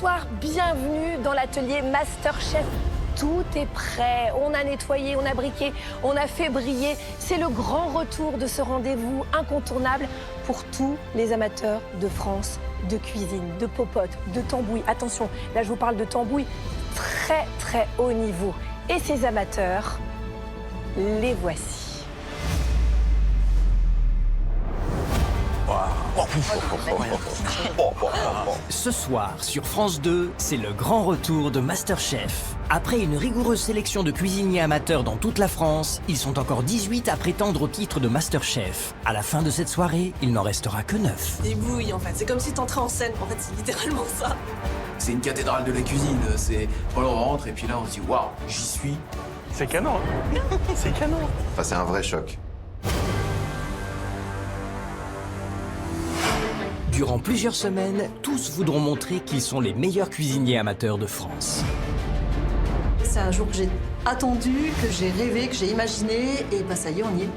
Bonsoir, bienvenue dans l'atelier MasterChef. Tout est prêt, on a nettoyé, on a briqué, on a fait briller. C'est le grand retour de ce rendez-vous incontournable pour tous les amateurs de France, de cuisine, de popote, de tambouille. Attention, là je vous parle de tambouille très très haut niveau. Et ces amateurs, les voici. Ce soir, sur France 2, c'est le grand retour de MasterChef. Après une rigoureuse sélection de cuisiniers amateurs dans toute la France, ils sont encore 18 à prétendre au titre de MasterChef. À la fin de cette soirée, il n'en restera que 9. Des bouilles, en fait. C'est comme si t'entrais en scène. En fait, c'est littéralement ça. C'est une cathédrale de la cuisine. C'est on rentre et puis là on se dit waouh, j'y suis. C'est canon, hein. C'est canon. Enfin, c'est un vrai choc. Durant plusieurs semaines, tous voudront montrer qu'ils sont les meilleurs cuisiniers amateurs de France. C'est un jour que j'ai attendu, que j'ai rêvé, que j'ai imaginé, et bah ça y est, on y est.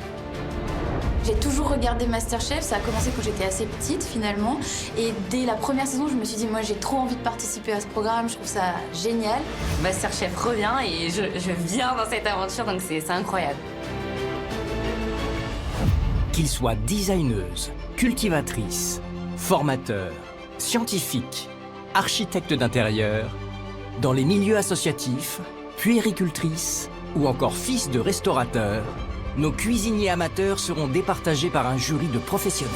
J'ai toujours regardé MasterChef, ça a commencé quand j'étais assez petite finalement. Et dès la première saison, je me suis dit, moi j'ai trop envie de participer à ce programme, je trouve ça génial. MasterChef revient et je viens dans cette aventure, donc c'est incroyable. Qu'ils soient designeuses, cultivatrices, formateurs, scientifiques, architectes d'intérieur, dans les milieux associatifs, puéricultrices ou encore fils de restaurateurs, nos cuisiniers amateurs seront départagés par un jury de professionnels.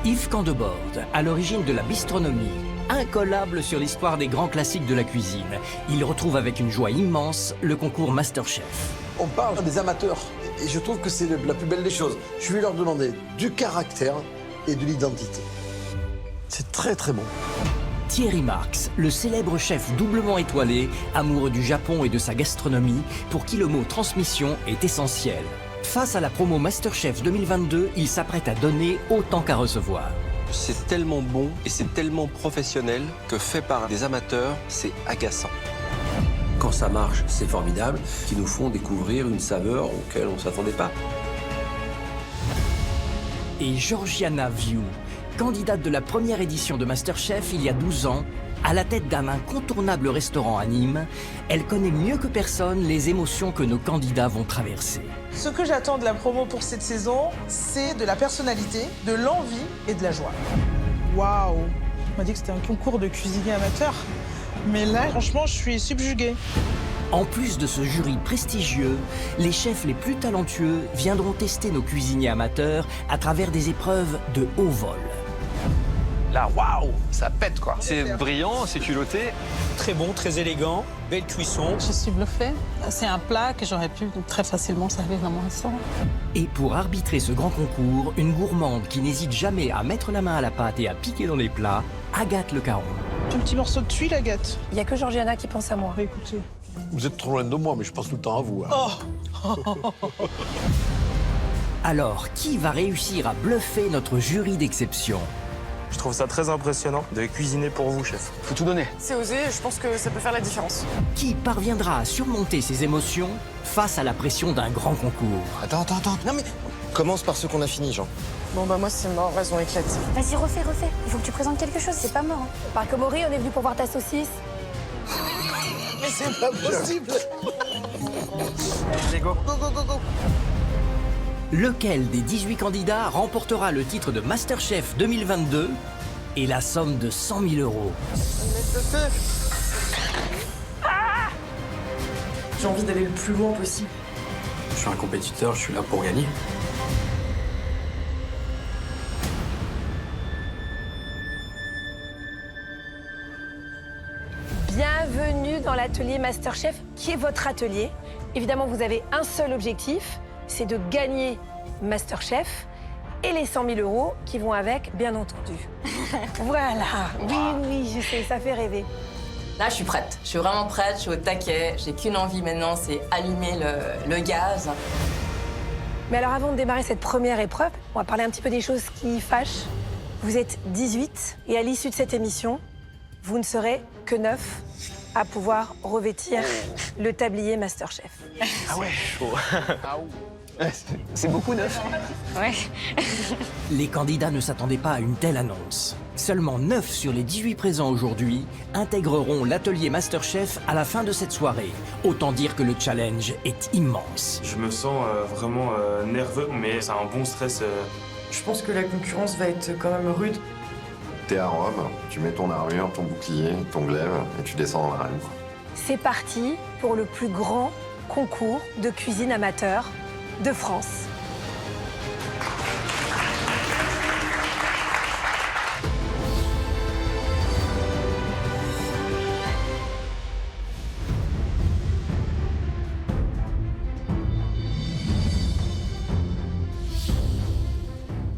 Yves Candebord, à l'origine de la bistronomie, incollable sur l'histoire des grands classiques de la cuisine, il retrouve avec une joie immense le concours MasterChef. On parle des amateurs et je trouve que c'est la plus belle des choses. Je vais leur demander du caractère et de l'identité. C'est très très bon. Thierry Marx, le célèbre chef doublement étoilé, amoureux du Japon et de sa gastronomie, pour qui le mot transmission est essentiel. Face à la promo MasterChef 2022, il s'apprête à donner autant qu'à recevoir. C'est tellement bon et c'est tellement professionnel que fait par des amateurs, c'est agaçant. Quand ça marche, c'est formidable, qui nous font découvrir une saveur auquel on ne s'attendait pas. Et Georgiana Viu, candidate de la première édition de MasterChef il y a 12 ans, à la tête d'un incontournable restaurant à Nîmes, elle connaît mieux que personne les émotions que nos candidats vont traverser. Ce que j'attends de la promo pour cette saison, c'est de la personnalité, de l'envie et de la joie. Waouh! On m'a dit que c'était un concours de cuisiniers amateurs. Mais là, franchement, je suis subjuguée. En plus de ce jury prestigieux, les chefs les plus talentueux viendront tester nos cuisiniers amateurs à travers des épreuves de haut vol. Là, waouh, ça pète, quoi. C'est brillant, c'est culotté. Très bon, très élégant, belle cuisson. Je suis bluffée. C'est un plat que j'aurais pu très facilement servir dans mon restaurant. Et pour arbitrer ce grand concours, une gourmande qui n'hésite jamais à mettre la main à la pâte et à piquer dans les plats, Agathe Le Caron. Un petit morceau de tuile, Agathe. Il n'y a que Georgiana qui pense à moi. Bah, écoutez. Vous êtes trop loin de moi, mais je pense tout le temps à vous. Hein. Alors, qui va réussir à bluffer notre jury d'exception? Je trouve ça très impressionnant de cuisiner pour vous, chef. Faut tout donner. C'est osé, je pense que ça peut faire la différence. Qui parviendra à surmonter ses émotions face à la pression d'un grand concours? Attends. Non mais, commence par ce qu'on a fini, Jean. Bon bah moi c'est mort, elles ont éclaté. Vas-y, refais. Il faut que tu présentes quelque chose, c'est pas mort. Par Komori, on est venu pour voir ta saucisse. Mais c'est pas possible. Allez, go. Lequel des 18 candidats remportera le titre de MasterChef 2022 et la somme de 100 000 €? J'ai envie d'aller le plus loin possible. Je suis un compétiteur, je suis là pour gagner. Bienvenue dans l'atelier MasterChef, qui est votre atelier. Évidemment, vous avez un seul objectif, c'est de gagner MasterChef et les 100 000 € qui vont avec, bien entendu. Voilà, oui, je sais, ça fait rêver. Là je suis prête, je suis vraiment prête, je suis au taquet. J'ai qu'une envie maintenant, c'est allumer le gaz. Mais alors avant de démarrer cette première épreuve, on va parler un petit peu des choses qui fâchent. Vous êtes 18 et à l'issue de cette émission, vous ne serez que 9 à pouvoir revêtir le tablier MasterChef. Ah ouais, chaud. C'est beaucoup 9. Ouais. Les candidats ne s'attendaient pas à une telle annonce. Seulement 9 sur les 18 présents aujourd'hui intégreront l'atelier MasterChef à la fin de cette soirée. Autant dire que le challenge est immense. Je me sens vraiment nerveux, mais c'est un bon stress. Je pense que la concurrence va être quand même rude. T'es à Rome, tu mets ton armure, ton bouclier, ton glaive et tu descends dans l'arène. C'est parti pour le plus grand concours de cuisine amateur de France.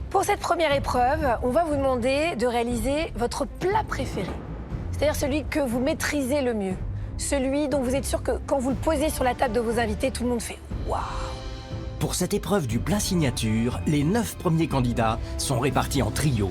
Pour cette première épreuve, on va vous demander de réaliser votre plat préféré. C'est-à-dire celui que vous maîtrisez le mieux. Celui dont vous êtes sûr que quand vous le posez sur la table de vos invités, tout le monde fait « Waouh ». Pour cette épreuve du plat signature, les 9 premiers candidats sont répartis en trio.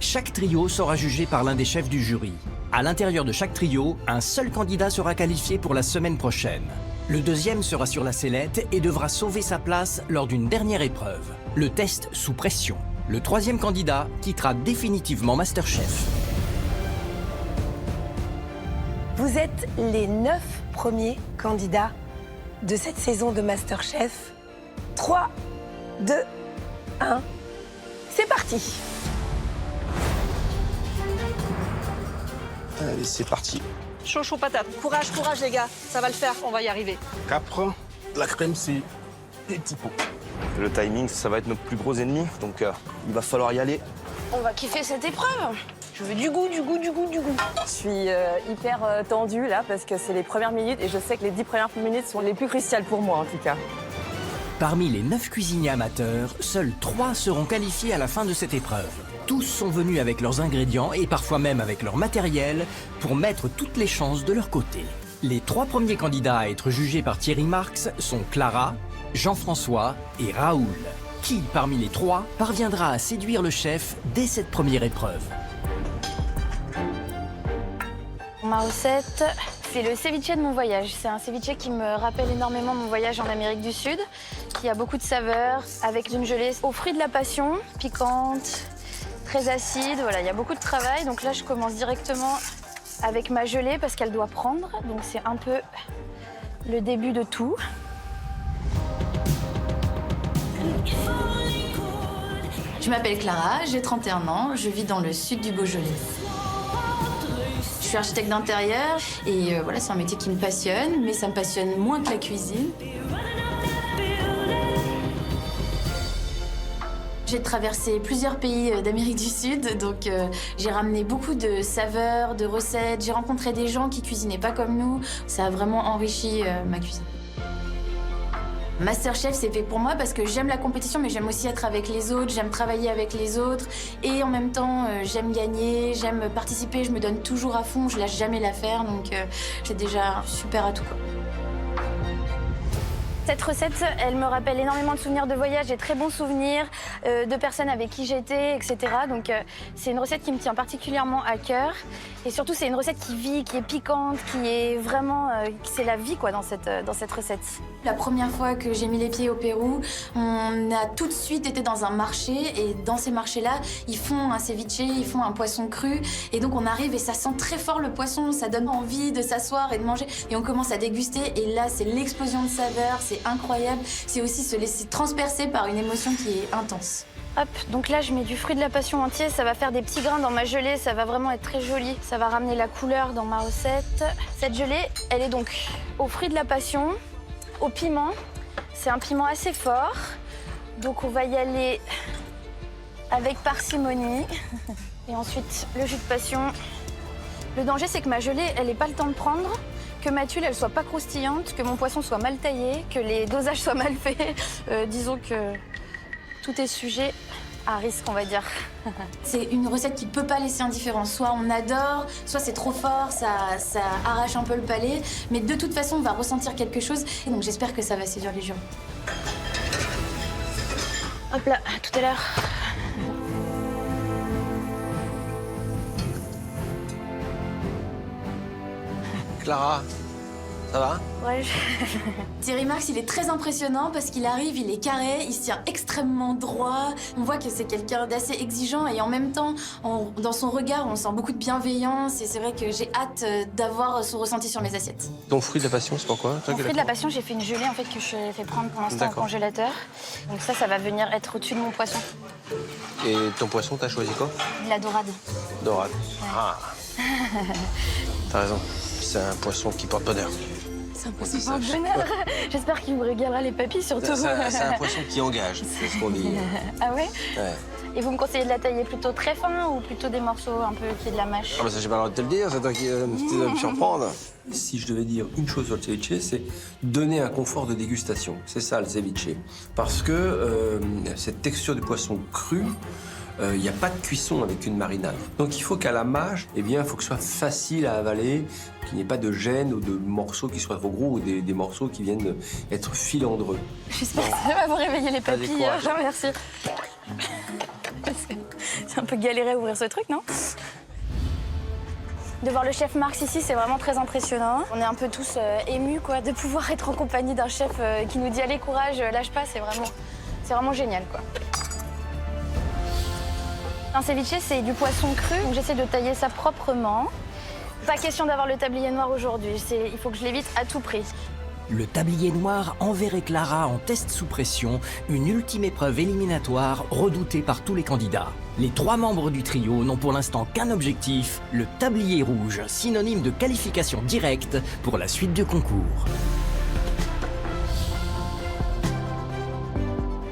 Chaque trio sera jugé par l'un des chefs du jury. À l'intérieur de chaque trio, un seul candidat sera qualifié pour la semaine prochaine. Le deuxième sera sur la sellette et devra sauver sa place lors d'une dernière épreuve, le test sous pression. Le troisième candidat quittera définitivement MasterChef. Vous êtes les 9 premiers candidats de cette saison de MasterChef. 3, 2, 1, c'est parti. Allez, c'est parti. Chaud, chaud, patate. Courage, courage, les gars. Ça va le faire, on va y arriver. Capre, la crème, c'est des petits pots. Le timing, ça va être notre plus gros ennemi, donc il va falloir y aller. On va kiffer cette épreuve. Je veux du goût, du goût, du goût, du goût. Je suis hyper tendue là parce que c'est les premières minutes et je sais que les 10 premières minutes sont les plus cruciales pour moi en tout cas. Parmi les 9 cuisiniers amateurs, seuls 3 seront qualifiés à la fin de cette épreuve. Tous sont venus avec leurs ingrédients et parfois même avec leur matériel pour mettre toutes les chances de leur côté. Les 3 premiers candidats à être jugés par Thierry Marx sont Clara, Jean-François et Raoul. Qui, parmi les 3, parviendra à séduire le chef dès cette première épreuve? Ma recette, c'est le ceviche de mon voyage. C'est un ceviche qui me rappelle énormément mon voyage en Amérique du Sud, qui a beaucoup de saveurs, avec une gelée aux fruits de la passion, piquante, très acide. Voilà, il y a beaucoup de travail. Donc là, je commence directement avec ma gelée parce qu'elle doit prendre. Donc c'est un peu le début de tout. Je m'appelle Clara, j'ai 31 ans, je vis dans le sud du Beaujolais. Je suis architecte d'intérieur et voilà, c'est un métier qui me passionne, mais ça me passionne moins que la cuisine. J'ai traversé plusieurs pays d'Amérique du Sud, donc j'ai ramené beaucoup de saveurs, de recettes. J'ai rencontré des gens qui cuisinaient pas comme nous. Ça a vraiment enrichi ma cuisine. MasterChef, c'est fait pour moi parce que j'aime la compétition, mais j'aime aussi être avec les autres, j'aime travailler avec les autres. Et en même temps, j'aime gagner, j'aime participer, je me donne toujours à fond, je lâche jamais l'affaire, donc j'ai déjà un super atout, quoi. Cette recette, elle me rappelle énormément de souvenirs de voyage, j'ai très bons souvenirs de personnes avec qui j'étais, etc. Donc c'est une recette qui me tient particulièrement à cœur. Et surtout, c'est une recette qui vit, qui est piquante, qui est vraiment... c'est la vie, quoi, dans cette recette. La première fois que j'ai mis les pieds au Pérou, on a tout de suite été dans un marché. Et dans ces marchés-là, ils font un ceviche, ils font un poisson cru. Et donc, on arrive et ça sent très fort le poisson. Ça donne envie de s'asseoir et de manger. Et on commence à déguster. Et là, c'est l'explosion de saveurs. C'est incroyable. C'est aussi se laisser transpercer par une émotion qui est intense. Hop, donc là je mets du fruit de la passion entier, ça va faire des petits grains dans ma gelée, ça va vraiment être très joli. Ça va ramener la couleur dans ma recette. Cette gelée, elle est donc au fruit de la passion, au piment. C'est un piment assez fort, donc on va y aller avec parcimonie. Et ensuite le jus de passion. Le danger c'est que ma gelée, elle n'ait pas le temps de prendre, que ma tuile elle soit pas croustillante, que mon poisson soit mal taillé, que les dosages soient mal faits. Disons que tout est sujet à risque, on va dire. C'est une recette qui ne peut pas laisser indifférent. Soit on adore, soit c'est trop fort, ça arrache un peu le palais. Mais de toute façon, on va ressentir quelque chose. Et donc j'espère que ça va séduire les jurys. Hop là, à tout à l'heure. Clara, Ça va? Ouais. Thierry Marx, il est très impressionnant parce qu'il arrive, il est carré, il se tient extrêmement droit. On voit que c'est quelqu'un d'assez exigeant et en même temps, dans son regard, on sent beaucoup de bienveillance et c'est vrai que j'ai hâte d'avoir son ressenti sur mes assiettes. Ton fruit de la passion, c'est pourquoi? Mon fruit de la passion, j'ai fait une gelée en fait que je fais prendre pour l'instant au congélateur. Donc ça va venir être au-dessus de mon poisson. Et ton poisson, t'as choisi quoi? De la dorade. Dorade. Ah. T'as raison. C'est un poisson qui porte bonheur. C'est un poisson qui porte bonheur. J'espère qu'il me régalera les papilles surtout. C'est un poisson qui engage, c'est ce qu'on dit. Ah ouais? Ouais. Et vous me conseillez de la tailler plutôt très fin ou plutôt des morceaux un peu qui est de la mâche? Ah bah ça, j'ai pas le droit de te le dire, c'est toi qui dois me surprendre. Si je devais dire une chose sur le ceviche, c'est donner un confort de dégustation. C'est ça le ceviche. Parce que cette texture du poisson cru, il n'y a pas de cuisson avec une marinade. Donc il faut qu'à la mâche, eh bien, il faut que ce soit facile à avaler, qu'il n'y ait pas de gêne ou de morceaux qui soient trop gros ou des morceaux qui viennent être filandreux. J'espère que ça va vous réveiller les papilles. Merci. C'est un peu galéré à ouvrir ce truc, non? De voir le chef Marx ici, c'est vraiment très impressionnant. On est un peu tous émus quoi, de pouvoir être en compagnie d'un chef qui nous dit « Allez, courage, lâche pas », c'est vraiment génial, quoi. Un ceviche, c'est du poisson cru, donc j'essaie de tailler ça proprement. Pas question d'avoir le tablier noir aujourd'hui, il faut que je l'évite à tout prix. Le tablier noir enverrait Clara en test sous pression, une ultime épreuve éliminatoire redoutée par tous les candidats. Les 3 membres du trio n'ont pour l'instant qu'un objectif, le tablier rouge, synonyme de qualification directe pour la suite du concours.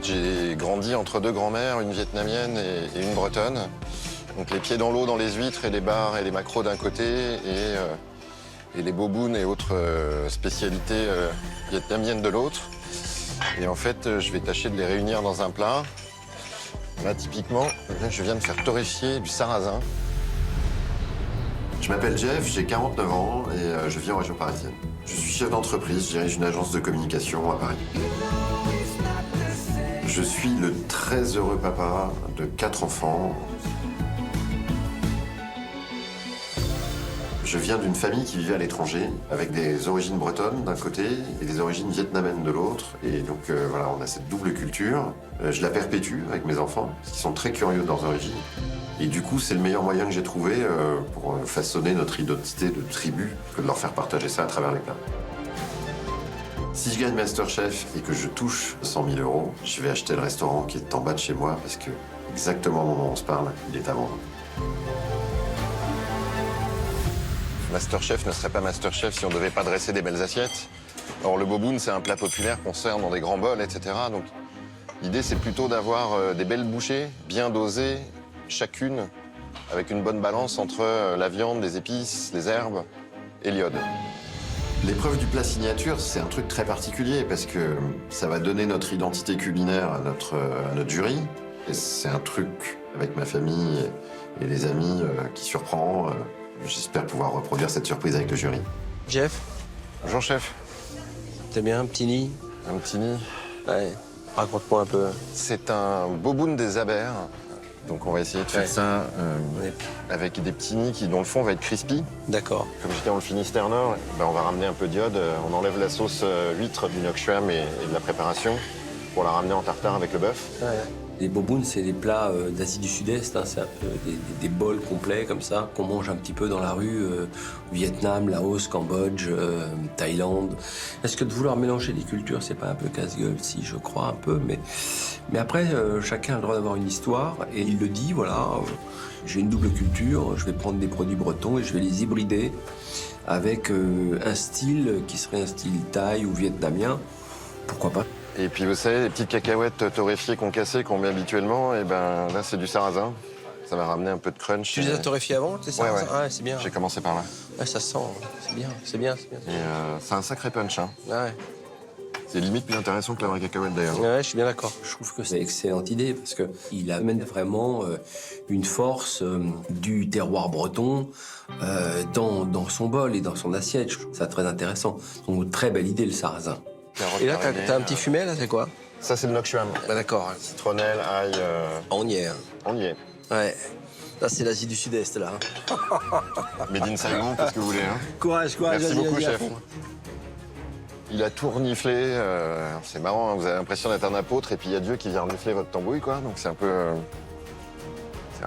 J'ai grandi entre 2 grands-mères, une vietnamienne et une bretonne. Donc les pieds dans l'eau dans les huîtres et les bars et les maquereaux d'un côté et les bobounes et autres spécialités vietnamiennes de l'autre. Et en fait, je vais tâcher de les réunir dans un plat. Là, typiquement, je viens de faire torréfier du sarrasin. Je m'appelle Jeff, j'ai 49 ans et je vis en région parisienne. Je suis chef d'entreprise, je dirige une agence de communication à Paris. Je suis le très heureux papa de 4 enfants. Je viens d'une famille qui vivait à l'étranger, avec des origines bretonnes d'un côté et des origines vietnamiennes de l'autre. Et donc voilà, on a cette double culture. Je la perpétue avec mes enfants, parce qu'ils sont très curieux de leurs origines. Et du coup, c'est le meilleur moyen que j'ai trouvé pour façonner notre identité de tribu, que de leur faire partager ça à travers les plats. Si je gagne MasterChef et que je touche 100 000 €, je vais acheter le restaurant qui est en bas de chez moi, parce que exactement au moment où on se parle, il est à vendre. MasterChef ne serait pas MasterChef si on ne devait pas dresser des belles assiettes. Or, le boboon, c'est un plat populaire qu'on sert dans des grands bols, etc. Donc, l'idée, c'est plutôt d'avoir des belles bouchées, bien dosées, chacune, avec une bonne balance entre la viande, les épices, les herbes et l'iode. L'épreuve du plat signature, c'est un truc très particulier parce que ça va donner notre identité culinaire à notre jury. Et c'est un truc avec ma famille et les amis qui surprend. J'espère pouvoir reproduire cette surprise avec le jury. Jeff? Bonjour, chef. T'aimes bien un petit nid? Un petit nid? Ouais. Raconte-moi un peu. C'est un boboon des abers. Donc on va essayer de faire ça avec des petits nids dont le fond va être crispy. D'accord. Comme j'étais dans le Finistère Nord, on va ramener un peu d'iode. On enlève la sauce huître du noxuam et de la préparation pour la ramener en tartare avec le bœuf. Ouais. Les bobounes, c'est des plats d'Asie du Sud-Est, hein, c'est un peu des bols complets comme ça, qu'on mange un petit peu dans la rue, au Vietnam, Laos, Cambodge, Thaïlande. Est-ce que de vouloir mélanger les cultures, c'est pas un peu casse-gueule? Si, je crois un peu, mais après, chacun a le droit d'avoir une histoire, et il le dit, voilà, j'ai une double culture, je vais prendre des produits bretons et je vais les hybrider avec un style qui serait un style thaï ou vietnamien, pourquoi pas? Et puis vous savez, les petites cacahuètes torréfiées concassées qu'on met habituellement, et ben là c'est du sarrasin. Ça va ramener un peu de crunch. Tu les as torréfiés avant, c'est ça? Ouais. Ah, c'est bien. J'ai commencé par là. Ouais, ça sent, c'est bien, c'est bien. Et c'est un sacré punch, hein. Ouais. C'est limite plus intéressant que la vraie cacahuète d'ailleurs. Ouais, je suis bien d'accord. Je trouve que c'est une excellente idée parce qu'il amène vraiment une force du terroir breton dans son bol et dans son assiette. Je trouve ça très intéressant. Donc, très belle idée, le sarrasin. Et là, t'as un petit fumet, là, c'est quoi? Ça, c'est le noxuam. Ah, d'accord. Citronnelle, ail... On y est. Hein. On y est. Ouais. Là, c'est l'Asie du Sud-Est, là. Made in Saigon, qu'est-ce que vous voulez, hein? Courage, Merci beaucoup, chef. Il a tout reniflé. C'est marrant, hein, vous avez l'impression d'être un apôtre et puis il y a Dieu qui vient renifler votre tambouille, quoi. Donc c'est un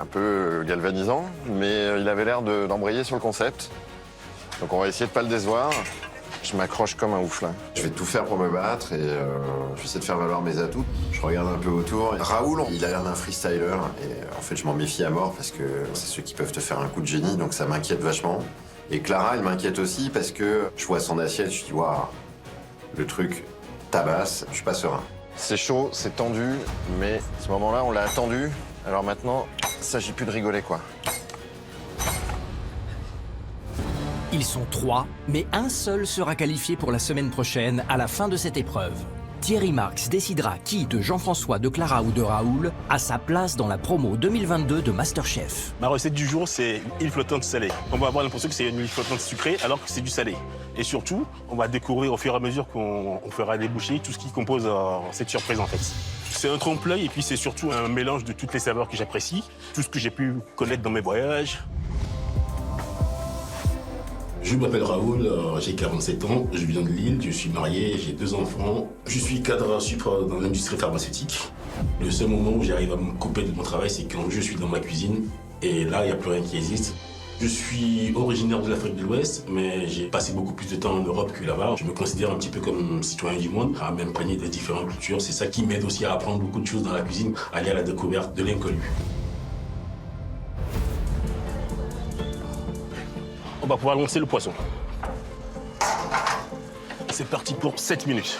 peu galvanisant, mais il avait l'air d'embrayer sur le concept. Donc on va essayer de pas le décevoir. Je m'accroche comme un ouf, là. Je vais tout faire pour me battre et je vais essayer de faire valoir mes atouts. Je regarde un peu autour. Raoul, il a l'air d'un freestyler et en fait, je m'en méfie à mort parce que c'est ceux qui peuvent te faire un coup de génie, donc ça m'inquiète vachement. Et Clara, elle m'inquiète aussi parce que je vois son assiette, je dis, waouh, le truc tabasse, je suis pas serein. C'est chaud, c'est tendu, mais à ce moment-là, on l'a attendu. Alors maintenant, il s'agit plus de rigoler, quoi. Ils sont 3, mais un seul sera qualifié pour la semaine prochaine à la fin de cette épreuve. Thierry Marx décidera qui, de Jean-François, de Clara ou de Raoul, a sa place dans la promo 2022 de MasterChef. Ma recette du jour, c'est une île flottante salée. On va avoir l'impression que c'est une île flottante sucrée alors que c'est du salé. Et surtout, on va découvrir au fur et à mesure qu'on fera déboucher tout ce qui compose cette surprise en fait. C'est un trompe-l'œil et puis c'est surtout un mélange de toutes les saveurs que j'apprécie, tout ce que j'ai pu connaître dans mes voyages. Je m'appelle Raoul, j'ai 47 ans, je viens de Lille, je suis marié, j'ai 2 enfants. Je suis cadre supra dans l'industrie pharmaceutique. Le seul moment où j'arrive à me couper de mon travail, c'est quand je suis dans ma cuisine. Et là, il n'y a plus rien qui existe. Je suis originaire de l'Afrique de l'Ouest, mais j'ai passé beaucoup plus de temps en Europe que là-bas. Je me considère un petit peu comme citoyen du monde, à m'imprégner des différentes cultures. C'est ça qui m'aide aussi à apprendre beaucoup de choses dans la cuisine, à aller à la découverte de l'inconnu. On va pouvoir lancer le poisson. C'est parti pour 7 minutes.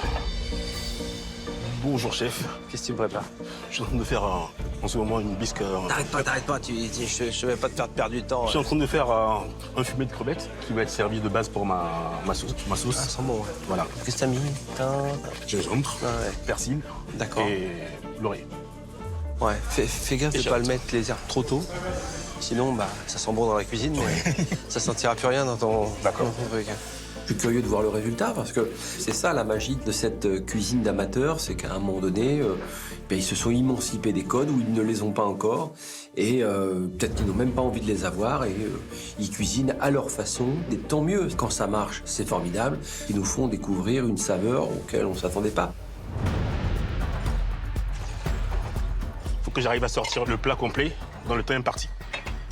Bonjour chef. Qu'est-ce que tu me prépares? Je suis en train de faire en ce moment une bisque. T'arrêtes pas, je vais pas te faire perdre du temps. Je suis en train de faire un fumet de crevettes qui va être servi de base pour ma sauce. Ah, ça sent bon, ouais. Voilà. Qu'est-ce que t'as mis? Gingembre, persil D'accord. et laurier. Ouais, fais gaffe de ne pas le mettre les herbes trop tôt. Sinon, ça sent bon dans la cuisine, mais ça sentira plus rien dans ton truc. Je suis curieux de voir le résultat parce que c'est ça la magie de cette cuisine d'amateur, c'est qu'à un moment donné, ils se sont émancipés des codes où ils ne les ont pas encore et peut-être qu'ils n'ont même pas envie de les avoir et ils cuisinent à leur façon. Et tant mieux, quand ça marche, c'est formidable. Ils nous font découvrir une saveur auquel on ne s'attendait pas. Il faut que j'arrive à sortir le plat complet dans le temps imparti.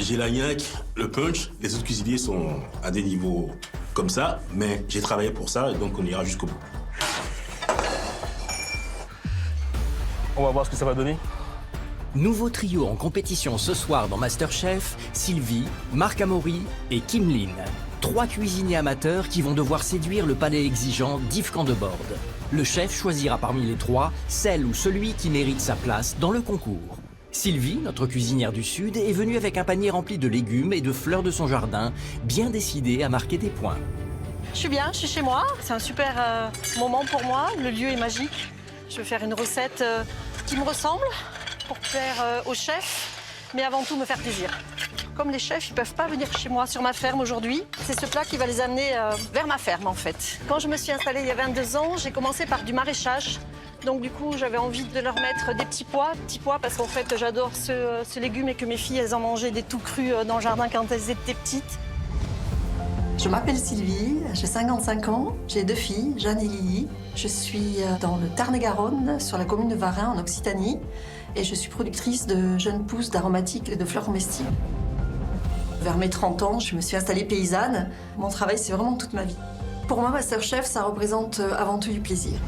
J'ai la niaque, le punch, les autres cuisiniers sont à des niveaux comme ça, mais j'ai travaillé pour ça et donc on ira jusqu'au bout. On va voir ce que ça va donner. Nouveau trio en compétition ce soir dans MasterChef, Sylvie, Marc Amaury et Kim Lin. 3 cuisiniers amateurs qui vont devoir séduire le palais exigeant d'Yves Candebord. Le chef choisira parmi les 3 celle ou celui qui mérite sa place dans le concours. Sylvie, notre cuisinière du Sud, est venue avec un panier rempli de légumes et de fleurs de son jardin, bien décidée à marquer des points. Je suis bien, je suis chez moi. C'est un super moment pour moi. Le lieu est magique. Je vais faire une recette qui me ressemble pour plaire au chef, mais avant tout me faire plaisir. Comme les chefs, ils ne peuvent pas venir chez moi sur ma ferme aujourd'hui, c'est ce plat qui va les amener vers ma ferme en fait. Quand je me suis installée il y a 22 ans, j'ai commencé par du maraîchage. Donc du coup, j'avais envie de leur mettre des petits pois parce qu'en fait, j'adore ce légume et que mes filles, elles en mangeaient des tout crus dans le jardin quand elles étaient petites. Je m'appelle Sylvie, j'ai 55 ans, j'ai 2 filles, Jeanne et Lily. Je suis dans le Tarn-et-Garonne, sur la commune de Varin, en Occitanie, et je suis productrice de jeunes pousses d'aromatiques et de fleurs comestibles. Vers mes 30 ans, je me suis installée paysanne. Mon travail, c'est vraiment toute ma vie. Pour moi, MasterChef, ça représente avant tout du plaisir.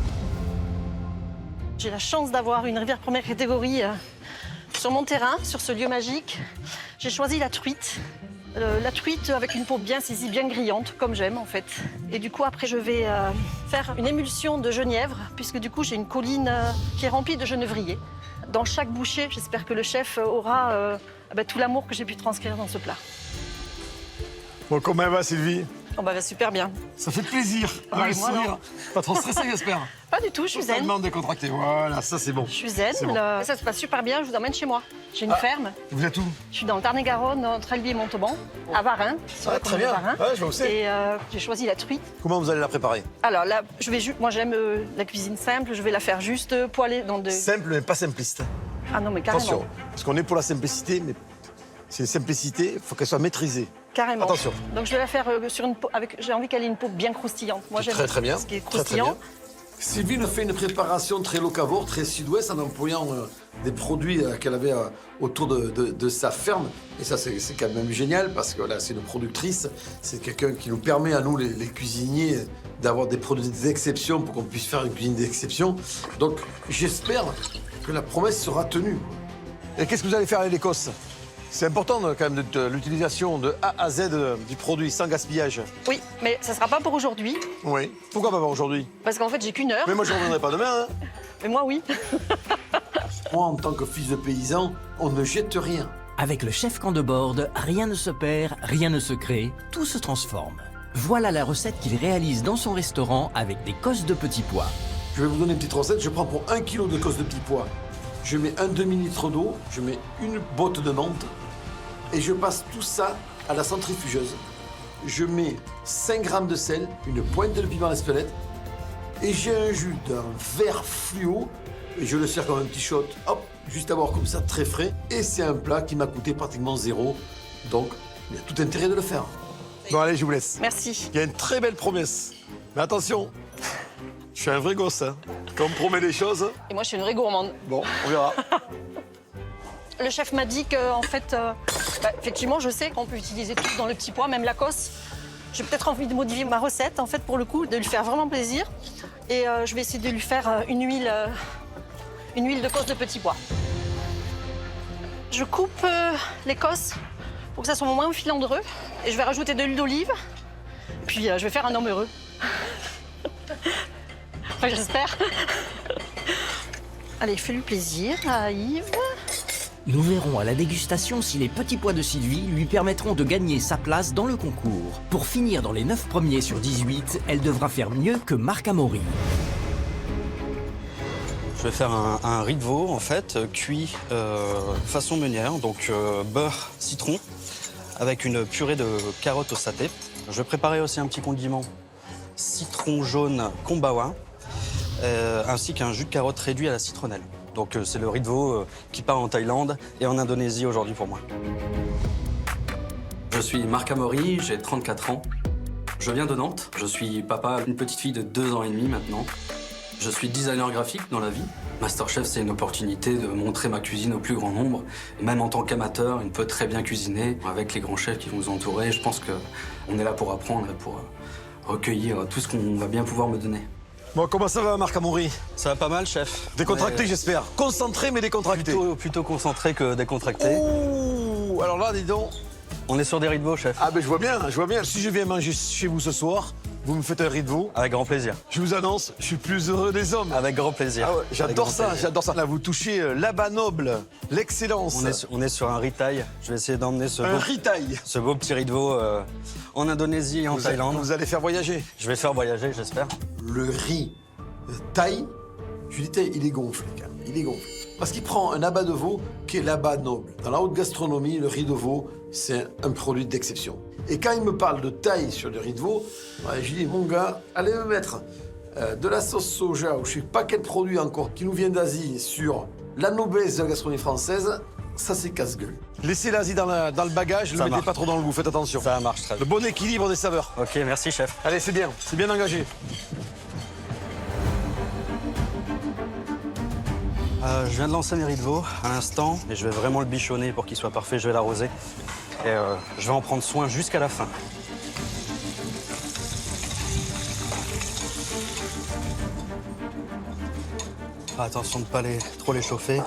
J'ai la chance d'avoir une rivière première catégorie sur mon terrain, sur ce lieu magique. J'ai choisi la truite. La truite avec une peau bien saisie, bien grillante, comme j'aime en fait. Et du coup, après, je vais faire une émulsion de genièvre, puisque du coup, j'ai une colline qui est remplie de genévrier. Dans chaque bouchée, j'espère que le chef aura tout l'amour que j'ai pu transcrire dans ce plat. Bon, comment va Sylvie? Oh va super bien. Ça fait plaisir. Le sourire. Pas trop stressé, j'espère? Pas du tout, je suis zen. Totalement décontracté. Voilà, ça c'est bon. Je suis zen. Bon. Ça se passe super bien. Je vous emmène chez moi. J'ai une ferme. Vous êtes où? Je suis dans le Tarn-et-Garonne, entre Albi et Montauban, à Varin, sur la commune de Varin. Ouais, je vois où c'est. Et j'ai choisi la truite. Comment vous allez la préparer? Alors là, moi j'aime la cuisine simple. Je vais la faire juste poêler dans de. Simple, mais pas simpliste. Ah non, mais carrément. Attention, parce qu'on est pour la simplicité, mais C'est une simplicité, il faut qu'elle soit maîtrisée. Carrément. Attention. Donc je vais la faire sur une peau avec. J'ai envie qu'elle ait une peau bien croustillante. Moi j'aime Très bien. ce qui est Très, très croustillant. bien. Sylvie nous fait une préparation très locavore, très sud-ouest, en employant des produits qu'elle avait autour de sa ferme. Et ça, c'est quand même génial, parce que là, c'est une productrice. C'est quelqu'un qui nous permet, à nous, les cuisiniers, d'avoir des produits d'exception pour qu'on puisse faire une cuisine d'exception. Donc, j'espère que la promesse sera tenue. Et qu'est-ce que vous allez faire avec l'Écosse? C'est important quand même de l'utilisation de A à Z du produit sans gaspillage. Oui, mais ça sera pas pour aujourd'hui. Oui. Pourquoi pas aujourd'hui? Parce qu'en fait, j'ai qu'une heure. Mais moi, je ne reviendrai pas demain. Hein. Mais moi, oui. Moi, en tant que fils de paysan, on ne jette rien. Avec le chef camp de bord, rien ne se perd, rien ne se crée, tout se transforme. Voilà la recette qu'il réalise dans son restaurant avec des cosses de petits pois. Je vais vous donner une petite recette. Je prends pour 1 kg de cosses de petits pois. Je mets un demi-litre d'eau, je mei une botte de menthe et je passe tout ça à la centrifugeuse. Je mets 5 grammes de sel, une pointe de piment à l'espelette et j'ai un jus d'un vert fluo et je le sers comme un petit shot, hop, juste à boire comme ça, très frais. Et c'est un plat qui m'a coûté pratiquement 0, donc il y a tout intérêt de le faire. Bon allez, je vous laisse. Merci. Il y a une très belle promesse. Mais attention, je suis un vrai gosse, hein. Quand on me promet des choses... Et moi, je suis une vraie gourmande. Bon, on verra. Le chef m'a dit qu'en fait, effectivement, je sais qu'on peut utiliser tout dans le petit pois, même la cosse. J'ai peut-être envie de modifier ma recette, en fait, pour le coup, de lui faire vraiment plaisir. Et je vais essayer de lui faire une huile de cosse de petits pois. Je coupe les cosses pour que ça soit moins filandreux. Et je vais rajouter de l'huile d'olive. Puis je vais faire un homme heureux. Enfin, j'espère. Allez, fais-lui plaisir à Yves. Nous verrons à la dégustation si les petits pois de Sylvie lui permettront de gagner sa place dans le concours. Pour finir dans les 9 premiers sur 18, elle devra faire mieux que Marc Amaury. Je vais faire un riz de veau, en fait, cuit façon meunière, donc beurre, citron, avec une purée de carottes au saté. Je vais préparer aussi un petit condiment citron jaune kombawa, ainsi qu'un jus de carotte réduit à la citronnelle. Donc c'est le riz de veau qui part en Thaïlande et en Indonésie aujourd'hui pour moi. Je suis Marc Amaury, j'ai 34 ans. Je viens de Nantes, je suis papa d'une petite fille de 2 ans et demi maintenant. Je suis designer graphique dans la vie. Masterchef, c'est une opportunité de montrer ma cuisine au plus grand nombre. Et même en tant qu'amateur, on peut très bien cuisiner avec les grands chefs qui vont nous entourer. Je pense qu'on est là pour apprendre et pour recueillir tout ce qu'on va bien pouvoir me donner. Bon, comment ça va, Marc Amaury? Ça va pas mal, chef. Décontracté, j'espère. Concentré, mais décontracté. Plutôt concentré que décontracté. Ouh, alors là, dis donc. On est sur des riz de veau, chef. Ah ben je vois bien, je vois bien. Si je viens manger chez vous ce soir, vous me faites un riz de veau. Avec grand plaisir. Je vous annonce, je suis plus heureux des hommes. Avec grand plaisir. Ah ouais, j'adore ça, j'adore ça. Là, vous touchez l'abat noble, l'excellence. On est sur un riz thaï. Je vais essayer d'emmener ce beau petit riz de veau en Indonésie et en Thaïlande. Vous allez faire voyager. Je vais faire voyager, j'espère. Le riz thaï, je lui disais, il est gonflé, quand même. Il est gonflé. Parce qu'il prend un abat de veau qui est l'abat noble. Dans la haute gastronomie, le riz de veau, c'est un produit d'exception. Et quand il me parle de taille sur le riz de veau, ouais, je dis, mon gars, allez me mettre de la sauce soja ou je sais pas quel produit encore qui nous vient d'Asie sur la noblesse de la gastronomie française, ça c'est casse-gueule. Laissez l'Asie dans le bagage, ne le mettez pas trop dans le goût, faites attention. Ça marche très bien. Le bon équilibre des saveurs. Ok, merci chef. Allez, c'est bien engagé. Je viens de lancer mes riz de veau à l'instant et je vais vraiment le bichonner pour qu'il soit parfait. Je vais l'arroser et je vais en prendre soin jusqu'à la fin. Attention de ne pas trop les chauffer.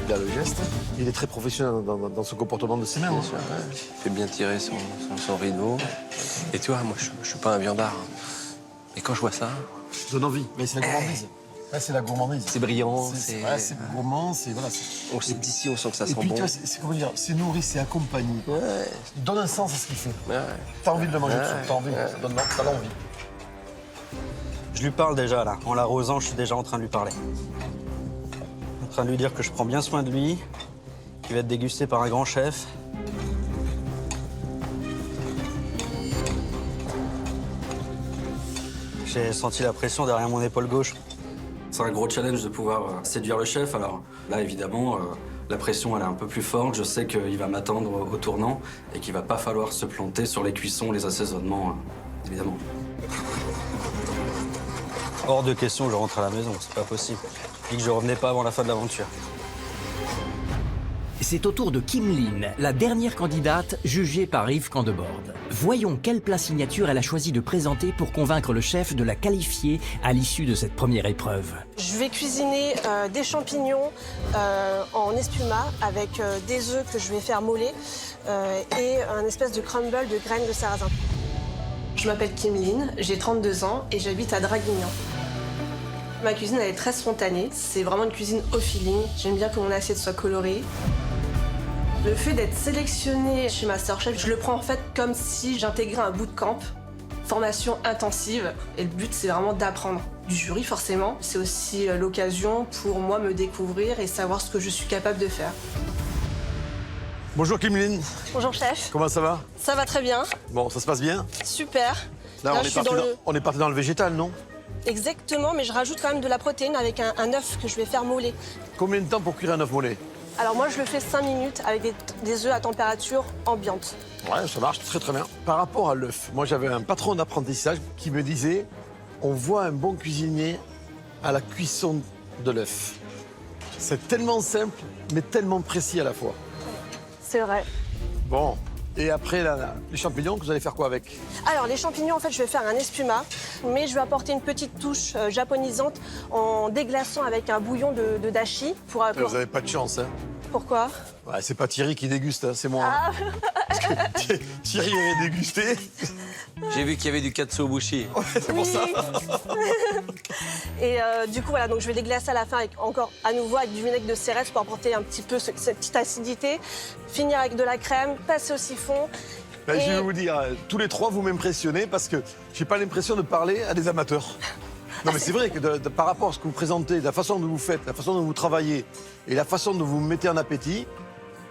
Il a le geste, il est très professionnel dans son comportement de ses mains. Bien sûr, ouais. Il fait bien tirer son riz de veau. Et tu vois, moi je suis pas un viandard. Mais quand je vois ça... Ça donne envie, mais c'est la gourmandise. Ouais, c'est la gourmandise. C'est brillant, c'est gourmand, c'est... Voilà, d'ici, on sent que ça sent bon. Et puis, bon. tu vois, comment dire, c'est nourri, c'est accompagné. Ouais. Il donne un sens à ce qu'il fait. Ouais. T'as envie de le manger, t'as envie, t'as l'envie. Je lui parle déjà, là. En l'arrosant, je suis déjà en train de lui parler. En train de lui dire que je prends bien soin de lui, qu'il va être dégusté par un grand chef. J'ai senti la pression derrière mon épaule gauche. C'est un gros challenge de pouvoir séduire le chef. Alors là, évidemment, La pression, elle est un peu plus forte. Je sais qu'il va m'attendre au tournant et qu'il va pas falloir se planter sur les cuissons, les assaisonnements, évidemment. Hors de question que je rentre à la maison, c'est pas possible. Et que je revenais pas avant la fin de l'aventure. C'est au tour de Kim Lin, la dernière candidate jugée par Yves Candebord. Voyons quel plat signature elle a choisi de présenter pour convaincre le chef de la qualifier à l'issue de cette première épreuve. Je vais cuisiner des champignons en espuma avec des œufs que je vais faire moller et un espèce de crumble de graines de sarrasin. Je m'appelle Kim Lin, j'ai 32 ans et j'habite à Draguignan. Ma cuisine, elle est très spontanée. C'est vraiment une cuisine au feeling. J'aime bien que mon assiette soit colorée. Le fait d'être sélectionnée chez MasterChef, je le prends en fait comme si j'intégrais un bootcamp, formation intensive. Et le but, c'est vraiment d'apprendre du jury, forcément. C'est aussi l'occasion pour moi me découvrir et savoir ce que je suis capable de faire. Bonjour Kim Lin. Bonjour chef. Comment ça va? Ça va très bien. Bon, ça se passe bien? Super. Là, on est parti dans le végétal, non? Exactement, mais je rajoute quand même de la protéine avec un œuf que je vais faire moller. Combien de temps pour cuire un œuf mollet? Alors moi, je le fais 5 minutes avec des œufs à température ambiante. Ouais, ça marche très très bien. Par rapport à l'œuf, moi j'avais un patron d'apprentissage qui me disait on voit un bon cuisinier à la cuisson de l'œuf. C'est tellement simple, mais tellement précis à la fois. C'est vrai. Bon, et après les champignons, vous allez faire quoi avec? Alors les champignons, en fait, je vais faire un espuma, mais je vais apporter une petite touche japonisante en déglaçant avec un bouillon de dashi. Pour Vous n'avez pas de chance, hein? Pourquoi? Ouais, c'est pas Thierry qui déguste, hein, c'est moi. Ah. Parce que Thierry avait dégusté. J'ai vu qu'il y avait du katsuobushi. Ouais, c'est pour ça. Et du coup, voilà, donc je vais déglacer à la fin avec, encore à nouveau avec du vinaigre de Cérès pour apporter un petit peu cette petite acidité. Finir avec de la crème, passer au siphon. Ben, je vais vous dire, tous les trois, vous m'impressionnez parce que j'ai pas l'impression de parler à des amateurs. Non, mais c'est vrai que par rapport à ce que vous présentez, la façon dont vous faites, la façon dont vous travaillez et la façon dont vous me mettez en appétit,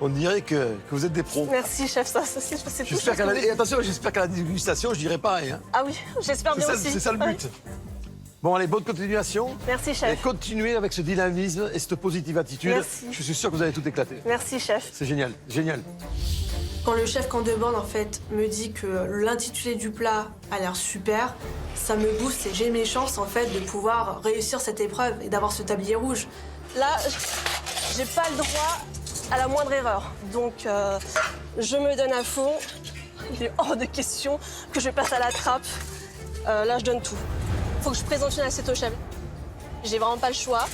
on dirait que vous êtes des pros. Merci, chef, ça c'est tout. J'espère qu'à la... Et attention, j'espère qu'à la dégustation, je dirai pareil. Hein. Ah oui, j'espère bien aussi. C'est ça le but. Bon, allez, bonne continuation. Merci, chef. Et continuez avec ce dynamisme et cette positive attitude. Merci. Je suis sûr que vous allez tout éclater. Merci, chef. C'est génial, génial. Quand le chef Candebord, en fait, me dit que l'intitulé du plat a l'air super, ça me booste et j'ai mes chances, en fait, de pouvoir réussir cette épreuve et d'avoir ce tablier rouge. Là, j'ai pas le droit à la moindre erreur. Donc, je me donne à fond. Il est hors de question que je passe à la trappe. Là, je donne tout. Faut que je présente une assiette au chef. J'ai vraiment pas le choix.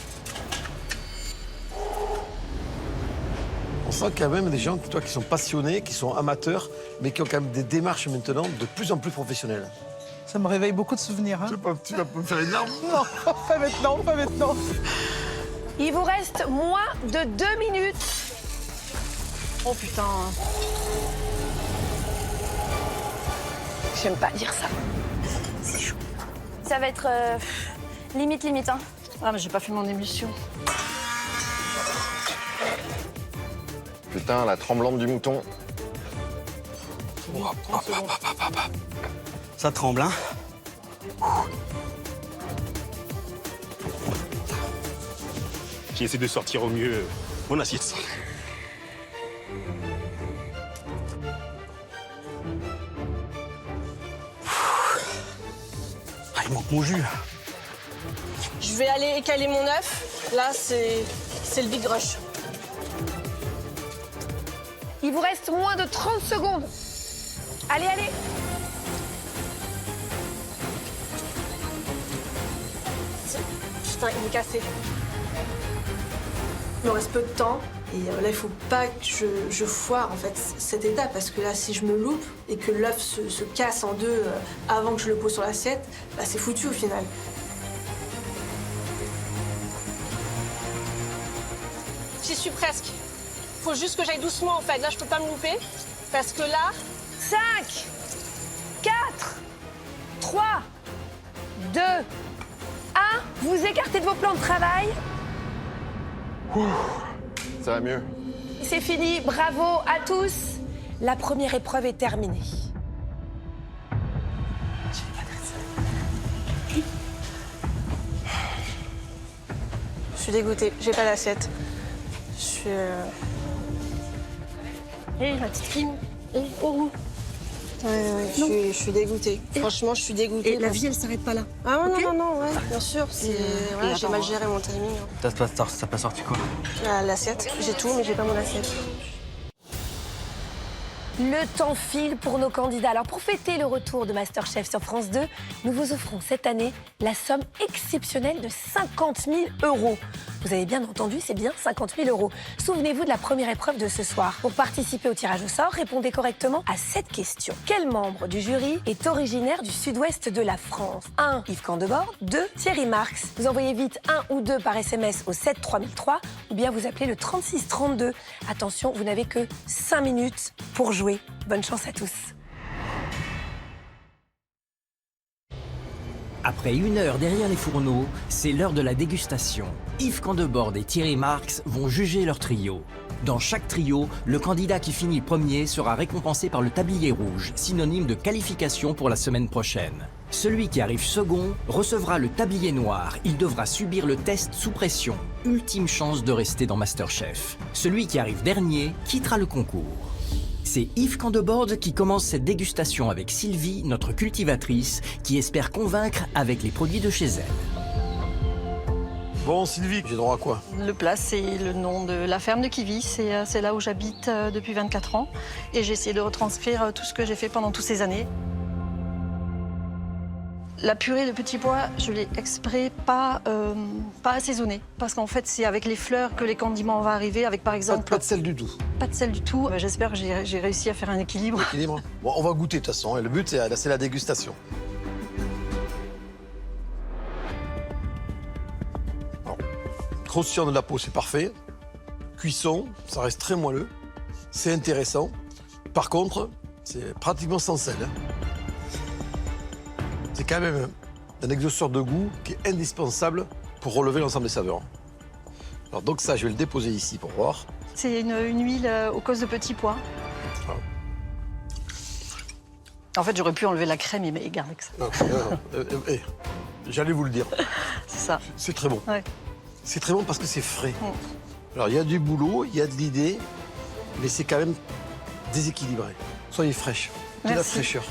On sent quand même des gens qui sont passionnés, qui sont amateurs, mais qui ont quand même des démarches maintenant de plus en plus professionnelles. Ça me réveille beaucoup de souvenirs. Hein. Tu vas pas me faire une larme? Non, pas maintenant, pas maintenant. Il vous reste moins de 2 minutes. Oh putain. J'aime pas dire ça. C'est chaud. Ça va être limite, hein. Ah, mais j'ai pas fait mon émission. Putain, la tremblante du mouton. Ça tremble, hein? J'ai essayé de sortir au mieux mon assiette. Ah, il manque mon jus. Je vais aller écaler mon œuf. Là, c'est le big rush. Il vous reste moins de 30 secondes. Allez, allez. Putain, il est cassé. Il me reste peu de temps. Et là, il faut pas que je foire en fait cette étape parce que là, si je me loupe et que l'œuf se casse en deux avant que je le pose sur l'assiette, bah, c'est foutu au final. J'y suis presque. Faut juste que j'aille doucement en fait. Là, je peux pas me louper parce que là... 5, 4, 3, 2, 1. Vous écartez de vos plans de travail. Ça va mieux. C'est fini. Bravo à tous. La première épreuve est terminée. Je suis dégoûtée. J'ai pas l'assiette. Je suis suis... Hé, ma petite Kim. Hé, oh. Je suis dégoûtée. Franchement, je suis dégoûtée. Et la vie, elle s'arrête pas là. Ah ouais, Ok. non, ouais, bien sûr. Voilà, j'ai mal géré mon timing. T'as pas sorti quoi? L'assiette, j'ai tout, mais j'ai pas mon assiette. Le temps file pour nos candidats. Alors pour fêter le retour de MasterChef sur France 2, nous vous offrons cette année la somme exceptionnelle de 50 000 €. Vous avez bien entendu, c'est bien 50 000 €. Souvenez-vous de la première épreuve de ce soir. Pour participer au tirage au sort, répondez correctement à cette question. Quel membre du jury est originaire du sud-ouest de la France? 1. Yves Candebord. 2. Thierry Marx. Vous envoyez vite 1 ou 2 par SMS au 7 3003 ou bien vous appelez le 36 32. Attention, vous n'avez que 5 minutes pour jouer. Bonne chance à tous. Après 1 heure derrière les fourneaux, c'est l'heure de la dégustation. Yves Candebord et Thierry Marx vont juger leur trio. Dans chaque trio, le candidat qui finit premier sera récompensé par le tablier rouge, synonyme de qualification pour la semaine prochaine. Celui qui arrive second recevra le tablier noir. Il devra subir le test sous pression. Ultime chance de rester dans MasterChef. Celui qui arrive dernier quittera le concours. C'est Yves Candebord qui commence cette dégustation avec Sylvie, notre cultivatrice, qui espère convaincre avec les produits de chez elle. Bon, Sylvie, j'ai droit à quoi? Le plat, c'est le nom de la ferme de Kivy. C'est là où j'habite depuis 24 ans. Et j'ai essayé de retranscrire tout ce que j'ai fait pendant toutes ces années. La purée de petits pois, je l'ai exprès pas assaisonnée. Parce qu'en fait, c'est avec les fleurs que les condiments vont arriver. Avec par exemple... Pas de sel du tout. Pas de sel du tout. J'espère que j'ai réussi à faire un équilibre. Équilibre. Bon, on va goûter de toute façon. Le but, c'est la dégustation. Alors, croustillant de la peau, c'est parfait. Cuisson, ça reste très moelleux. C'est intéressant. Par contre, c'est pratiquement sans sel. C'est quand même un exhausteur de goût qui est indispensable pour relever l'ensemble des saveurs. Alors donc ça, je vais le déposer ici pour voir. C'est une huile aux causes de petits pois. En fait, j'aurais pu enlever la crème et garder que ça. J'allais vous le dire. C'est ça. C'est très bon. Ouais. C'est très bon parce que c'est frais. Alors il y a du boulot, il y a de l'idée, mais c'est quand même déséquilibré. Soyez fraîche, de la fraîcheur.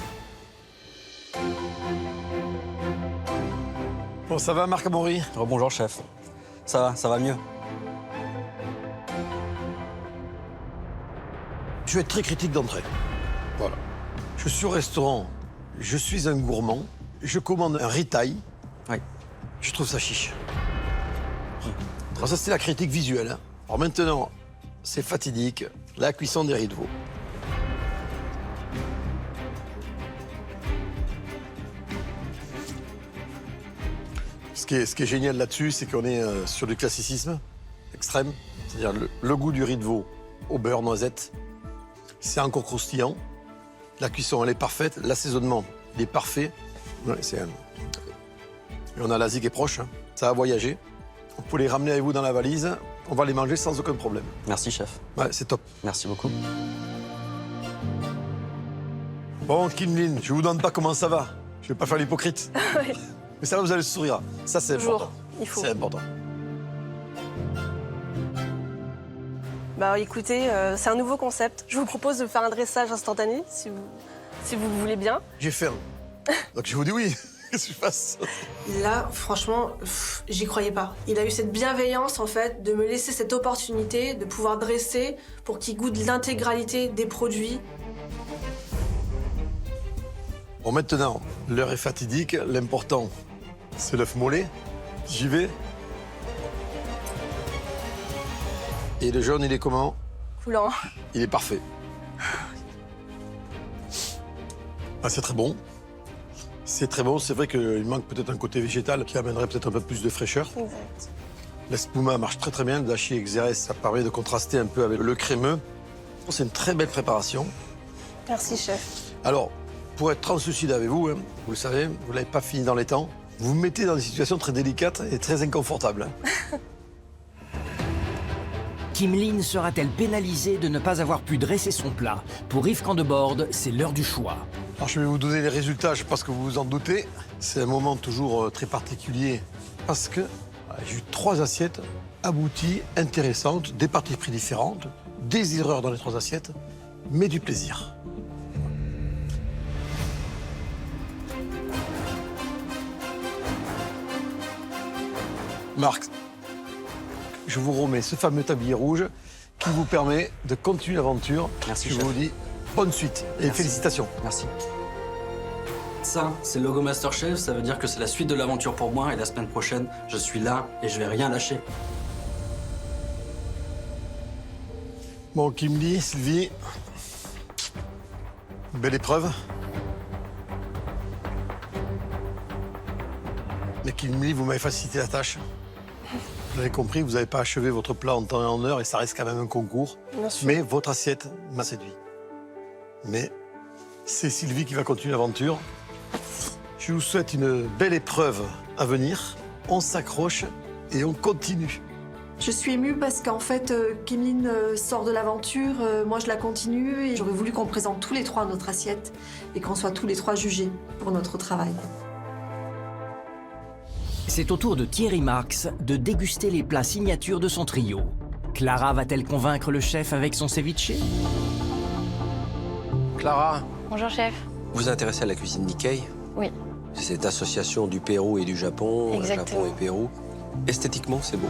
Bon, ça va, Marc Amaury? Rebonjour, chef. Ça va mieux. Je vais être très critique d'entrée. Voilà. Je suis au restaurant, je suis un gourmand, je commande un retail. Oui. Je trouve ça chiche. Alors ça, c'était la critique visuelle. Hein. Alors maintenant, c'est fatidique, la cuisson des riz de veau. Ce qui est génial là-dessus, c'est qu'on est sur du classicisme extrême. C'est-à-dire le goût du riz de veau au beurre noisette, c'est encore croustillant. La cuisson, elle est parfaite. L'assaisonnement, il est parfait. Ouais, et on a l'Asie qui est proche. Hein. Ça va voyager. Vous pouvez les ramener avec vous dans la valise. On va les manger sans aucun problème. Merci, chef. Ouais, c'est top. Merci beaucoup. Bon, Kim Lin, je vous demande pas comment ça va. Je vais pas faire l'hypocrite. Mais ça va, vous allez sourire. Ça, c'est important. Il faut. C'est important. Bah écoutez, c'est un nouveau concept. Je vous propose de faire un dressage instantané, si vous voulez bien. J'ai faim. Donc je vous dis oui. Qu'est-ce que je fasse? Là, franchement, j'y croyais pas. Il a eu cette bienveillance, en fait, de me laisser cette opportunité de pouvoir dresser pour qu'il goûte l'intégralité des produits. Bon, maintenant, l'heure est fatidique. L'important, c'est l'œuf mollet. J'y vais. Et le jaune, il est comment? Coulant. Il est parfait. Ah, c'est très bon. C'est très bon. C'est vrai qu'il manque peut-être un côté végétal qui amènerait peut-être un peu plus de fraîcheur. Exact. L'espuma marche très très bien. Le dashi xérès, ça permet de contraster un peu avec le crémeux. C'est une très belle préparation. Merci, chef. Alors, pour être translucide avec vous, hein, vous le savez, vous ne l'avez pas fini dans les temps. Vous vous mettez dans des situations très délicates et très inconfortables. Hein. Kim Lin sera-t-elle pénalisée de ne pas avoir pu dresser son plat? Pour Yves Candebord, c'est l'heure du choix. Alors, je vais vous donner les résultats, je pense que vous vous en doutez. C'est un moment toujours très particulier parce que J'ai eu 3 assiettes abouties, intéressantes, des parties pris différentes, des erreurs dans les 3 assiettes, mais du plaisir. Marc, je vous remets ce fameux tablier rouge qui vous permet de continuer l'aventure. Merci, Je chef. vous dis bonne suite et Merci. félicitations. Merci. Ça, c'est le logo Masterchef, ça veut dire que c'est la suite de l'aventure pour moi et la semaine prochaine, je suis là et je vais rien lâcher. Bon, Kimberly, Sylvie, belle épreuve. Mais Kimberly, vous m'avez facilité la tâche. Vous l'avez compris, vous n'avez pas achevé votre plat en temps et en heure et ça reste quand même un concours. Bien sûr. Mais votre assiette m'a séduit. Mais c'est Sylvie qui va continuer l'aventure. Je vous souhaite une belle épreuve à venir. On s'accroche et on continue. Je suis émue parce qu'en fait, Kimline sort de l'aventure, moi je la continue et j'aurais voulu qu'on présente tous les 3 notre assiette et qu'on soit tous les 3 jugés pour notre travail. C'est au tour de Thierry Marx de déguster les plats signatures de son trio. Clara va-t-elle convaincre le chef avec son ceviche? Clara, Bonjour chef. vous vous intéressez à la cuisine Nikkei? Oui. C'est cette association du Pérou et du Japon, Exactement. Japon et Pérou. Esthétiquement, c'est beau.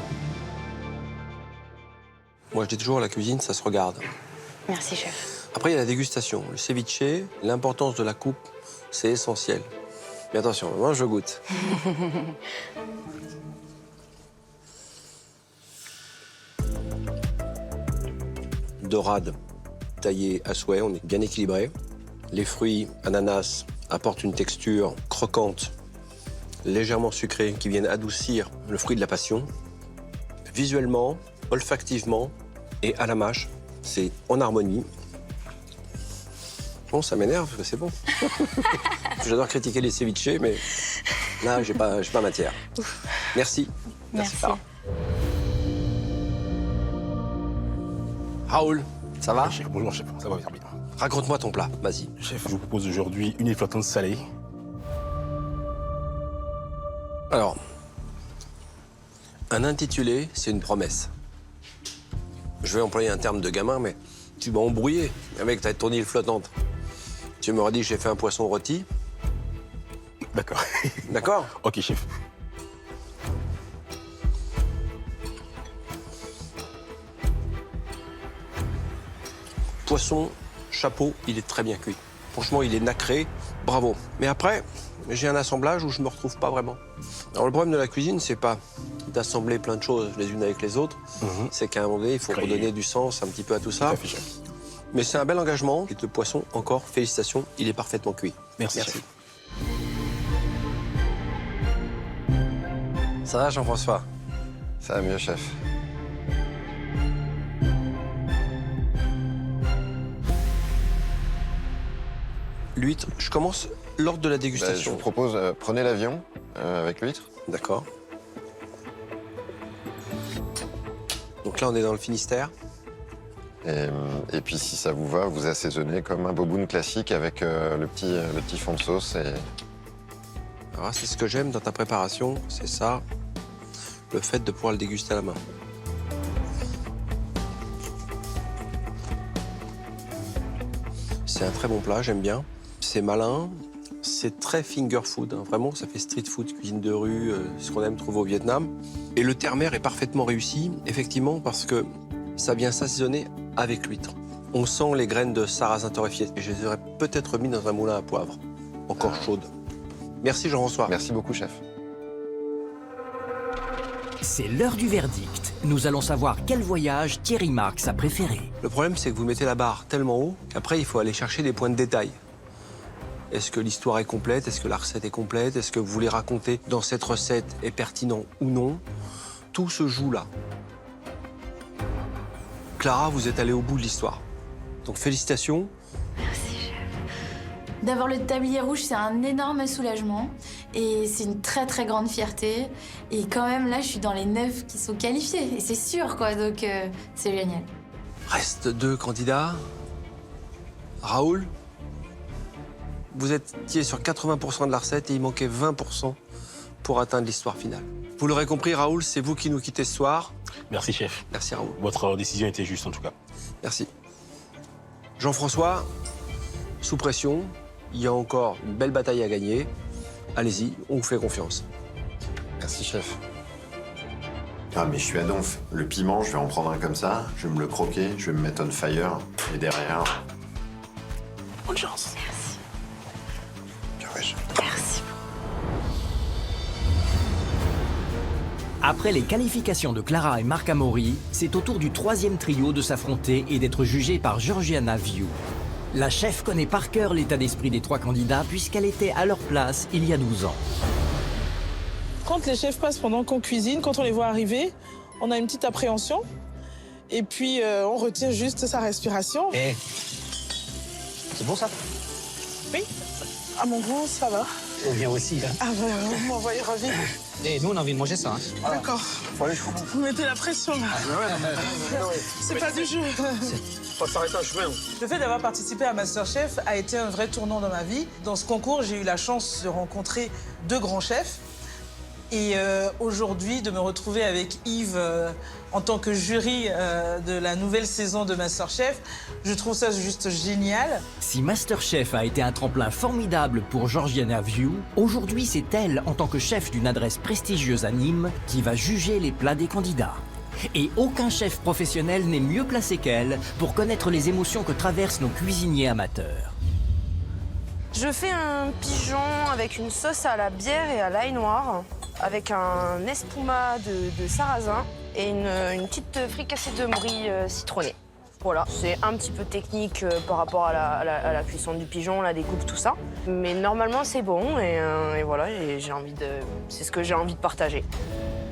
Moi, je dis toujours, la cuisine, ça se regarde. Merci chef. Après, il y a la dégustation. Le ceviche, l'importance de la coupe, c'est essentiel. Mais attention, moi, je goûte. Dorade, taillée à souhait, on est bien équilibré. Les fruits, ananas, apportent une texture croquante, légèrement sucrée, qui viennent adoucir le fruit de la passion. Visuellement, olfactivement et à la mâche, c'est en harmonie. Bon, ça m'énerve, parce que c'est bon. J'adore critiquer les ceviches, mais là, j'ai pas matière. Merci. Merci. Clara. Raoul, ça va? Chef, bonjour chef, ça va bien. Raconte-moi ton plat, vas-y. Chef, je vous propose aujourd'hui une huile flottante salée. Alors, un intitulé, c'est une promesse. Je vais employer un terme de gamin, mais tu m'as embrouillé avec ton île flottante. Tu m'aurais dit j'ai fait un poisson rôti. D'accord. D'accord? Ok chef. Poisson, chapeau, il est très bien cuit. Franchement, il est nacré, bravo. Mais après, j'ai un assemblage où je me retrouve pas vraiment. Alors le problème de la cuisine, c'est pas d'assembler plein de choses les unes avec les autres. C'est qu'à un moment donné, il faut redonner du sens un petit peu à tout ça. Mais c'est un bel engagement. Et le poisson, encore, félicitations, il est parfaitement cuit. Merci. Chef. Ça va, Jean-François? Ça va mieux, chef. L'huître, je commence l'ordre de la dégustation. Je vous propose, prenez l'avion avec l'huître. D'accord. Donc là, on est dans le Finistère. Et puis, si ça vous va, vous assaisonnez comme un boboon classique avec le petit fond de sauce. Alors, c'est ce que j'aime dans ta préparation, c'est ça, le fait de pouvoir le déguster à la main. C'est un très bon plat, j'aime bien. C'est malin, c'est très finger food, hein. Vraiment, ça fait street food, cuisine de rue, ce qu'on aime trouver au Vietnam. Et le terre-mer est parfaitement réussi, effectivement, parce que ça vient s'assaisonner avec l'huître. On sent les graines de sarrasin torréfié. Et je les aurais peut-être mis dans un moulin à poivre, encore chaude. Merci Jean-François. Merci beaucoup, chef. C'est l'heure du verdict. Nous allons savoir quel voyage Thierry Marx a préféré. Le problème, c'est que vous mettez la barre tellement haut qu'après, il faut aller chercher des points de détail. Est-ce que l'histoire est complète? Est-ce que la recette est complète? Est-ce que vous voulez raconter dans cette recette est pertinent ou non? Tout se joue là. Clara, vous êtes allée au bout de l'histoire. Donc félicitations. D'avoir le tablier rouge, c'est un énorme soulagement et c'est une très très grande fierté. Et quand même, là, je suis dans les 9 qui sont qualifiés et c'est sûr, quoi. Donc, c'est génial. Reste 2 candidats. Raoul, vous étiez sur 80% de la recette et il manquait 20% pour atteindre l'histoire finale. Vous l'aurez compris, Raoul, c'est vous qui nous quittez ce soir. Merci, chef. Merci, Raoul. Votre décision était juste, en tout cas. Merci. Jean-François, sous pression, il y a encore une belle bataille à gagner. Allez-y, on vous fait confiance. Merci, chef. Ah, mais je suis à donf. Le piment, je vais en prendre un comme ça, je vais me le croquer, je vais me mettre on fire, et derrière... Bonne chance. Merci. Merci. Après les qualifications de Clara et Marc Amaury, c'est au tour du troisième trio de s'affronter et d'être jugé par Georgiana Viu. La chef connaît par cœur l'état d'esprit des 3 candidats puisqu'elle était à leur place il y a 12 ans. Quand les chefs passent pendant qu'on cuisine, quand on les voit arriver, on a une petite appréhension. Et puis, on retient juste sa respiration. C'est bon ça? Oui. À mon goût, ça va. On vient aussi, là. Ah bah, vous m'envoyez ravi. Et nous, on a envie de manger ça. Hein. D'accord. Vous mettez la pression, là. C'est pas du jeu. Faut s'arrêter en chemin. Le fait d'avoir participé à MasterChef a été un vrai tournant dans ma vie. Dans ce concours, j'ai eu la chance de rencontrer 2 grands chefs. Et aujourd'hui, de me retrouver avec Yves en tant que jury de la nouvelle saison de MasterChef, je trouve ça juste génial. Si MasterChef a été un tremplin formidable pour Georgiana Viu, aujourd'hui c'est elle, en tant que chef d'une adresse prestigieuse à Nîmes, qui va juger les plats des candidats. Et aucun chef professionnel n'est mieux placé qu'elle pour connaître les émotions que traversent nos cuisiniers amateurs. Je fais un pigeon avec une sauce à la bière et à l'ail noir, avec un espuma de sarrasin et une petite fricassée de brie citronnée. Voilà, c'est un petit peu technique par rapport à la cuisson du pigeon, la découpe, tout ça. Mais normalement, c'est bon et voilà, c'est ce que j'ai envie de partager.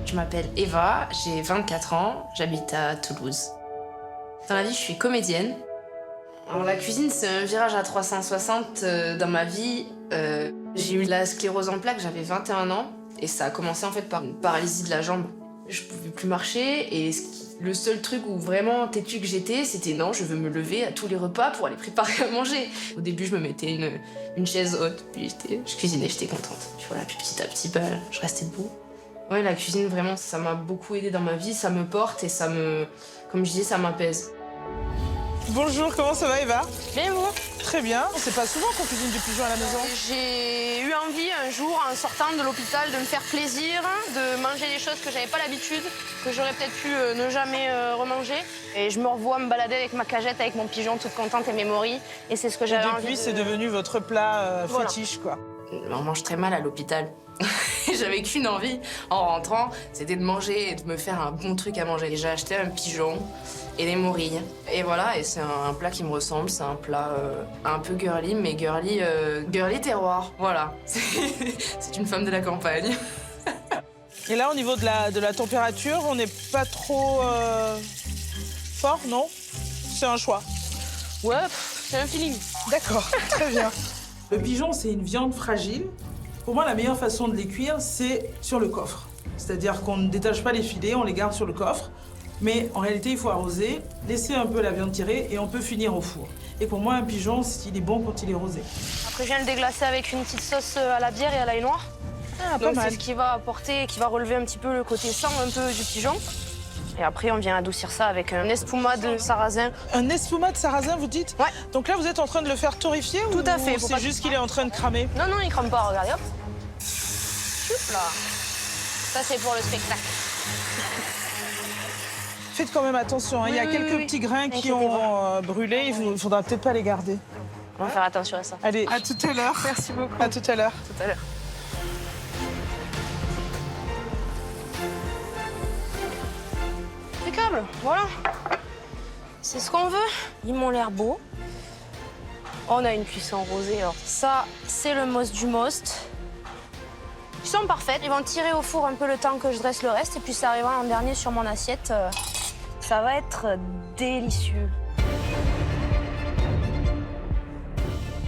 Je m'appelle Eva, j'ai 24 ans, j'habite à Toulouse. Dans la vie, je suis comédienne. Alors, la cuisine, c'est un virage à 360 dans ma vie. J'ai eu la sclérose en plaques, j'avais 21 ans. Et ça a commencé en fait par une paralysie de la jambe. Je pouvais plus marcher et le seul truc où vraiment têtu que j'étais, c'était non, je veux me lever à tous les repas pour aller préparer à manger. Au début, je me mettais une chaise haute, puis je cuisinais, j'étais contente. Puis voilà, puis petit à petit, je restais debout. Ouais, la cuisine, vraiment, ça m'a beaucoup aidée dans ma vie, ça me porte et comme je disais, ça m'apaise. Bonjour, comment ça va, Eva? Bien, vous? Très bien. C'est pas souvent qu'on cuisine du pigeon à la maison. J'ai eu envie un jour, en sortant de l'hôpital, de me faire plaisir, de manger des choses que j'avais pas l'habitude, que j'aurais peut-être pu ne jamais remanger. Et je me revois me balader avec ma cagette, avec mon pigeon, toute contente et mes moris. Et c'est ce que j'avais envie de... Depuis, c'est devenu votre plat fétiche, quoi. On mange très mal à l'hôpital. J'avais qu'une envie, en rentrant, c'était de manger et de me faire un bon truc à manger. J'ai acheté un pigeon et des morilles. Et voilà, et c'est un plat qui me ressemble. C'est un plat un peu girly, mais girly terroir. Voilà, c'est une femme de la campagne. Et là, au niveau de la température, on n'est pas trop fort, non? C'est un choix. Ouais, c'est un feeling. D'accord, très bien. Le pigeon, c'est une viande fragile. Pour moi, la meilleure façon de les cuire, c'est sur le coffre. C'est-à-dire qu'on ne détache pas les filets, on les garde sur le coffre. Mais en réalité, il faut arroser, laisser un peu la viande tirer et on peut finir au four. Et pour moi, un pigeon, il est bon quand il est rosé. Après, je viens le déglacer avec une petite sauce à la bière et à l'ail noir. Ah, pas donc mal. c'est ce qui va apporter, qui va relever un petit peu le côté sang un peu du pigeon. Et après, on vient adoucir ça avec un espuma de sarrasin. Un espuma de sarrasin, vous dites? Ouais. Donc là, vous êtes en train de le faire torréfier? Tout à fait. Ou c'est juste qu'il est en train de cramer? Non, non, il crame pas, regardez, hop. Choup, là. Ça, c'est pour le spectacle. Faites quand même attention, hein. Il y a quelques petits grains qui ont brûlé, il faudra peut-être pas les garder. On va faire attention à ça. Allez, à tout à l'heure. Merci beaucoup. À tout à l'heure. Tout à l'heure. Impeccable, voilà. C'est ce qu'on veut. Ils m'ont l'air beaux. On a une cuisson rosée, alors ça, c'est le most du most. Ils sont parfaits. Ils vont tirer au four un peu le temps que je dresse le reste et puis ça arrivera en dernier sur mon assiette. Ça va être délicieux.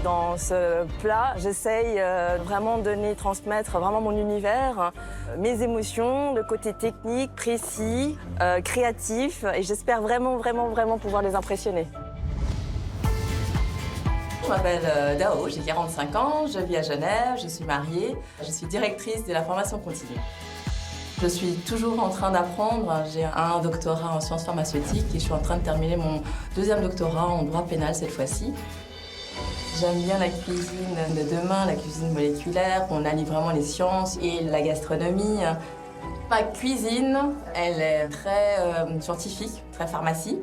Dans ce plat, j'essaye vraiment de transmettre vraiment mon univers, mes émotions, le côté technique, précis, créatif, et j'espère vraiment pouvoir les impressionner. Je m'appelle Dao, j'ai 45 ans, je vis à Genève, je suis mariée, je suis directrice de la formation continue. Je suis toujours en train d'apprendre, j'ai un doctorat en sciences pharmaceutiques et je suis en train de terminer mon deuxième doctorat en droit pénal cette fois-ci. J'aime bien la cuisine de demain, la cuisine moléculaire, on allie vraiment les sciences et la gastronomie. Ma cuisine, elle est très scientifique, très pharmacie,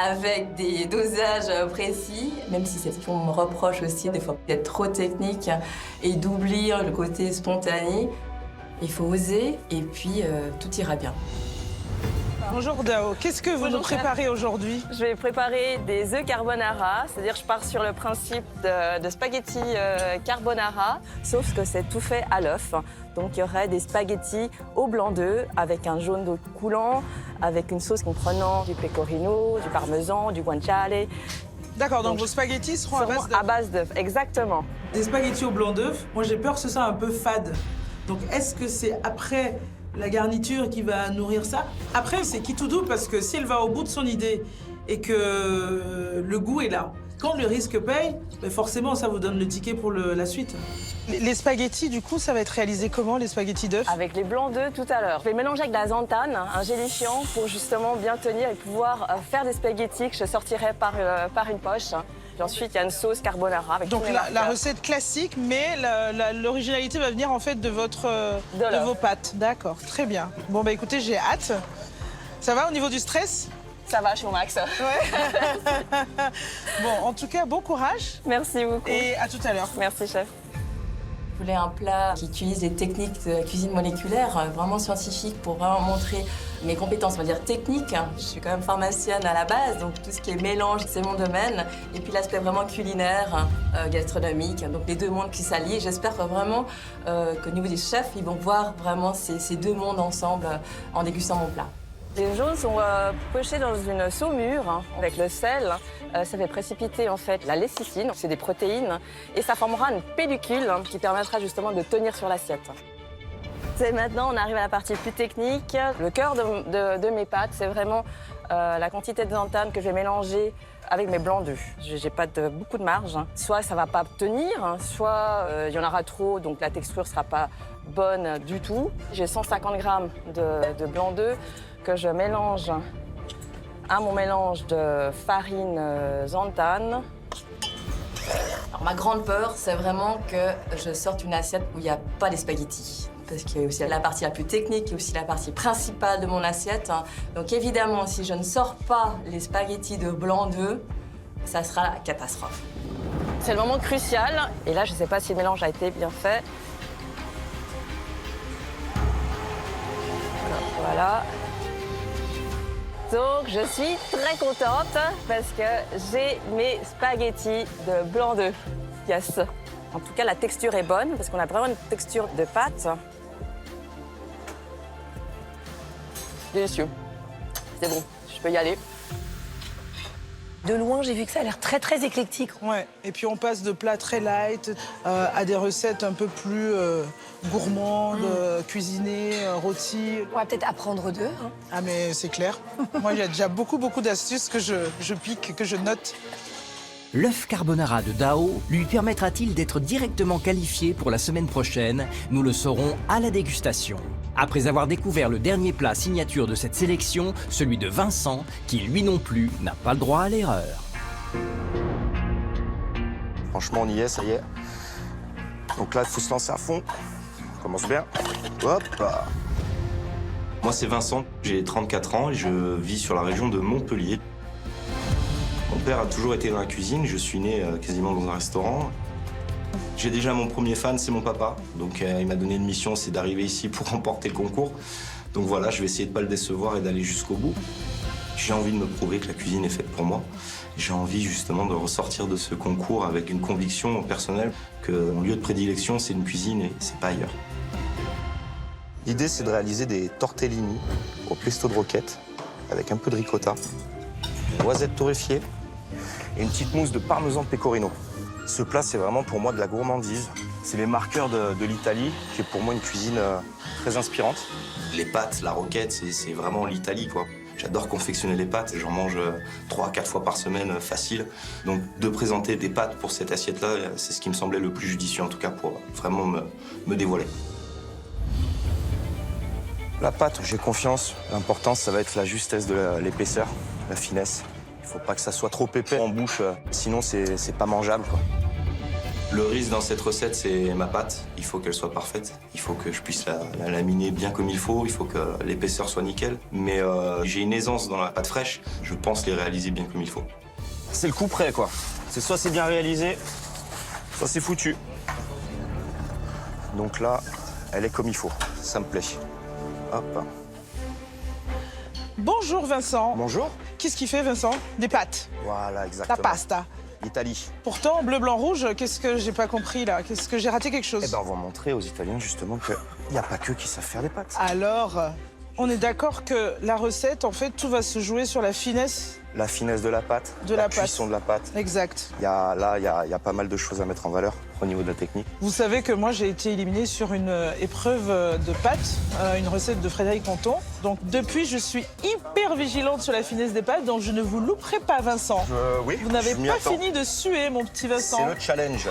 avec des dosages précis, même si c'est ce qu'on me reproche aussi des fois d'être trop technique et d'oublier le côté spontané. Il faut oser et puis tout ira bien. Bonjour Dao, qu'est-ce que vous nous préparez aujourd'hui? Je vais préparer des œufs carbonara, c'est-à-dire je pars sur le principe de spaghettis carbonara, sauf que c'est tout fait à l'œuf. Donc il y aurait des spaghettis au blanc d'œuf avec un jaune d'œuf coulant, avec une sauce comprenant du pecorino, du parmesan, du guanciale. D'accord, donc vos spaghettis seront à base d'œuf, exactement. Des spaghettis au blanc d'œuf, moi j'ai peur que ce soit un peu fade. Donc est-ce que c'est après la garniture qui va nourrir ça? Après, c'est qui tout doux parce que si elle va au bout de son idée et que le goût est là, quand le risque paye, ben forcément ça vous donne le ticket pour la suite. Les spaghettis, du coup, ça va être réalisé comment, les spaghettis d'œufs? Avec les blancs d'œufs tout à l'heure. Je vais mélanger avec de la zantane, un gélifiant, pour justement bien tenir et pouvoir faire des spaghettis que je sortirai par une poche. Puis ensuite, il y a une sauce carbonara avec donc la recette classique, mais l'originalité va venir en fait de vos pâtes. D'accord, très bien. Bon, bah écoutez, j'ai hâte. Ça va au niveau du stress? Ça va, je suis au max. Ouais. Bon, en tout cas, bon courage. Merci beaucoup. Et à tout à l'heure. Merci, chef. Je voulais un plat qui utilise les techniques de cuisine moléculaire, vraiment scientifique, pour vraiment montrer mes compétences, on va dire techniques. Je suis quand même pharmacienne à la base, donc tout ce qui est mélange, c'est mon domaine. Et puis l'aspect vraiment culinaire, gastronomique, donc les deux mondes qui s'allient. J'espère vraiment qu'au niveau des chefs, ils vont voir vraiment ces deux mondes ensemble en dégustant mon plat. Les jaunes sont pochés dans une saumure avec le sel. Ça fait précipiter en fait la lécithine, c'est des protéines, et ça formera une pellicule qui permettra justement de tenir sur l'assiette. Maintenant, on arrive à la partie plus technique. Le cœur de mes pâtes, c'est vraiment la quantité de zantane que je vais mélanger avec mes blancs d'œufs. J'ai pas beaucoup de marge. Soit ça va pas tenir, soit il y en aura trop, donc la texture sera pas bonne du tout. J'ai 150 grammes de blancs d'œufs que je mélange à mon mélange de farine zantane. Alors, ma grande peur, c'est vraiment que je sorte une assiette où il n'y a pas les spaghettis. Parce qu'il y a aussi la partie la plus technique et aussi la partie principale de mon assiette. Donc évidemment, si je ne sors pas les spaghettis de blanc d'œuf, ça sera la catastrophe. C'est le moment crucial. Et là, je ne sais pas si le mélange a été bien fait. Voilà. Donc, je suis très contente parce que j'ai mes spaghettis de blanc d'œuf. Yes. En tout cas, la texture est bonne parce qu'on a vraiment une texture de pâte. Délicieux. C'est bon, je peux y aller. De loin, j'ai vu que ça a l'air très, très éclectique. Ouais, et puis on passe de plats très light à des recettes un peu plus gourmandes, cuisinées, rôties. On va peut-être apprendre d'eux. Hein. Ah, mais c'est clair. Moi, il y a déjà beaucoup d'astuces que je pique, que je note. L'œuf carbonara de Dao lui permettra-t-il d'être directement qualifié pour la semaine prochaine? Nous le saurons à la dégustation. Après avoir découvert le dernier plat signature de cette sélection, celui de Vincent, qui lui non plus n'a pas le droit à l'erreur. Franchement, on y est, ça y est. Donc là, il faut se lancer à fond. On commence bien. Hop. Moi, c'est Vincent, j'ai 34 ans et je vis sur la région de Montpellier. Mon père a toujours été dans la cuisine, je suis né quasiment dans un restaurant. J'ai déjà mon premier fan, c'est mon papa. Donc il m'a donné une mission, c'est d'arriver ici pour remporter le concours. Donc voilà, je vais essayer de ne pas le décevoir et d'aller jusqu'au bout. J'ai envie de me prouver que la cuisine est faite pour moi. J'ai envie justement de ressortir de ce concours avec une conviction personnelle que mon lieu de prédilection, c'est une cuisine et c'est pas ailleurs. L'idée, c'est de réaliser des tortellini au pesto de roquette avec un peu de ricotta, noisettes torréfiées et une petite mousse de parmesan pecorino. Ce plat, c'est vraiment pour moi de la gourmandise. C'est les marqueurs de l'Italie, qui est pour moi une cuisine très inspirante. Les pâtes, la roquette, c'est vraiment l'Italie, quoi. J'adore confectionner les pâtes, j'en mange 3 à 4 fois par semaine, facile. Donc de présenter des pâtes pour cette assiette-là, c'est ce qui me semblait le plus judicieux, en tout cas pour vraiment me dévoiler. La pâte, j'ai confiance. L'important, ça va être la justesse de l'épaisseur, la finesse. Il faut pas que ça soit trop épais en bouche, sinon c'est pas mangeable, quoi. Le risque dans cette recette, c'est ma pâte. Il faut qu'elle soit parfaite. Il faut que je puisse la laminer bien comme il faut. Il faut que l'épaisseur soit nickel. Mais j'ai une aisance dans la pâte fraîche. Je pense les réaliser bien comme il faut. C'est le coup près, quoi. C'est soit c'est bien réalisé, soit c'est foutu. Donc là, elle est comme il faut. Ça me plaît. Hop. Bonjour Vincent. Bonjour. Qu'est-ce qu'il fait Vincent? Des pâtes. Voilà, exactement. La pasta. L'Italie. Pourtant, bleu, blanc, rouge, qu'est-ce que j'ai pas compris là? Qu'est-ce que j'ai raté quelque chose? Eh ben, on va montrer aux Italiens justement qu'il n'y a pas qu'eux qui savent faire des pâtes. Alors, on est d'accord que la recette, en fait, tout va se jouer sur la finesse. La finesse de la pâte, De la pâte. cuisson de la pâte. Exact. Il y a pas mal de choses à mettre en valeur au niveau de la technique. Vous savez que moi, j'ai été éliminée sur une épreuve de pâtes, une recette de Frédéric Monton. Donc depuis, je suis hyper vigilante sur la finesse des pâtes, donc je ne vous louperai pas, Vincent. Oui, Vous n'avez je m'y pas attends. fini de suer, mon petit Vincent. C'est le challenge.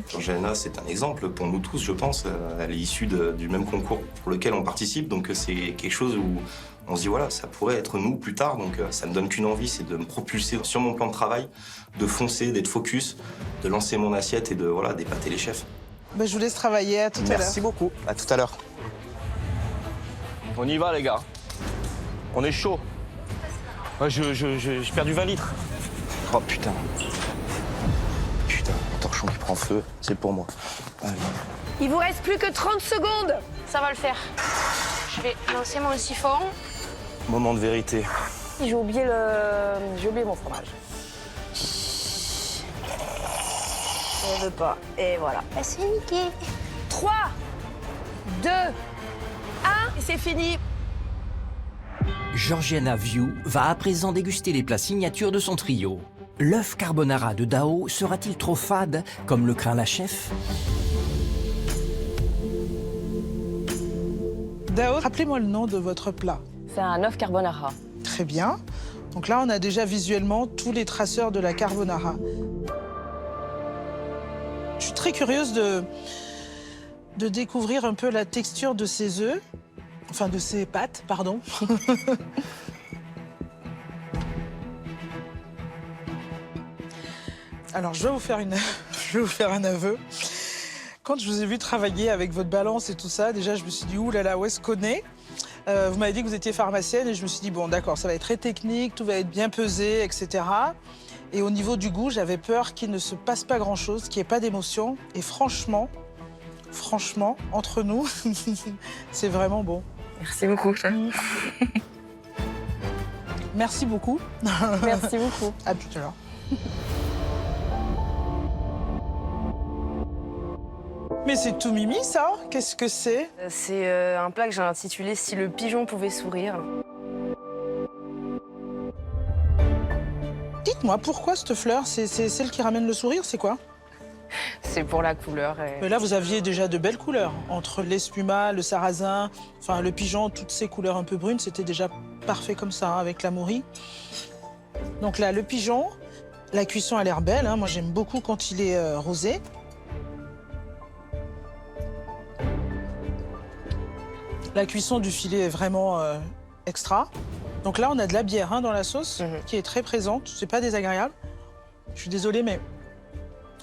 Georgiana, c'est un exemple pour nous tous, je pense. Elle est issue du même concours pour lequel on participe, donc c'est quelque chose où on se dit, voilà, ça pourrait être nous plus tard, donc ça me donne qu'une envie, c'est de me propulser sur mon plan de travail, de foncer, d'être focus, de lancer mon assiette et d'épater les chefs. Ben, je vous laisse travailler, à tout à l'heure. Merci beaucoup. À tout à l'heure. On y va, les gars. On est chaud. Ouais, j'ai perdu 20 litres. Oh, putain. Putain, un torchon qui prend feu, c'est pour moi. Allez. Il vous reste plus que 30 secondes. Ça va le faire. Je vais lancer mon siphon. Moment de vérité. J'ai oublié mon fromage. Je veux pas. Et voilà. C'est nickel. 3, 2, 1, et c'est fini. Georgiana Viu va à présent déguster les plats signatures de son trio. L'œuf carbonara de Dao sera-t-il trop fade, comme le craint la chef? Dao, rappelez-moi le nom de votre plat. C'est un œuf carbonara. Très bien. Donc là, on a déjà visuellement tous les traceurs de la carbonara. Je suis très curieuse de découvrir un peu la texture de ces œufs. Enfin, de ces pâtes, pardon. Alors, je vais vous faire un aveu. Quand je vous ai vu travailler avec votre balance et tout ça, déjà, je me suis dit, ouh là là, où est-ce qu'on est? Vous m'avez dit que vous étiez pharmacienne et je me suis dit, bon, d'accord, ça va être très technique, tout va être bien pesé, etc. Et au niveau du goût, j'avais peur qu'il ne se passe pas grand-chose, qu'il n'y ait pas d'émotion. Et franchement, entre nous, c'est vraiment bon. Merci beaucoup. Merci beaucoup. Merci beaucoup. À tout à l'heure. Mais c'est tout mimi, ça? Qu'est-ce que c'est? C'est un plat que j'ai intitulé « Si le pigeon pouvait sourire ». Dites-moi, pourquoi cette fleur? C'est celle qui ramène le sourire, c'est quoi? C'est pour la couleur. Mais là, vous aviez déjà de belles couleurs. Entre l'espuma, le sarrasin, enfin le pigeon, toutes ces couleurs un peu brunes, c'était déjà parfait comme ça, hein, avec la mourie. Donc là, le pigeon, la cuisson a l'air belle. Hein. Moi, j'aime beaucoup quand il est rosé. La cuisson du filet est vraiment extra. Donc là, on a de la bière hein, dans la sauce, qui est très présente. C'est pas désagréable. Je suis désolée, mais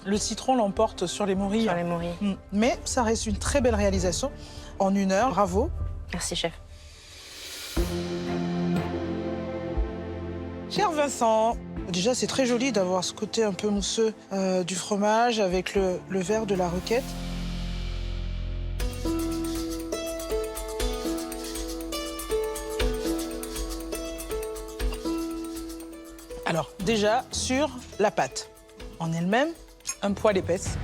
le citron l'emporte sur les morilles. Sur les morilles. Mais ça reste une très belle réalisation. En 1 heure, bravo. Merci, chef. Cher Vincent, déjà, c'est très joli d'avoir ce côté un peu mousseux du fromage avec le vert de la roquette. Alors, déjà, sur la pâte en elle-même, un poil épaisse,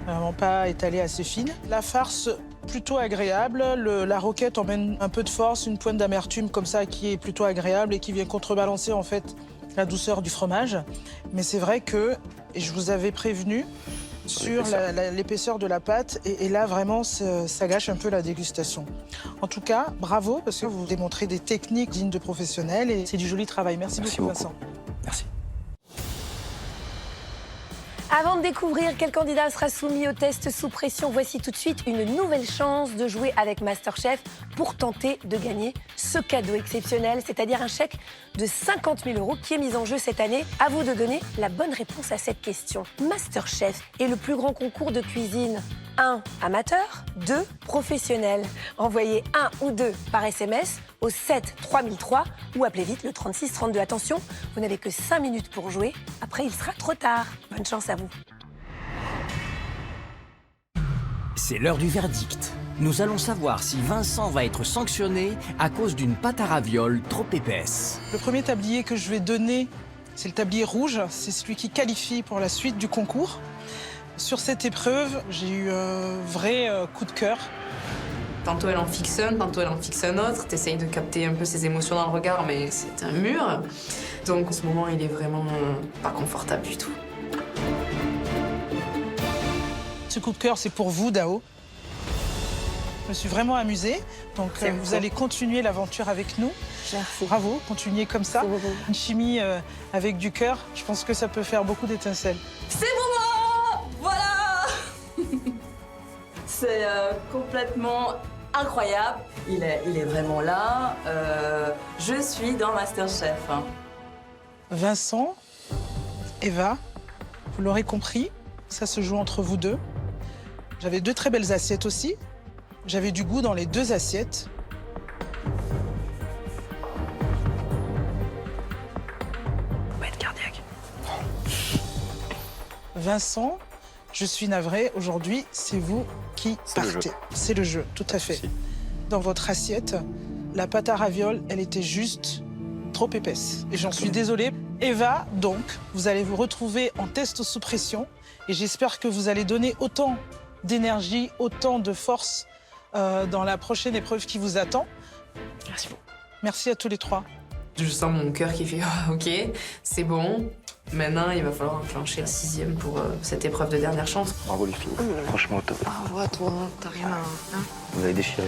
vraiment pas étalée assez fine. La farce, plutôt agréable. La roquette emmène un peu de force, une pointe d'amertume comme ça qui est plutôt agréable et qui vient contrebalancer en fait la douceur du fromage. Mais c'est vrai que, et je vous avais prévenu, sur l'épaisseur de la pâte. Et là, vraiment, ça gâche un peu la dégustation. En tout cas, bravo, parce que vous démontrez des techniques dignes de professionnels et c'est du joli travail. Merci beaucoup, Vincent. Merci. Avant de découvrir quel candidat sera soumis au test sous pression, voici tout de suite une nouvelle chance de jouer avec MasterChef pour tenter de gagner ce cadeau exceptionnel, c'est-à-dire un chèque de 50 000 € qui est mis en jeu cette année. À vous de donner la bonne réponse à cette question. MasterChef est le plus grand concours de cuisine. 1. Amateur. 2. Professionnel. Envoyez 1 ou 2 par SMS au 7 3003 ou appelez vite le 36 32. Attention, vous n'avez que 5 minutes pour jouer. Après, il sera trop tard. Bonne chance à vous. C'est l'heure du verdict. Nous allons savoir si Vincent va être sanctionné à cause d'une pâte à ravioles trop épaisse. Le premier tablier que je vais donner, c'est le tablier rouge. C'est celui qui qualifie pour la suite du concours. Sur cette épreuve, j'ai eu un vrai coup de cœur. Tantôt elle en fixe un, tantôt elle en fixe un autre. T'essayes de capter un peu ses émotions dans le regard, mais c'est un mur. Donc en ce moment, il est vraiment pas confortable du tout. Ce coup de cœur, c'est pour vous, Dao. Je me suis vraiment amusée. Donc vous allez continuer l'aventure avec nous. Merci. Bravo, continuez comme ça. Une chimie avec du cœur, je pense que ça peut faire beaucoup d'étincelles. C'est bon, voilà. C'est complètement incroyable. Il est vraiment là. Je suis dans MasterChef. Vincent, Eva, vous l'aurez compris, ça se joue entre vous deux. J'avais 2 très belles assiettes aussi. J'avais du goût dans les 2 assiettes. On va être cardiaque. Vincent, je suis navrée. Aujourd'hui, c'est vous qui partez. C'est le jeu, tout à fait. Dans votre assiette, la pâte à ravioles, elle était juste trop épaisse. Et j'en suis désolée. Eva, donc, vous allez vous retrouver en test sous pression. Et j'espère que vous allez donner autant d'énergie, autant de force dans la prochaine épreuve qui vous attend. Merci beaucoup. Merci à tous les 3. Je sens mon cœur qui fait « Ok, c'est bon. Maintenant, il va falloir enclencher la 6e pour cette épreuve de dernière chance. » Bravo les filles, franchement top. Bravo à toi, t'as rien à... Vous avez déchiré.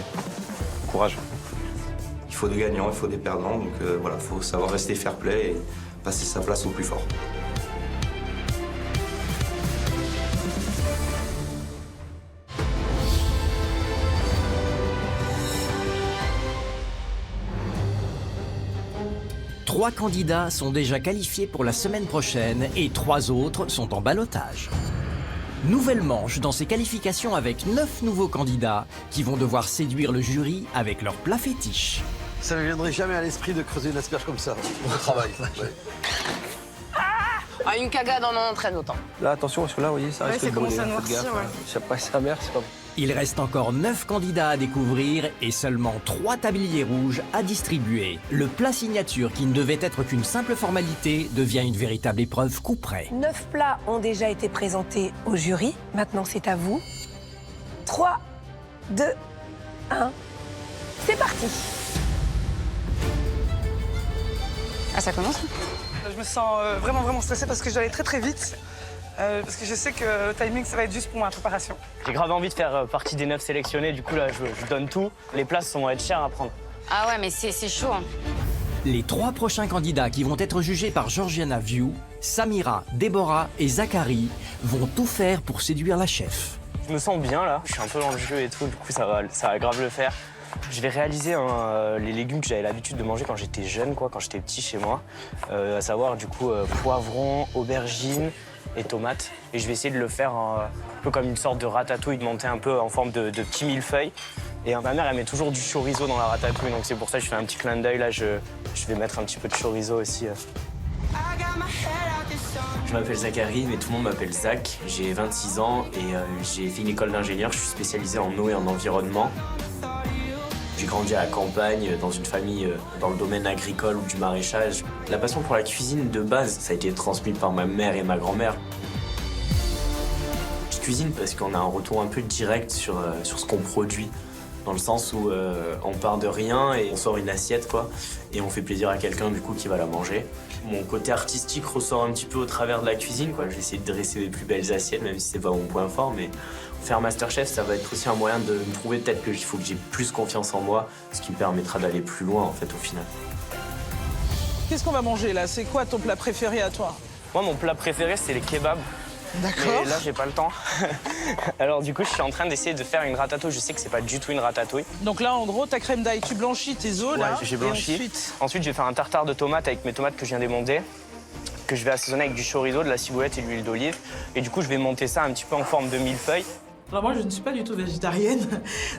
Courage. Il faut des gagnants, il faut des perdants, donc voilà, il faut savoir rester fair play et passer sa place au plus fort. Trois candidats sont déjà qualifiés pour la semaine prochaine et 3 autres sont en ballottage. Nouvelle manche dans ces qualifications avec 9 nouveaux candidats qui vont devoir séduire le jury avec leur plat fétiche. Ça ne viendrait jamais à l'esprit de creuser une asperge comme ça. Au travail. Ouais. Ah, une cagade en entraîne autant. Là, attention, parce que là, vous voyez, ça risque de brûler. Ça commence à noircir, ouais. Je sais pas si sa mère, c'est pas bon. Il reste encore 9 candidats à découvrir et seulement 3 tabliers rouges à distribuer. Le plat signature, qui ne devait être qu'une simple formalité, devient une véritable épreuve coup près. 9 plats ont déjà été présentés au jury. Maintenant, c'est à vous. 3, 2, 1. C'est parti. Ah, ça commence? Je me sens vraiment stressée parce que je dois aller très vite. Parce que je sais que le timing, ça va être juste pour ma préparation. J'ai grave envie de faire partie des 9 sélectionnés, du coup là, je donne tout. Les places vont être chères à prendre. Ah ouais, mais c'est chaud. Hein. Les 3 prochains candidats qui vont être jugés par Georgiana View, Samira, Déborah et Zachary vont tout faire pour séduire la chef. Je me sens bien là, je suis un peu dans le jeu et tout, du coup ça va grave le faire. Je vais réaliser les légumes que j'avais l'habitude de manger quand j'étais jeune, quand j'étais petit chez moi. À savoir du coup poivrons, aubergines et tomates. Et je vais essayer de le faire un peu comme une sorte de ratatouille, de monter un peu en forme de petits millefeuilles. Et ma mère, elle met toujours du chorizo dans la ratatouille, donc c'est pour ça que je fais un petit clin d'œil. Là, je vais mettre un petit peu de chorizo aussi. Je m'appelle Zachary, mais tout le monde m'appelle Zach. J'ai 26 ans et j'ai fait une école d'ingénieur. Je suis spécialisé en eau et en environnement. J'ai grandi à la campagne, dans une famille dans le domaine agricole ou du maraîchage. La passion pour la cuisine, de base, ça a été transmis par ma mère et ma grand-mère. Je cuisine parce qu'on a un retour un peu direct sur ce qu'on produit. dans le sens où on part de rien et on sort une assiette, quoi, et on fait plaisir à quelqu'un, du coup, qui va la manger. Mon côté artistique ressort un petit peu au travers de la cuisine, quoi. J'essaie de dresser les plus belles assiettes, même si c'est pas mon point fort, mais faire Masterchef, ça va être aussi un moyen de me prouver peut-être qu'il faut que j'ai plus confiance en moi, ce qui me permettra d'aller plus loin, en fait, au final. Qu'est-ce qu'on va manger, là? C'est quoi ton plat préféré à toi? Moi, mon plat préféré, c'est les kebabs. D'accord. Mais là, j'ai pas le temps. Alors, du coup, je suis en train d'essayer de faire une ratatouille. Je sais que c'est pas du tout une ratatouille. Donc là, en gros, ta crème d'ail, tu blanchis tes os, là. Ouais, j'ai blanchi. Et ensuite, je vais faire un tartare de tomates avec mes tomates que je viens d'émonder, que je vais assaisonner avec du chorizo, de la ciboulette et de l'huile d'olive. Et du coup, je vais monter ça un petit peu en forme de millefeuille. Alors moi, je ne suis pas du tout végétarienne.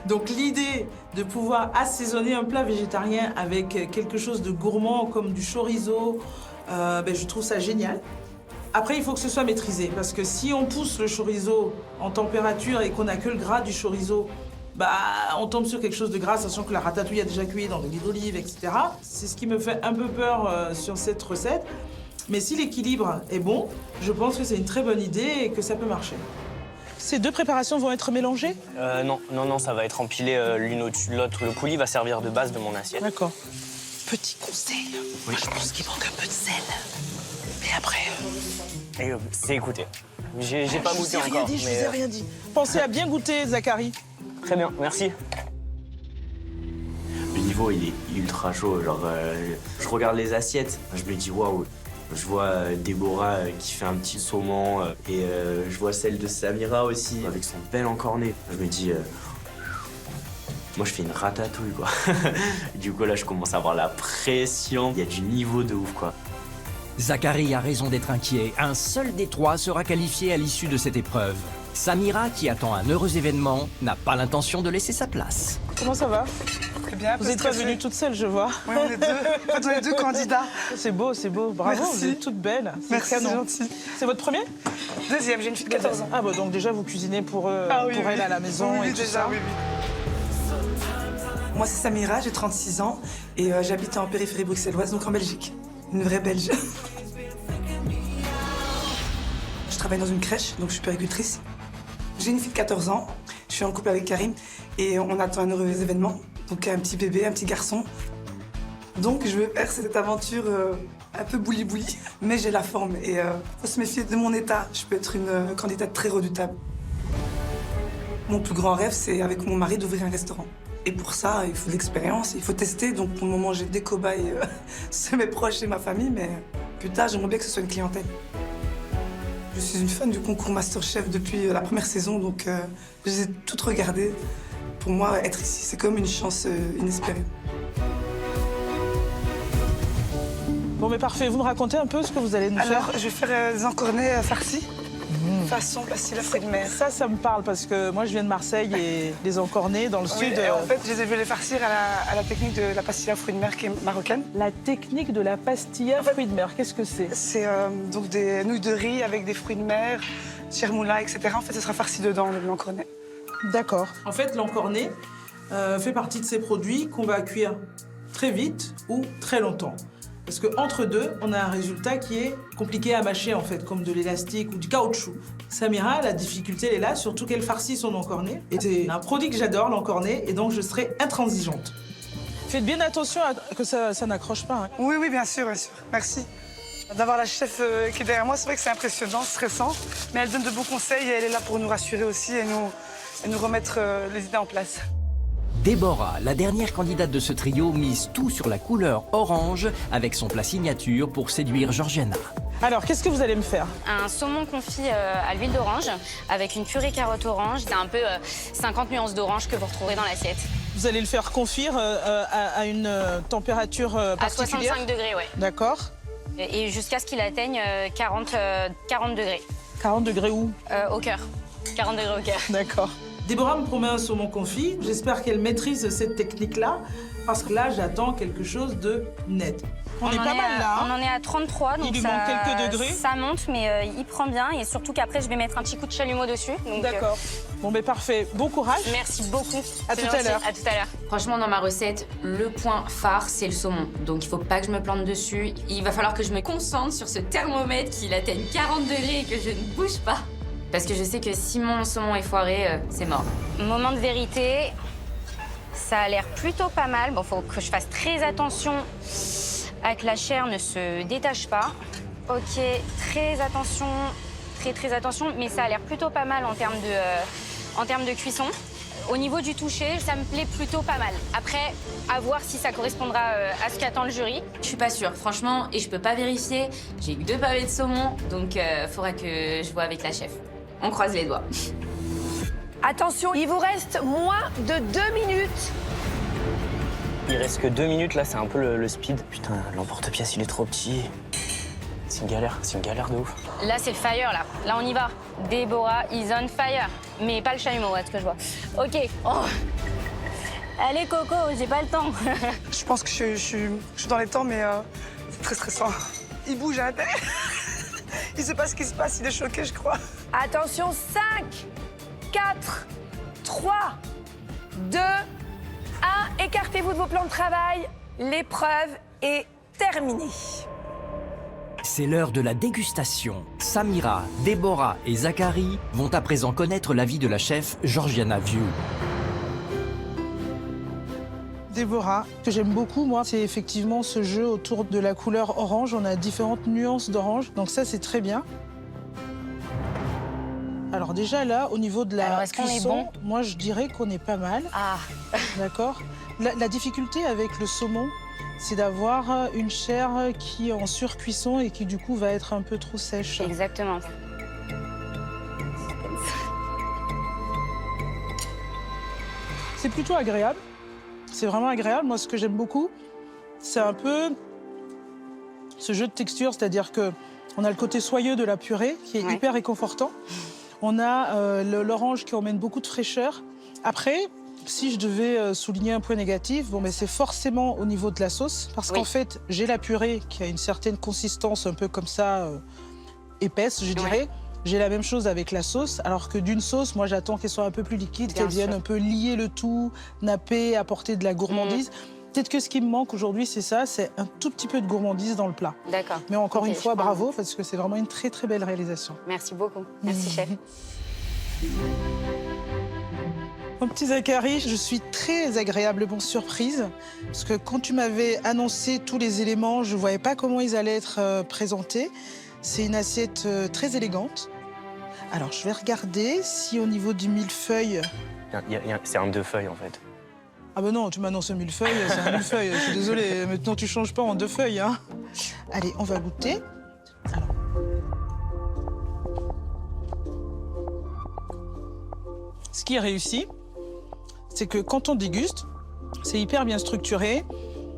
Donc l'idée de pouvoir assaisonner un plat végétarien avec quelque chose de gourmand comme du chorizo, je trouve ça génial. Après, il faut que ce soit maîtrisé, parce que si on pousse le chorizo en température et qu'on n'a que le gras du chorizo, on tombe sur quelque chose de gras, sachant que la ratatouille a déjà cuit dans de l'huile d'olive, etc. C'est ce qui me fait un peu peur sur cette recette. Mais si l'équilibre est bon, je pense que c'est une très bonne idée et que ça peut marcher. Ces deux préparations vont être mélangées? Non, ça va être empilé l'une au-dessus de l'autre. Le coulis va servir de base de mon assiette. D'accord. Petit conseil, moi je pense qu'il manque un peu de sel. Mais après... c'est écouté. J'ai pas goûté encore. Je vous ai rien dit. Pensez à bien goûter, Zachary. Très bien, merci. Le niveau, il est ultra chaud. Genre, je regarde les assiettes, je me dis waouh. Je vois Déborah qui fait un petit saumon et je vois celle de Samira aussi avec son bel encorné. Je me dis, moi je fais une ratatouille, quoi. Du coup là je commence à avoir la pression. Il y a du niveau de ouf, quoi. Zachary a raison d'être inquiet. Un seul des trois sera qualifié à l'issue de cette épreuve. Samira, qui attend un heureux événement, n'a pas l'intention de laisser sa place. Comment ça va? Très bien. Vous n'êtes pas venue toute seule, je vois. Oui, on est deux candidats. C'est beau, c'est beau. Bravo, merci. Vous êtes toutes belles. Merci, c'est gentil. C'est votre premier? Deuxième, j'ai une fille de 14 ans. Ah bah donc déjà vous cuisinez pour elle à la maison oui, et tout déjà, ça. Oui. Moi c'est Samira, j'ai 36 ans et j'habite en périphérie bruxelloise, donc en Belgique. Une vraie Belge. Je travaille dans une crèche, donc je suis puéricultrice. J'ai une fille de 14 ans, je suis en couple avec Karim et on attend un heureux événement. Donc un petit bébé, un petit garçon. Donc je veux faire cette aventure un peu bouli-bouli, mais j'ai la forme et faut se méfier de mon état. Je peux être une candidate très redoutable. Mon plus grand rêve, c'est avec mon mari d'ouvrir un restaurant. Et pour ça, il faut de l'expérience, il faut tester. Donc pour le moment, j'ai des cobayes, c'est mes proches et ma famille, mais plus tard, j'aimerais bien que ce soit une clientèle. Je suis une fan du concours Masterchef depuis la première saison, donc je les ai toutes regardées. Pour moi, être ici, c'est comme une chance inespérée. Bon, mais parfait. Vous me racontez un peu ce que vous allez nous faire? Alors, je vais faire des encornets farcis, façon pastille à fruits de mer. Ça me parle parce que moi, je viens de Marseille et les encornets dans le sud. En fait, je les ai vus les farcir à la technique de la pastille à fruits de mer qui est marocaine. La technique de la pastille à fruits de mer, qu'est-ce que c'est? C'est donc des nouilles de riz avec des fruits de mer, chermoula, etc. En fait, ce sera farci dedans, l'encornet. D'accord. En fait, l'encornet fait partie de ces produits qu'on va cuire très vite ou très longtemps. Parce qu'entre deux, on a un résultat qui est compliqué à mâcher, en fait, comme de l'élastique ou du caoutchouc. Samira, la difficulté, elle est là, surtout qu'elle farcit son encornet. Et c'est un produit que j'adore, l'encornet, et donc je serai intransigeante. Faites bien attention à que ça n'accroche pas. Hein. Oui, bien sûr, bien sûr. Merci. D'avoir la chef qui est derrière moi, c'est vrai que c'est impressionnant, stressant, mais elle donne de bons conseils et elle est là pour nous rassurer aussi et nous remettre les idées en place. Déborah, la dernière candidate de ce trio, mise tout sur la couleur orange avec son plat signature pour séduire Georgiana. Alors, qu'est-ce que vous allez me faire? Un saumon confit à l'huile d'orange avec une purée carotte orange. C'est un peu 50 nuances d'orange que vous retrouverez dans l'assiette. Vous allez le faire confire à une température particulière? À 65 degrés, oui. D'accord. Et jusqu'à ce qu'il atteigne 40 degrés. 40 degrés où? Au cœur. 40 degrés au cœur. D'accord. Déborah me promet un saumon confit. J'espère qu'elle maîtrise cette technique-là, parce que là, j'attends quelque chose de net. On est pas mal là. On en est à 33, donc il lui manque quelques degrés. Ça monte, mais il prend bien. Et surtout qu'après, je vais mettre un petit coup de chalumeau dessus. D'accord. Bon, mais parfait. Bon courage. Merci beaucoup. À tout à l'heure. À tout à l'heure. Franchement, dans ma recette, le point phare, c'est le saumon. Donc il faut pas que je me plante dessus. Il va falloir que je me concentre sur ce thermomètre, qu'il atteigne 40 degrés et que je ne bouge pas. Parce que je sais que si mon saumon est foiré, c'est mort. Moment de vérité. Ça a l'air plutôt pas mal. Bon, faut que je fasse très attention à que la chair ne se détache pas. Ok, très attention, très attention, mais ça a l'air plutôt pas mal en termes de cuisson. Au niveau du toucher, ça me plaît plutôt pas mal. Après, à voir si ça correspondra à ce qu'attend le jury. Je suis pas sûre, franchement, et je peux pas vérifier. J'ai eu 2 pavés de saumon, donc faudra que je vois avec la chef. On croise les doigts. Attention, il vous reste moins de 2 minutes. Il reste que 2 minutes, là, c'est un peu le speed. Putain, l'emporte-pièce, il est trop petit. C'est une galère de ouf. Là, c'est le fire, là. Là, on y va. Déborah is on fire. Mais pas le chalumeau, à ce que je vois. Ok. Oh. Allez, Coco, j'ai pas le temps. Je pense que je suis dans les temps, mais c'est très stressant. Il bouge à la tête. Il sait pas ce qui se passe, il est choqué, je crois. Attention, 5, 4, 3, 2, 1. Écartez-vous de vos plans de travail. L'épreuve est terminée. C'est l'heure de la dégustation. Samira, Déborah et Zachary vont à présent connaître l'avis de la chef Georgiana Vieux. Déborah, ce que j'aime beaucoup, moi, c'est effectivement ce jeu autour de la couleur orange. On a différentes nuances d'orange, donc ça, c'est très bien. Alors déjà, là, au niveau de la cuisson, moi, je dirais qu'on est pas mal. Ah. D'accord. La difficulté avec le saumon, c'est d'avoir une chair qui est en surcuisson et qui, du coup, va être un peu trop sèche. Exactement. C'est plutôt agréable. C'est vraiment agréable. Moi, ce que j'aime beaucoup, c'est un peu ce jeu de texture, c'est-à-dire qu'on a le côté soyeux de la purée qui est hyper réconfortant. On a l'orange qui emmène beaucoup de fraîcheur. Après, si je devais souligner un point négatif, bon, mais c'est forcément au niveau de la sauce, parce qu'en fait, j'ai la purée qui a une certaine consistance un peu comme ça, épaisse, je dirais. J'ai la même chose avec la sauce, alors que d'une sauce, moi, j'attends qu'elle soit un peu plus liquide, qu'elle vienne un peu lier le tout, napper, apporter de la gourmandise. Peut-être que ce qui me manque aujourd'hui, c'est ça, c'est un tout petit peu de gourmandise dans le plat. D'accord. Mais encore une fois, bravo, parce que c'est vraiment une très, très belle réalisation. Merci beaucoup. Merci, chef. Mon petit Zachary, je suis très agréablement surprise, parce que quand tu m'avais annoncé tous les éléments, je ne voyais pas comment ils allaient être présentés. C'est une assiette très élégante. Alors, je vais regarder si au niveau du millefeuille... C'est un 2 feuilles, en fait. Ah ben non, tu m'annonces un millefeuille, c'est un millefeuille. Je suis désolée, maintenant tu changes pas en 2 feuilles. Hein. Allez, on va goûter. Alors. Ce qui est réussi, c'est que quand on déguste, c'est hyper bien structuré.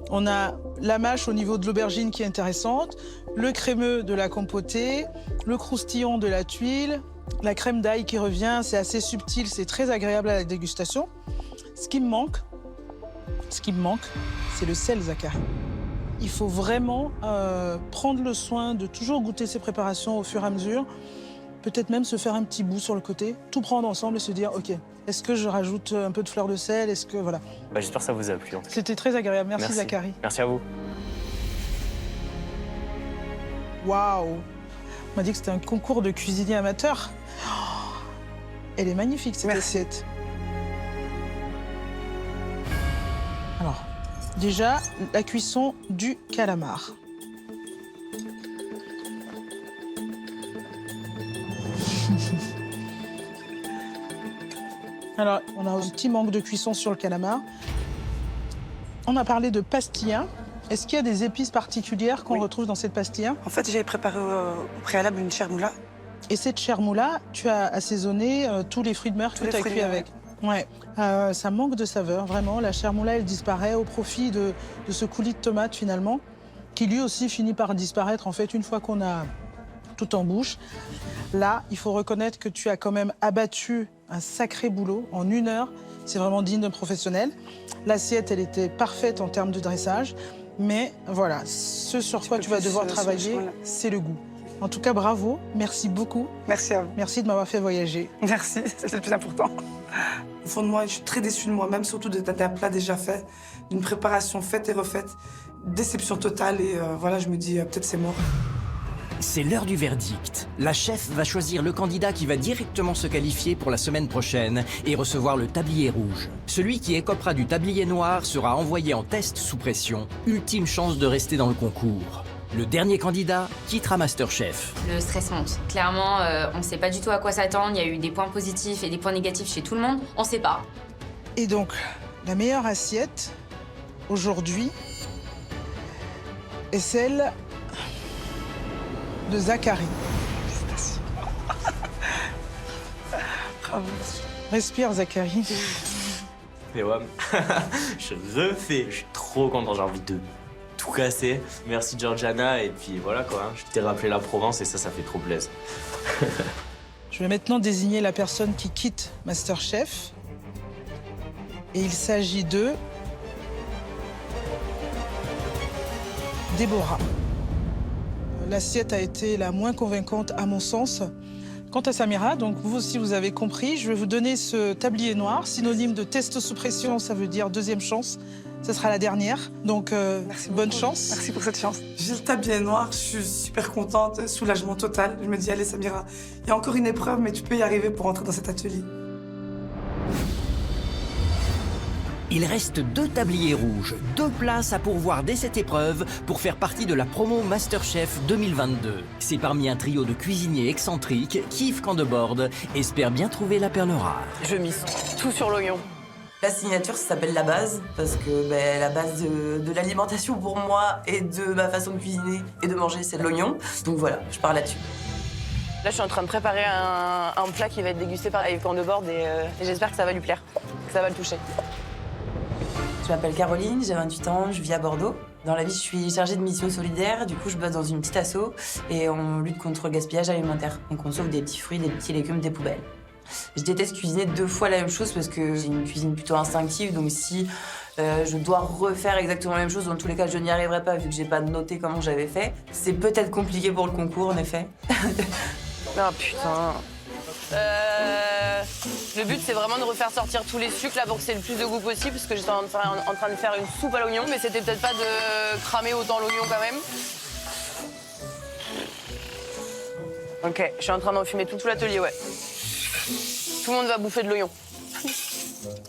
On a la mâche au niveau de l'aubergine qui est intéressante, le crémeux de la compotée, le croustillant de la tuile, la crème d'ail qui revient, c'est assez subtil, c'est très agréable à la dégustation. Ce qui me manque, c'est le sel, Zachary. Il faut vraiment prendre le soin de toujours goûter ces préparations au fur et à mesure. Peut-être même se faire un petit bout sur le côté, tout prendre ensemble et se dire, OK, est-ce que je rajoute un peu de fleur de sel? Est-ce que, voilà. Bah, j'espère que ça vous a plu. C'était très agréable. Merci, Zachary. Merci à vous. Waouh! On m'a dit que c'était un concours de cuisinier amateur. Oh, elle est magnifique, cette assiette. Alors, déjà, la cuisson du calamar. Alors, on a un petit manque de cuisson sur le calamar. On a parlé de pastilla. Est-ce qu'il y a des épices particulières qu'on retrouve dans cette pastilla? En fait, j'avais préparé au préalable une chermoula. Et cette chermoula, tu as assaisonné tous les fruits de mer que tu as cuit avec. Ouais. Ça manque de saveur, vraiment. La chermoula, elle disparaît au profit de ce coulis de tomate, finalement, qui lui aussi finit par disparaître, en fait, une fois qu'on a tout en bouche. Là, il faut reconnaître que tu as quand même abattu un sacré boulot en 1 heure. C'est vraiment digne d'un professionnel. L'assiette, elle était parfaite en termes de dressage. Mais voilà, ce sur quoi tu vas devoir travailler, c'est le goût. En tout cas, bravo. Merci beaucoup. Merci à vous. Merci de m'avoir fait voyager. Merci, c'est le plus important. Au fond de moi, je suis très déçue de moi-même, surtout d'un plat déjà fait, d'une préparation faite et refaite. Déception totale et voilà, je me dis, peut-être c'est mort. C'est l'heure du verdict. La chef va choisir le candidat qui va directement se qualifier pour la semaine prochaine et recevoir le tablier rouge. Celui qui écopera du tablier noir sera envoyé en test sous pression, ultime chance de rester dans le concours. Le dernier candidat quittera MasterChef. Le stress monte. Clairement, on ne sait pas du tout à quoi s'attendre. Il y a eu des points positifs et des points négatifs chez tout le monde. On ne sait pas. Et donc, la meilleure assiette, aujourd'hui, est celle de Zachary. Bravo. Respire, Zachary. Mais ouais, je refais. Je suis trop content, j'ai envie de tout casser. Merci Georgiana, et puis voilà quoi. Je t'ai rappelé la Provence et ça fait trop plaisir. Je vais maintenant désigner la personne qui quitte MasterChef. Et il s'agit de Déborah. L'assiette a été la moins convaincante à mon sens. Quant à Samira, donc vous aussi vous avez compris, je vais vous donner ce tablier noir, synonyme de test sous pression, ça veut dire deuxième chance. Ce sera la dernière, donc bonne chance. Merci pour cette chance. J'ai le tablier noir, je suis super contente, soulagement total. Je me dis, allez Samira, il y a encore une épreuve, mais tu peux y arriver pour entrer dans cet atelier. Il reste 2 tabliers rouges, 2 places à pourvoir dès cette épreuve pour faire partie de la promo MasterChef 2022. C'est parmi un trio de cuisiniers excentriques qu'Yves Candebord espère bien trouver la perle rare. Je mise tout sur l'oignon. La signature, ça s'appelle la base, parce que la base de l'alimentation pour moi et de ma façon de cuisiner et de manger, c'est l'oignon. Donc voilà, je pars là-dessus. Là, je suis en train de préparer un plat qui va être dégusté par Yves Candebord et j'espère que ça va lui plaire, que ça va le toucher. Je m'appelle Caroline, j'ai 28 ans, je vis à Bordeaux. Dans la vie, je suis chargée de mission solidaire. Du coup, je bosse dans une petite asso et on lutte contre le gaspillage alimentaire. Donc, on sauve des petits fruits, des petits légumes des poubelles. Je déteste cuisiner 2 fois la même chose parce que j'ai une cuisine plutôt instinctive. Donc, si je dois refaire exactement la même chose, dans tous les cas, je n'y arriverai pas vu que j'ai pas noté comment j'avais fait. C'est peut-être compliqué pour le concours, en effet. Ah putain. Le but, c'est vraiment de refaire sortir tous les sucres là pour que c'est le plus de goût possible, parce que j'étais en train de faire une soupe à l'oignon, mais c'était peut-être pas de cramer autant l'oignon quand même. Ok, je suis en train d'enfumer tout l'atelier, ouais. Tout le monde va bouffer de l'oignon.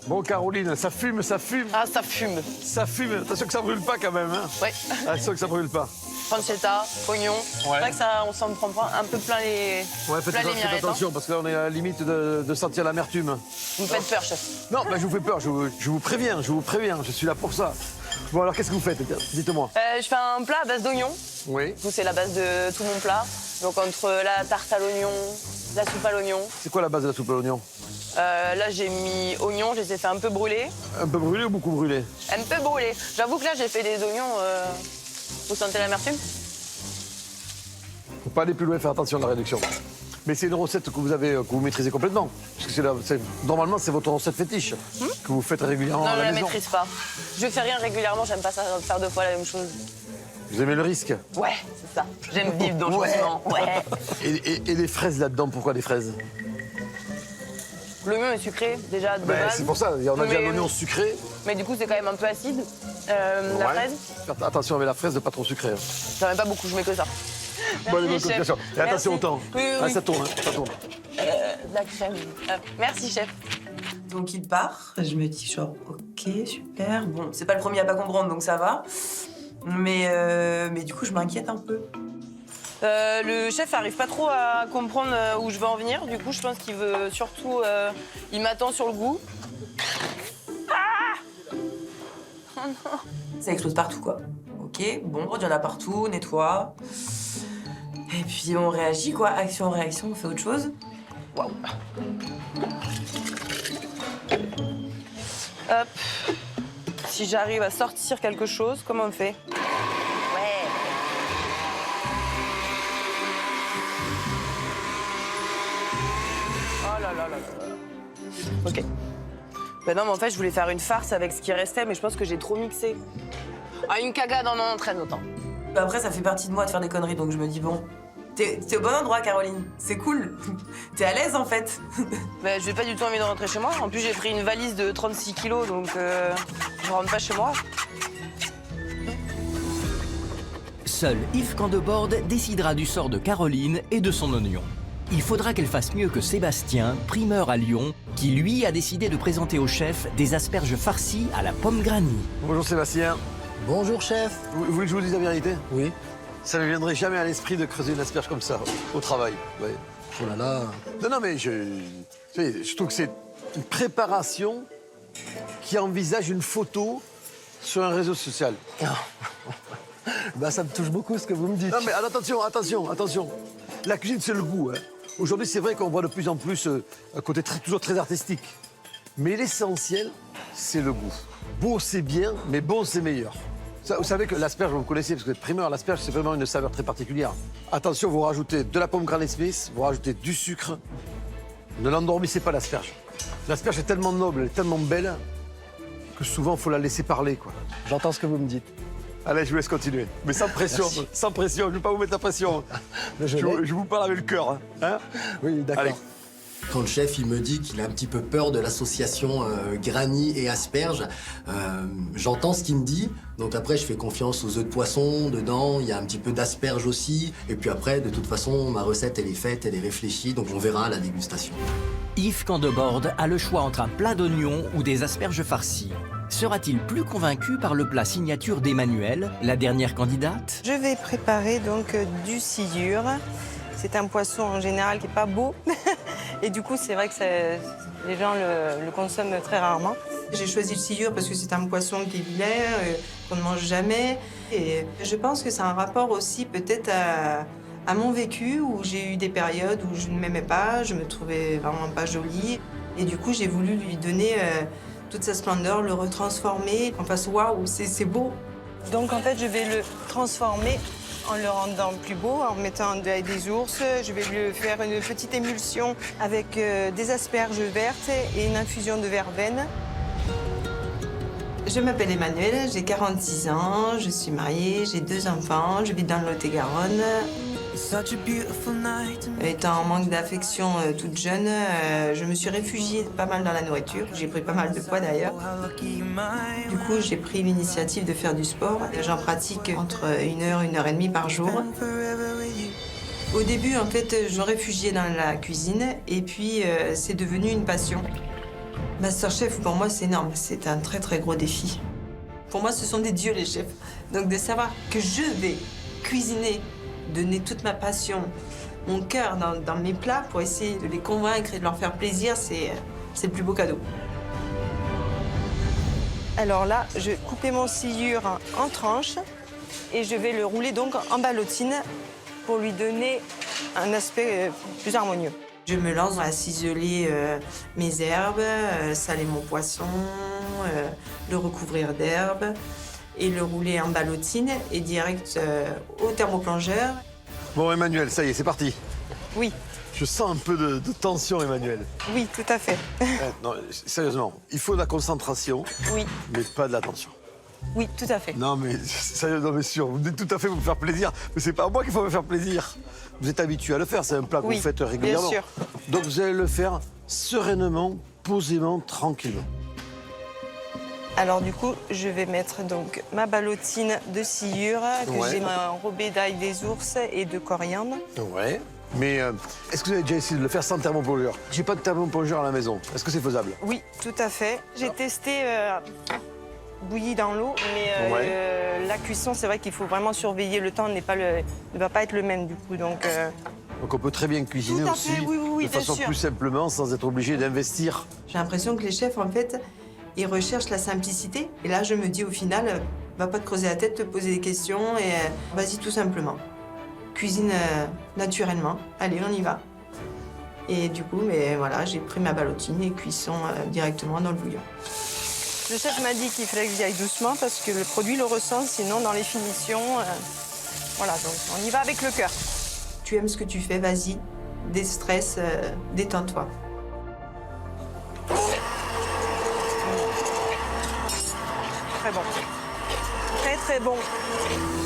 Bon, Caroline, ça fume, ça fume. Ah, ça fume. Ça fume. Attention que ça brûle pas quand même, hein. Ouais. Attention que ça brûle pas. Pancetta, oignon. Ouais. C'est vrai que ça, on s'en prend un peu plein les. Ouais, faites mirettes, attention, parce que là, on est à la limite de sentir l'amertume. Vous me faites peur, chef. Non, je vous fais peur, je vous préviens, je suis là pour ça. Bon, alors, qu'est-ce que vous faites? Dites-moi. Je fais un plat à base d'oignon. Oui. Du coup, c'est la base de tout mon plat. Donc, entre la tarte à l'oignon, la soupe à l'oignon. C'est quoi la base de la soupe à l'oignon? Là, j'ai mis oignons, je les ai fait un peu brûler. Un peu brûlé ou beaucoup brûlé? Un peu brûlé. J'avoue que là, j'ai fait des oignons. Vous sentez l'amertume? Faut pas aller plus loin, faire attention à la réduction. Mais c'est une recette que vous maîtrisez complètement. Parce que normalement, c'est votre recette fétiche que vous faites régulièrement Non, à je la la maison. maîtrise pas. Je fais rien régulièrement, j'aime pas ça, faire 2 fois la même chose. Vous aimez le risque? Ouais, c'est ça. J'aime vivre dans le changement. Ouais. Et les fraises là-dedans, pourquoi les fraises? L'oignon est sucré, déjà, de base. C'est pour ça, on a déjà l'oignon sucré. Mais du coup, c'est quand même un peu acide. La fraise, Attention avec la fraise, de pas trop sucré. j'en mets pas beaucoup, je mets que ça. Bon, Merci, chef. et attention au temps. Oui, oui, Ah, oui. ça tourne, ça tourne. De la crème. Merci, chef. Donc il part, je me dis genre ok, super. Bon, c'est pas le premier à pas comprendre, donc ça va. Mais du coup, je m'inquiète un peu. Le chef arrive pas trop à comprendre où je veux en venir. Du coup, je pense qu'il veut surtout... il m'attend sur le goût. Ah oh non. Ça explose partout, quoi. Ok, bon, il y en a partout, nettoie. Et puis on réagit, quoi. Action, réaction, on fait autre chose. Waouh. Hop. Si j'arrive à sortir quelque chose, comment on fait? Ouais. Oh là là là là là. Ok. Ben non, mais en fait, je voulais faire une farce avec ce qui restait, mais je pense que j'ai trop mixé. Ah, une cagade en entraîne autant. Après, ça fait partie de moi de faire des conneries, donc je me dis, bon, t'es au bon endroit, Caroline. C'est cool. T'es à l'aise, en fait. Ben, j'ai pas du tout envie de rentrer chez moi. En plus, j'ai pris une valise de 36 kilos, donc je rentre pas chez moi. seul Yves Candebord décidera du sort de Caroline et de son oignon. Il faudra qu'elle fasse mieux que Sébastien, primeur à Lyon, qui lui a décidé de présenter au chef des asperges farcies à la pomme granny. Bonjour Sébastien. Bonjour chef. Vous voulez que je vous dise la vérité? Oui. Ça ne me viendrait jamais à l'esprit de creuser une asperge comme ça, au travail. Ouais. Oh là là. Non, mais je trouve que c'est une préparation qui envisage une photo sur un réseau social. Bah, ça me touche beaucoup ce que vous me dites. Non, mais attention. La cuisine, c'est le goût. Hein. Aujourd'hui, c'est vrai qu'on voit de plus en plus un côté toujours très artistique. Mais l'essentiel, c'est le goût. Beau, c'est bien, mais bon, c'est meilleur. Ça, vous savez que l'asperge, vous connaissez, parce que vous êtes primeur, l'asperge, c'est vraiment une saveur très particulière. Attention, vous rajoutez de la pomme Granny Smith, vous rajoutez du sucre. Ne l'endormissez pas, l'asperge. L'asperge est tellement noble, elle est tellement belle, que souvent, il faut la laisser parler, quoi. J'entends ce que vous me dites. Allez, je vous laisse continuer. Mais sans pression, Merci. sans pression. Je ne veux pas vous mettre la pression. Je vous parle avec le cœur. Hein. Oui, d'accord. Allez. Quand le chef il me dit qu'il a un petit peu peur de l'association Granny et asperge, j'entends ce qu'il me dit. Donc après, je fais confiance aux œufs de poisson. Dedans, il y a un petit peu d'asperge aussi. Et puis après, de toute façon, ma recette, elle est faite, elle est réfléchie. Donc on verra à la dégustation. Yves Candebord a le choix entre un plat d'oignons ou des asperges farcies. Sera-t-il plus convaincu par le plat signature d'Emmanuelle, la dernière candidate? Je vais préparer donc du sciure. C'est un poisson en général qui n'est pas beau. Et du coup, c'est vrai que les gens le consomment très rarement. J'ai choisi le sciure parce que c'est un poisson qui est vilain, qu'on ne mange jamais. Et je pense que c'est un rapport aussi peut-être à mon vécu, où j'ai eu des périodes où je ne m'aimais pas, je me trouvais vraiment pas jolie. Et du coup, j'ai voulu lui donner toute sa splendeur, le retransformer, qu'on fasse waouh, c'est beau. Donc en fait, je vais le transformer en le rendant plus beau, en mettant des ours. Je vais lui faire une petite émulsion avec des asperges vertes et une infusion de verveine. Je m'appelle Emmanuelle, j'ai 46 ans, je suis mariée, j'ai 2 enfants, je vis dans le Lot-et-Garonne. Étant en manque d'affection toute jeune, je me suis réfugiée pas mal dans la nourriture. J'ai pris pas mal de poids d'ailleurs. Du coup, j'ai pris l'initiative de faire du sport. J'en pratique entre 1 heure, 1 heure et demie par jour. Au début, en fait, je me réfugiais dans la cuisine et puis c'est devenu une passion. Masterchef, pour moi, c'est énorme. C'est un très, très gros défi. Pour moi, ce sont des dieux, les chefs. Donc de savoir que je vais cuisiner, donner toute ma passion, mon cœur dans mes plats pour essayer de les convaincre et de leur faire plaisir, c'est le plus beau cadeau. Alors là, je vais couper mon sciure en tranches et je vais le rouler donc en ballotine pour lui donner un aspect plus harmonieux. Je me lance à ciseler mes herbes, saler mon poisson, le recouvrir d'herbes et le rouler en ballotine et direct au thermoplongeur. Bon, Emmanuelle, ça y est, c'est parti. Oui. Je sens un peu de tension, Emmanuelle. Oui, tout à fait. Non, sérieusement, il faut de la concentration, oui, mais pas de la tension. Oui, tout à fait. Non, mais sérieusement, mais sûr, vous dites tout à fait vous me faire plaisir, mais c'est pas à moi qu'il faut me faire plaisir. Vous êtes habitué à le faire, c'est un plat que vous faites régulièrement. Bien sûr. Donc vous allez le faire sereinement, posément, tranquillement. Alors du coup, je vais mettre donc ma ballotine de sciure que j'ai enrobée d'ail des ours et de coriandre. Ouais. Mais est-ce que vous avez déjà essayé de le faire sans thermoplongeur? J'ai pas de thermoplongeur à la maison. Est-ce que c'est faisable? Oui, tout à fait. J'ai testé bouilli dans l'eau, mais la cuisson, c'est vrai qu'il faut vraiment surveiller. Le temps ne va pas être le même du coup. Donc on peut très bien cuisiner aussi de façon plus simplement, sans être obligé d'investir. J'ai l'impression que les chefs, en fait, ils recherchent la simplicité. Et là, je me dis au final, va pas te creuser la tête, te poser des questions et vas-y tout simplement. Cuisine naturellement. Allez, on y va. Et du coup, voilà, j'ai pris ma ballotine et cuisson directement dans le bouillon. Le chef m'a dit qu'il fallait que j'y aille doucement parce que le produit le ressent, sinon dans les finitions, voilà, donc on y va avec le cœur. Tu aimes ce que tu fais, vas-y, déstresse, détends-toi. Très bon. Très, très bon.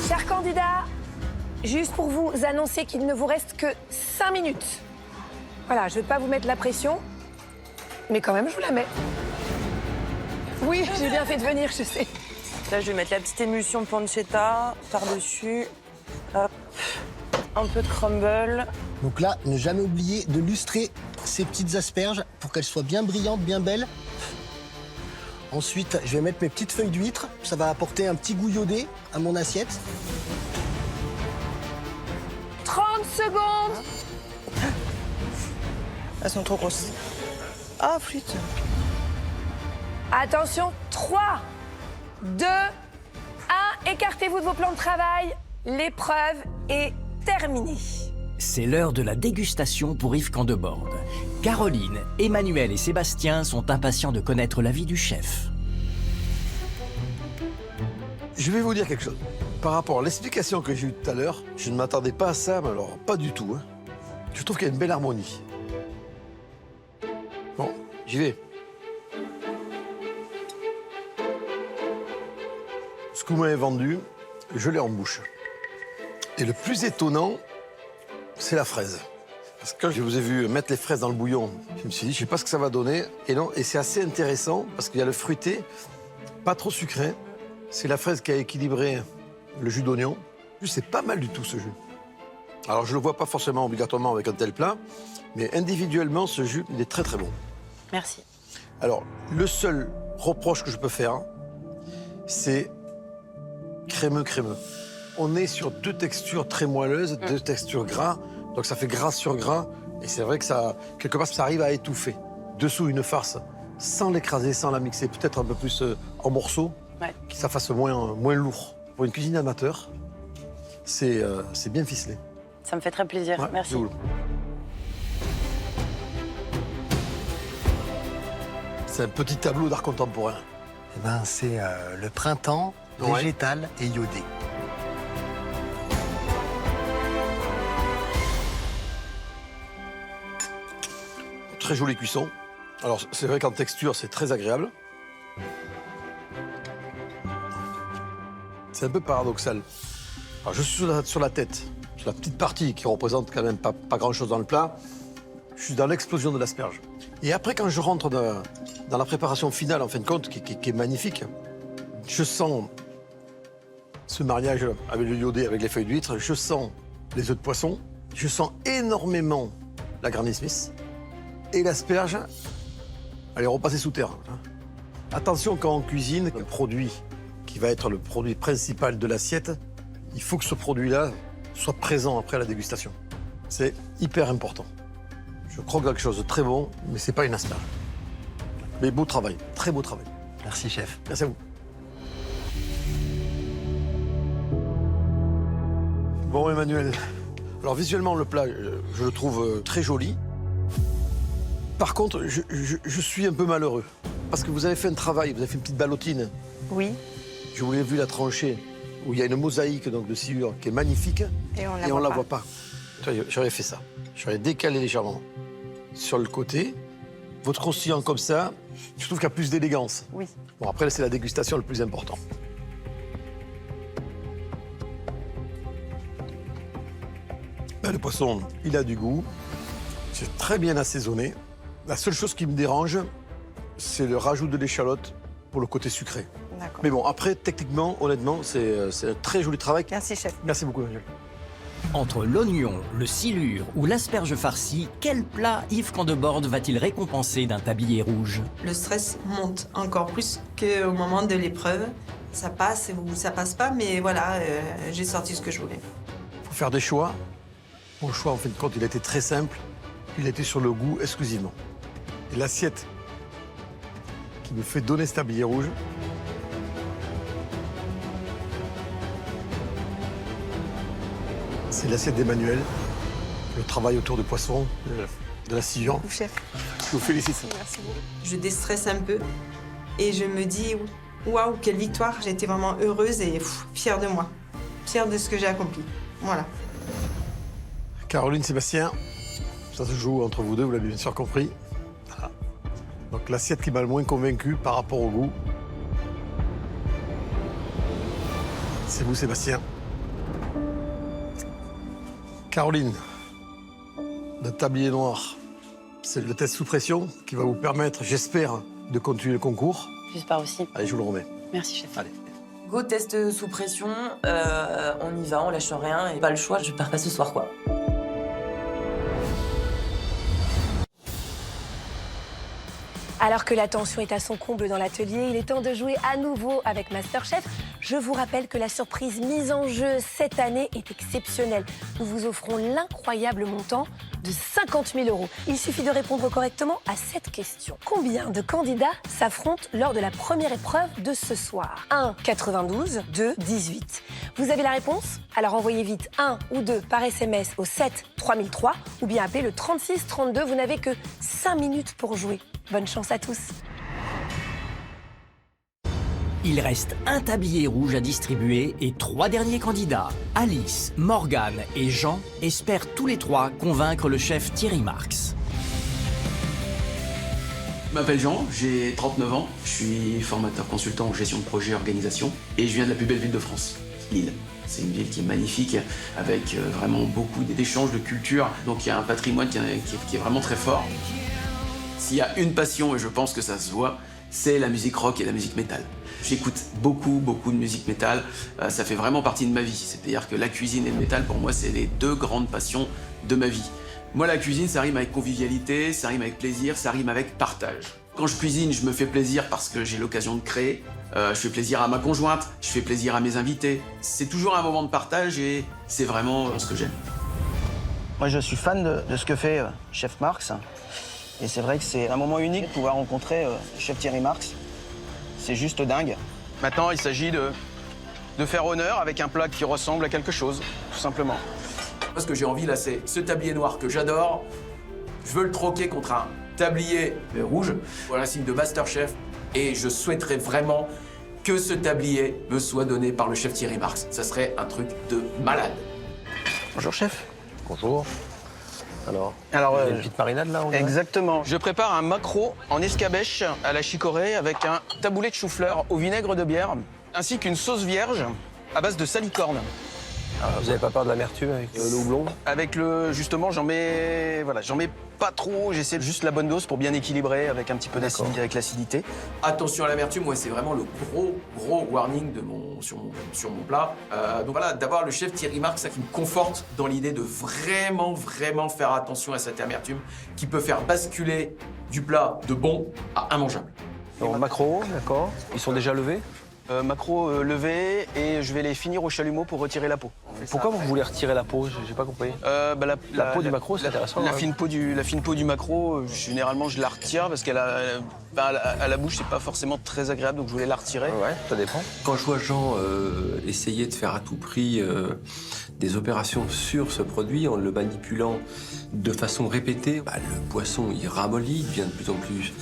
Chers candidats, juste pour vous annoncer qu'il ne vous reste que 5 minutes. Voilà, je ne vais pas vous mettre la pression, mais quand même, je vous la mets. Oui, j'ai bien fait de venir, je sais. Là, je vais mettre la petite émulsion pancetta par-dessus. Hop. Un peu de crumble. Donc là, ne jamais oublier de lustrer ces petites asperges pour qu'elles soient bien brillantes, bien belles. Ensuite, je vais mettre mes petites feuilles d'huître. Ça va apporter un petit goût iodé à mon assiette. 30 secondes. Elles sont trop grosses. Ah, flûte. Attention, 3, 2, 1. Écartez-vous de vos plans de travail. L'épreuve est terminée. C'est l'heure de la dégustation pour Yves Candeborde. Caroline, Emmanuel et Sébastien sont impatients de connaître l'avis du chef. Je vais vous dire quelque chose. Par rapport à l'explication que j'ai eue tout à l'heure, je ne m'attendais pas à ça, mais alors pas du tout. Hein. Je trouve qu'il y a une belle harmonie. Bon, j'y vais. Ce que vous m'avez vendu, je l'ai en bouche. Et le plus étonnant, c'est la fraise. Parce que quand je vous ai vu mettre les fraises dans le bouillon, je me suis dit, je ne sais pas ce que ça va donner. Et non, et c'est assez intéressant parce qu'il y a le fruité, pas trop sucré. C'est la fraise qui a équilibré le jus d'oignon. C'est pas mal du tout, ce jus. Alors, je ne le vois pas forcément obligatoirement avec un tel plat, mais individuellement, ce jus, il est très, très bon. Merci. Alors, le seul reproche que je peux faire, c'est crémeux. On est sur deux textures très moelleuses, deux textures gras, donc ça fait gras sur gras, et c'est vrai que ça, quelque part, ça arrive à étouffer. Dessous, une farce, sans l'écraser, sans la mixer, peut-être un peu plus en morceaux, que ça fasse moins lourd. Pour une cuisine amateur, c'est bien ficelé. Ça me fait très plaisir. Ouais, merci. c'est cool. C'est un petit tableau d'art contemporain. Eh ben, c'est le printemps végétal et iodé. Très jolie cuisson. Alors, c'est vrai qu'en texture, c'est très agréable. C'est un peu paradoxal. Alors, je suis sur la tête, sur la petite partie qui représente quand même pas grand-chose dans le plat. Je suis dans l'explosion de l'asperge. Et après, quand je rentre dans la préparation finale, en fin de compte, qui est magnifique, je sens ce mariage avec le iodé, avec les feuilles d'huître, je sens les œufs de poisson, je sens énormément la Granny Smith, et l'asperge, elle est repassée sous terre. Attention, quand on cuisine, un produit qui va être le produit principal de l'assiette, il faut que ce produit-là soit présent après la dégustation. C'est hyper important. Je croque quelque chose de très bon, mais c'est pas une asperge. Mais beau travail, très beau travail. Merci, chef. Merci à vous. Bon, Emmanuel, alors visuellement, le plat, je le trouve très joli. Par contre, je suis un peu malheureux. Parce que vous avez fait un travail, vous avez fait une petite ballotine. Oui. Je vous l'ai vu la trancher, où il y a une mosaïque donc, de sciure qui est magnifique. Et on la voit pas. J'aurais fait ça. J'aurais décalé légèrement sur le côté. Votre croustillant comme ça, je trouve qu'il y a plus d'élégance. Oui. Bon, après, c'est la dégustation le plus important. Ben, le poisson, il a du goût. C'est très bien assaisonné. La seule chose qui me dérange, c'est le rajout de l'échalote pour le côté sucré. D'accord. Mais bon, après, techniquement, honnêtement, c'est un très joli travail. Merci, chef. Merci beaucoup, Emmanuel. Entre l'oignon, le silure ou l'asperge farcie, quel plat Yves Candeborde va-t-il récompenser d'un tablier rouge? Le stress monte encore plus qu'au moment de l'épreuve. Ça passe ou ça passe pas, mais voilà, j'ai sorti ce que je voulais. Il faut faire des choix. Mon choix, en fin de compte, il a été très simple. Il était sur le goût exclusivement. Et l'assiette qui me fait donner ce tablier rouge, c'est l'assiette d'Emmanuel. Le travail autour du poisson, de la sciure. Chef. Je vous félicite. Merci beaucoup. Je déstresse un peu et je me dis, waouh, quelle victoire. J'ai été vraiment heureuse et fière de moi. Fière de ce que j'ai accompli. Voilà. Caroline, Sébastien, ça se joue entre vous deux, vous l'avez bien sûr compris. Voilà. Donc l'assiette qui m'a le moins convaincu par rapport au goût, c'est vous, Sébastien. Caroline, le tablier noir, c'est le test sous pression qui va vous permettre, j'espère, de continuer le concours. J'espère aussi. Allez, je vous le remets. Merci, chef. Allez. Go test sous pression, on y va, on lâche rien et pas le choix, je perds pas ce soir quoi. Alors que la tension est à son comble dans l'atelier, il est temps de jouer à nouveau avec MasterChef. Je vous rappelle que la surprise mise en jeu cette année est exceptionnelle. Nous vous offrons l'incroyable montant de 50 000 €. Il suffit de répondre correctement à cette question. Combien de candidats s'affrontent lors de la première épreuve de ce soir? 1, 92, 2, 18. Vous avez la réponse? Alors envoyez vite 1 ou 2 par SMS au 7 3003 ou bien appelez le 36 32. Vous n'avez que 5 minutes pour jouer. Bonne chance à tous. Il reste un tablier rouge à distribuer et 3 derniers candidats. Alice, Morgane et Jean espèrent tous les 3 convaincre le chef Thierry Marx. Je m'appelle Jean, j'ai 39 ans, je suis formateur consultant en gestion de projet et organisation et je viens de la plus belle ville de France, Lille. C'est une ville qui est magnifique, avec vraiment beaucoup d'échanges de culture, donc il y a un patrimoine qui est vraiment très fort. S'il y a une passion, et je pense que ça se voit, c'est la musique rock et la musique métal. J'écoute beaucoup de musique métal, ça fait vraiment partie de ma vie. C'est-à-dire que la cuisine et le métal, pour moi, c'est les 2 grandes passions de ma vie. Moi, la cuisine, ça rime avec convivialité, ça rime avec plaisir, ça rime avec partage. Quand je cuisine, je me fais plaisir parce que j'ai l'occasion de créer. Je fais plaisir à ma conjointe, je fais plaisir à mes invités. C'est toujours un moment de partage et c'est vraiment ce que j'aime. Moi, je suis fan de ce que fait Chef Marx. Et c'est vrai que c'est un moment unique de pouvoir rencontrer Chef Thierry Marx. C'est juste dingue. Maintenant, il s'agit de faire honneur avec un plat qui ressemble à quelque chose, tout simplement. Ce que j'ai envie, là, c'est ce tablier noir que j'adore. Je veux le troquer contre un tablier rouge. Voilà un signe de MasterChef. Et je souhaiterais vraiment que ce tablier me soit donné par le chef Thierry Marx. Ça serait un truc de malade. Bonjour, chef. Bonjour. Alors, il y a une petite marinade là on Exactement. Je prépare un maquereau en escabèche à la chicorée avec un taboulé de chou-fleur au vinaigre de bière, ainsi qu'une sauce vierge à base de salicorne. Vous n'avez pas peur de l'amertume avec le houblon? Avec justement, j'en mets pas trop, j'essaie juste la bonne dose pour bien équilibrer avec un petit peu d'acidité, avec l'acidité. Attention à l'amertume, moi c'est vraiment le gros warning sur mon plat. Donc voilà, d'avoir le chef Thierry Marx, ça qui me conforte dans l'idée de vraiment faire attention à cette amertume qui peut faire basculer du plat de bon à immangeable. Donc maquereau, d'accord. Ils sont déjà levés? Maquereau levé et je vais les finir au chalumeau pour retirer la peau. Pourquoi vous voulez retirer la peau? J'ai pas compris. La peau du maquereau, c'est intéressant. La fine peau du maquereau, généralement je la retire parce qu'à la bouche c'est pas forcément très agréable, donc je voulais la retirer. Ouais, ça dépend. Quand je vois Jean essayer de faire à tout prix des opérations sur ce produit en le manipulant de façon répétée, le poisson il ramollit, il devient de plus en plus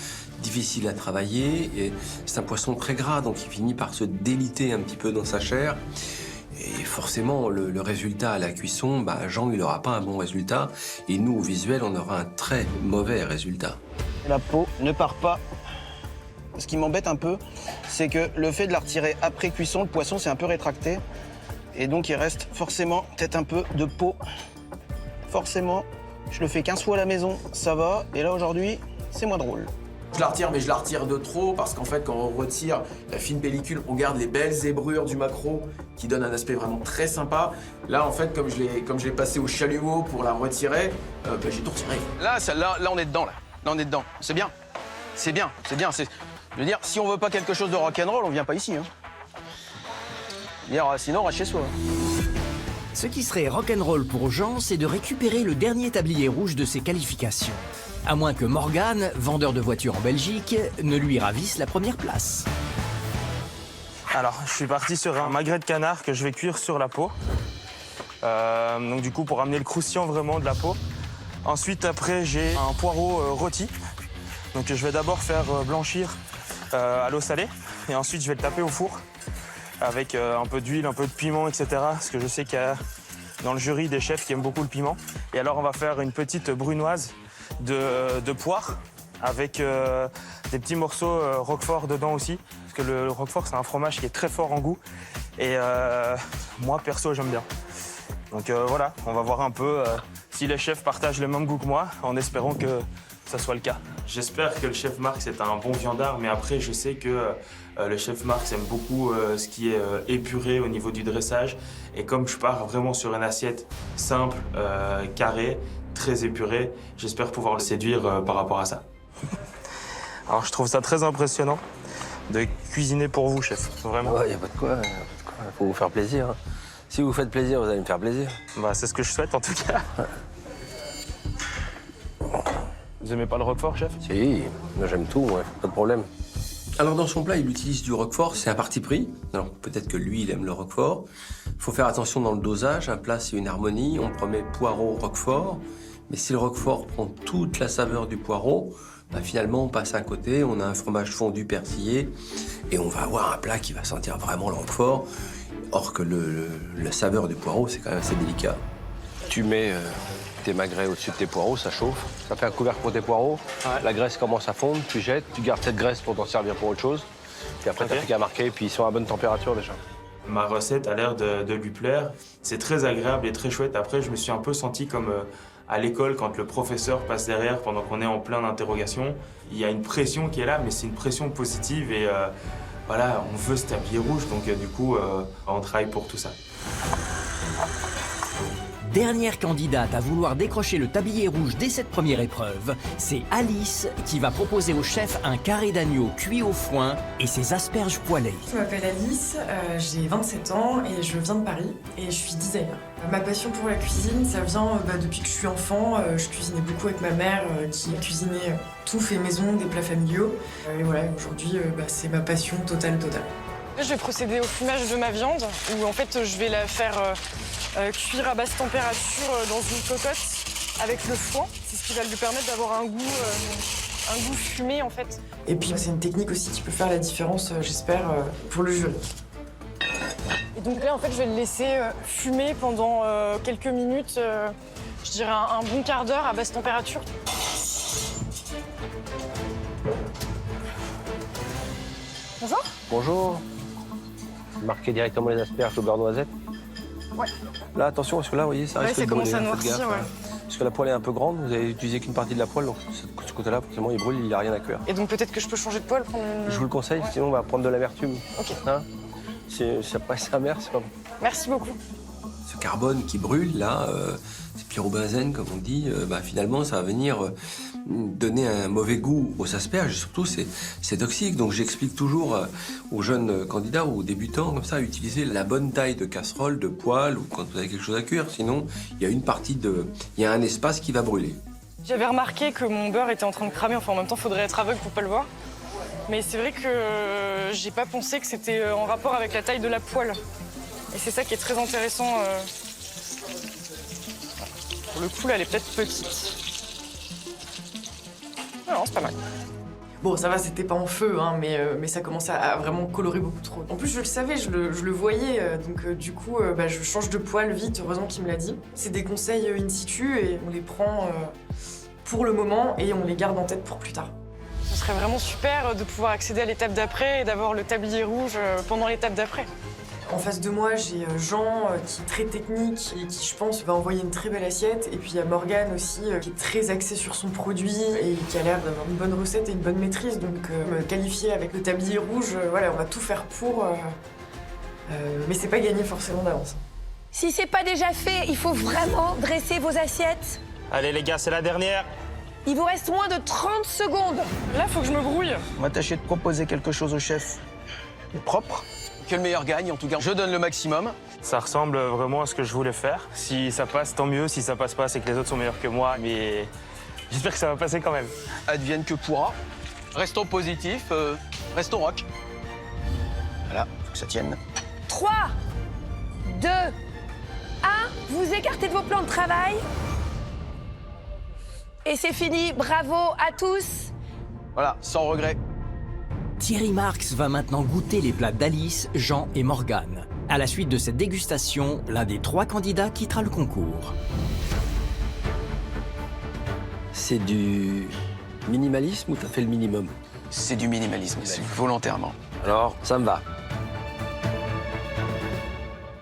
difficile à travailler et c'est un poisson très gras donc il finit par se déliter un petit peu dans sa chair et forcément le résultat à la cuisson, Jean il n'aura pas un bon résultat et nous au visuel on aura un très mauvais résultat. La peau ne part pas. Ce qui m'embête un peu, c'est que le fait de la retirer après cuisson, le poisson s'est un peu rétracté et donc il reste forcément peut-être un peu de peau. Forcément, je le fais 15 fois à la maison, ça va, et là aujourd'hui, c'est moins drôle. Je la retire, mais je la retire de trop parce qu'en fait, quand on retire la fine pellicule, on garde les belles zébrures du maquereau qui donnent un aspect vraiment très sympa. Là, en fait, comme je l'ai passé au chalumeau pour la retirer, j'ai tout retiré. Là, on est dedans, là. Là, on est dedans. C'est bien. C'est bien. C'est bien. Je veux dire, si on veut pas quelque chose de rock'n'roll, on vient pas ici. Hein. Sinon, on reste chez soi. Ce qui serait rock'n'roll pour Jean, c'est de récupérer le dernier tablier rouge de ses qualifications. À moins que Morgane, vendeur de voitures en Belgique, ne lui ravisse la première place. Alors, je suis parti sur un magret de canard que je vais cuire sur la peau. Donc du coup, pour amener le croustillant vraiment de la peau. Ensuite, après, j'ai un poireau rôti. Donc je vais d'abord faire blanchir à l'eau salée. Et ensuite, je vais le taper au four avec un peu d'huile, un peu de piment, etc. Parce que je sais qu'il y a dans le jury des chefs qui aiment beaucoup le piment. Et alors, on va faire une petite brunoise de poire avec des petits morceaux roquefort dedans aussi. Parce que le roquefort, c'est un fromage qui est très fort en goût. Et moi, perso, j'aime bien. Donc voilà, on va voir un peu si les chefs partagent le même goût que moi, en espérant que ça soit le cas. J'espère que le chef Marx est un bon viandard, mais après, je sais que le chef Marx aime beaucoup ce qui est épuré au niveau du dressage. Et comme je pars vraiment sur une assiette simple, carrée, très épurée, j'espère pouvoir le séduire par rapport à ça. Alors, je trouve ça très impressionnant de cuisiner pour vous, chef, vraiment. Ouais, y a pas de quoi, faut vous faire plaisir. Si vous faites plaisir, vous allez me faire plaisir. Bah, c'est ce que je souhaite, en tout cas. Vous aimez pas le roquefort, chef? Si, moi j'aime tout, ouais, pas de problème. Alors dans son plat, il utilise du roquefort, c'est un parti pris. Alors peut-être que lui, il aime le roquefort. Il faut faire attention dans le dosage, un plat c'est une harmonie, on promet poireau, roquefort. Mais si le roquefort prend toute la saveur du poireau, bah finalement on passe à côté, on a un fromage fondu persillé et on va avoir un plat qui va sentir vraiment le roquefort. Or que la saveur du poireau, c'est quand même assez délicat. Tu mets tes magrets au-dessus de tes poireaux, ça chauffe. Ça fait un couvercle pour tes poireaux. Ouais. La graisse commence à fondre, tu jettes, tu gardes cette graisse pour t'en servir pour autre chose. Puis après, t'as plus qu'à marquer, puis ils sont à bonne température déjà. Ma recette a l'air de lui plaire. C'est très agréable et très chouette. Après, je me suis un peu senti comme à l'école, quand le professeur passe derrière pendant qu'on est en plein d'interrogation. Il y a une pression qui est là, mais c'est une pression positive et voilà, on veut ce tablier rouge, donc du coup, on travaille pour tout ça. Dernière candidate à vouloir décrocher le tablier rouge dès cette première épreuve, c'est Alice qui va proposer au chef un carré d'agneau cuit au foin et ses asperges poêlées. Je m'appelle Alice, j'ai 27 ans et je viens de Paris et je suis designer. Ma passion pour la cuisine, ça vient depuis que je suis enfant. Je cuisinais beaucoup avec ma mère qui cuisinait tout fait maison, des plats familiaux. Et voilà, aujourd'hui, c'est ma passion totale. Je vais procéder au fumage de ma viande où en fait je vais la faire cuire à basse température dans une cocotte avec le foin. C'est ce qui va lui permettre d'avoir un goût fumé en fait. Et puis c'est une technique aussi qui peut faire la différence, j'espère, pour le jury. Et donc là en fait je vais le laisser fumer pendant quelques minutes, je dirais un bon quart d'heure à basse température. Bonjour. Bonjour. Marquez directement les asperges au beurre noisette. Ouais. Là, attention, parce que là, vous voyez, ça risque de brûler. Ça commence à noircir, ouais. Parce que la poêle est un peu grande, vous avez utilisé qu'une partie de la poêle, donc ce côté-là, forcément, il brûle, il n'y a rien à cuire. Et donc peut-être que je peux changer de poêle, prendre une... Je vous le conseille, sinon on va prendre de l'amertume. Ok. Hein, après, c'est amer, c'est pas bon. Merci beaucoup. Ce carbone qui brûle, là, ce pyrobenzène, comme on dit, finalement, ça va venir donner un mauvais goût aux asperges. Surtout, c'est toxique. Donc, j'explique toujours aux jeunes candidats ou aux débutants, comme ça, utiliser la bonne taille de casserole, de poêle, ou quand vous avez quelque chose à cuire. Sinon, il y a il y a un espace qui va brûler. J'avais remarqué que mon beurre était en train de cramer. Enfin, en même temps, il faudrait être aveugle pour pas le voir. Mais c'est vrai que j'ai pas pensé que c'était en rapport avec la taille de la poêle. Et c'est ça qui est très intéressant. Pour le coup, là, elle est peut-être petite. Non, c'est pas mal. Bon, ça va, c'était pas en feu, hein, mais ça commençait à vraiment colorer beaucoup trop. En plus, je le savais, je le voyais, donc du coup, je change de poêle vite, heureusement qu'il me l'a dit. C'est des conseils in situ et on les prend pour le moment et on les garde en tête pour plus tard. Ce serait vraiment super de pouvoir accéder à l'étape d'après et d'avoir le tablier rouge pendant l'étape d'après. En face de moi, j'ai Jean qui est très technique et qui, je pense, va envoyer une très belle assiette. Et puis il y a Morgane aussi qui est très axée sur son produit et qui a l'air d'avoir une bonne recette et une bonne maîtrise. Donc me qualifier avec le tablier rouge, voilà, on va tout faire pour. Mais c'est pas gagné forcément d'avance. Si c'est pas déjà fait, il faut vraiment dresser vos assiettes. Allez les gars, c'est la dernière. Il vous reste moins de 30 secondes. Là, faut que je me brouille. On va tâcher de proposer quelque chose au chef de propre. Que le meilleur gagne, en tout cas, je donne le maximum. Ça ressemble vraiment à ce que je voulais faire. Si ça passe, tant mieux. Si ça passe pas, c'est que les autres sont meilleurs que moi. Mais j'espère que ça va passer quand même. Advienne que pourra. Restons positifs, restons rock. Voilà, faut que ça tienne. 3, 2, 1, vous écartez de vos plans de travail. Et c'est fini, bravo à tous. Voilà, sans regret. Thierry Marx va maintenant goûter les plats d'Alice, Jean et Morgane. À la suite de cette dégustation, l'un des 3 candidats quittera le concours. C'est du minimalisme ou t'as fait le minimum? C'est du minimalisme, c'est volontairement. Alors, ça me va.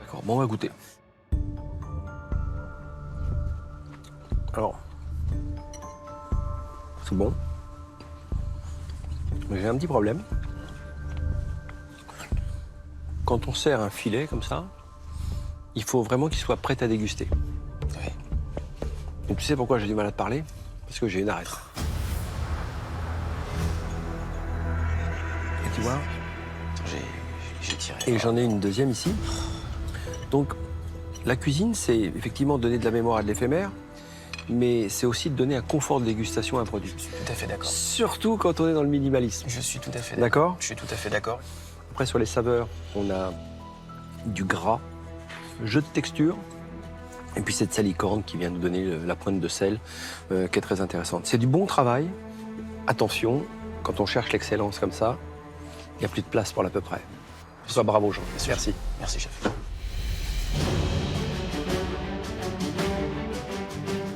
D'accord, bon, on va goûter. Alors, C'est bon. Mais j'ai un petit problème. Quand on sert un filet comme ça, il faut vraiment qu'il soit prêt à déguster. Ouais. Et tu sais pourquoi j'ai du mal à te parler? Parce que j'ai une arête. Et tu vois? J'ai tiré. Et j'en ai une deuxième ici. Donc, la cuisine, c'est effectivement donner de la mémoire à de l'éphémère, mais c'est aussi de donner un confort de dégustation à un produit. Je suis tout à fait d'accord. Surtout quand on est dans le minimalisme. Je suis tout à fait d'accord. Je suis tout à fait d'accord. Après, sur les saveurs, on a du gras, jeu de texture, et puis cette salicorne qui vient nous donner la pointe de sel, qui est très intéressante. C'est du bon travail. Attention, quand on cherche l'excellence comme ça, il n'y a plus de place pour l'à peu près. Sois bravo, Jean. Merci. Merci, chef.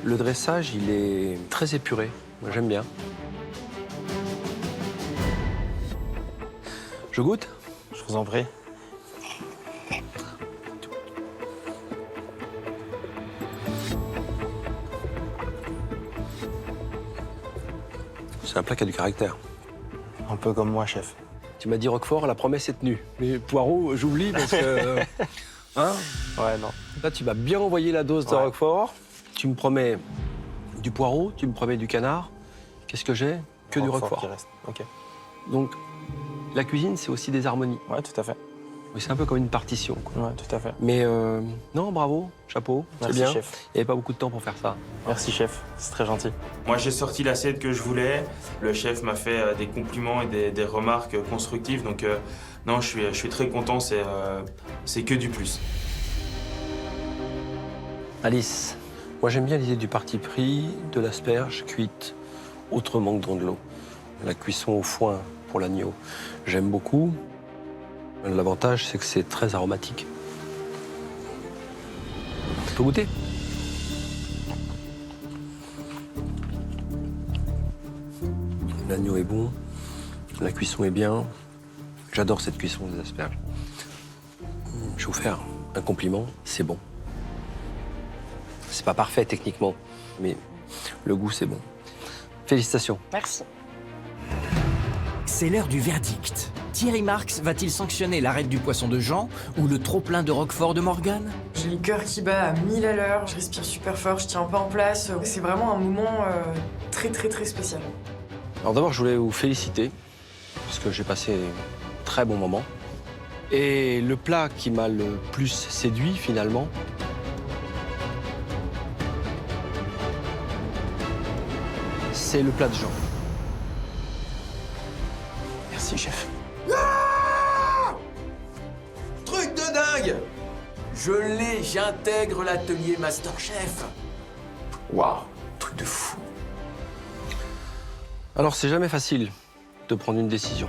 Le dressage, il est très épuré. Moi, j'aime bien. Je goûte? Je vous en prie. C'est un plat qui a du caractère. Un peu comme moi, chef. Tu m'as dit Roquefort, la promesse est tenue. Mais poireaux, j'oublie parce que... Hein? Ouais, non. Là, tu m'as bien envoyé la dose de Roquefort. Tu me promets du poireau, tu me promets du canard. Qu'est-ce que j'ai? Que du Roquefort. Qui reste. Ok. Donc, la cuisine, c'est aussi des harmonies. Ouais, tout à fait. Oui, c'est un peu comme une partition, quoi. Ouais, tout à fait. Mais non, bravo, chapeau, c'est Merci, bien. chef. Il n'y avait pas beaucoup de temps pour faire ça. Merci, chef. C'est très gentil. Moi, j'ai sorti l'assiette que je voulais. Le chef m'a fait des compliments et des remarques constructives. Donc, non, je suis très content. C'est que du plus. Alice, moi j'aime bien l'idée du parti pris, de l'asperge cuite autrement que dans de l'eau. La cuisson au foin pour l'agneau, j'aime beaucoup. L'avantage, c'est que c'est très aromatique. Tu peux goûter? L'agneau est bon, la cuisson est bien. J'adore cette cuisson des asperges. Je vais vous faire un compliment, c'est bon. C'est pas parfait techniquement, mais le goût, c'est bon. Félicitations. Merci. C'est l'heure du verdict. Thierry Marx va-t-il sanctionner l'arrêt du poisson de Jean ou le trop-plein de Roquefort de Morgane? J'ai le cœur qui bat à 1000 à l'heure, je respire super fort, je tiens pas en place. C'est vraiment un moment très spécial. Alors d'abord, je voulais vous féliciter, parce que j'ai passé un très bon moment. Et le plat qui m'a le plus séduit, finalement, c'est le plat de Jean. Merci, chef. Truc de dingue! Je l'ai, j'intègre l'atelier Masterchef. Waouh, truc de fou. Alors, c'est jamais facile de prendre une décision.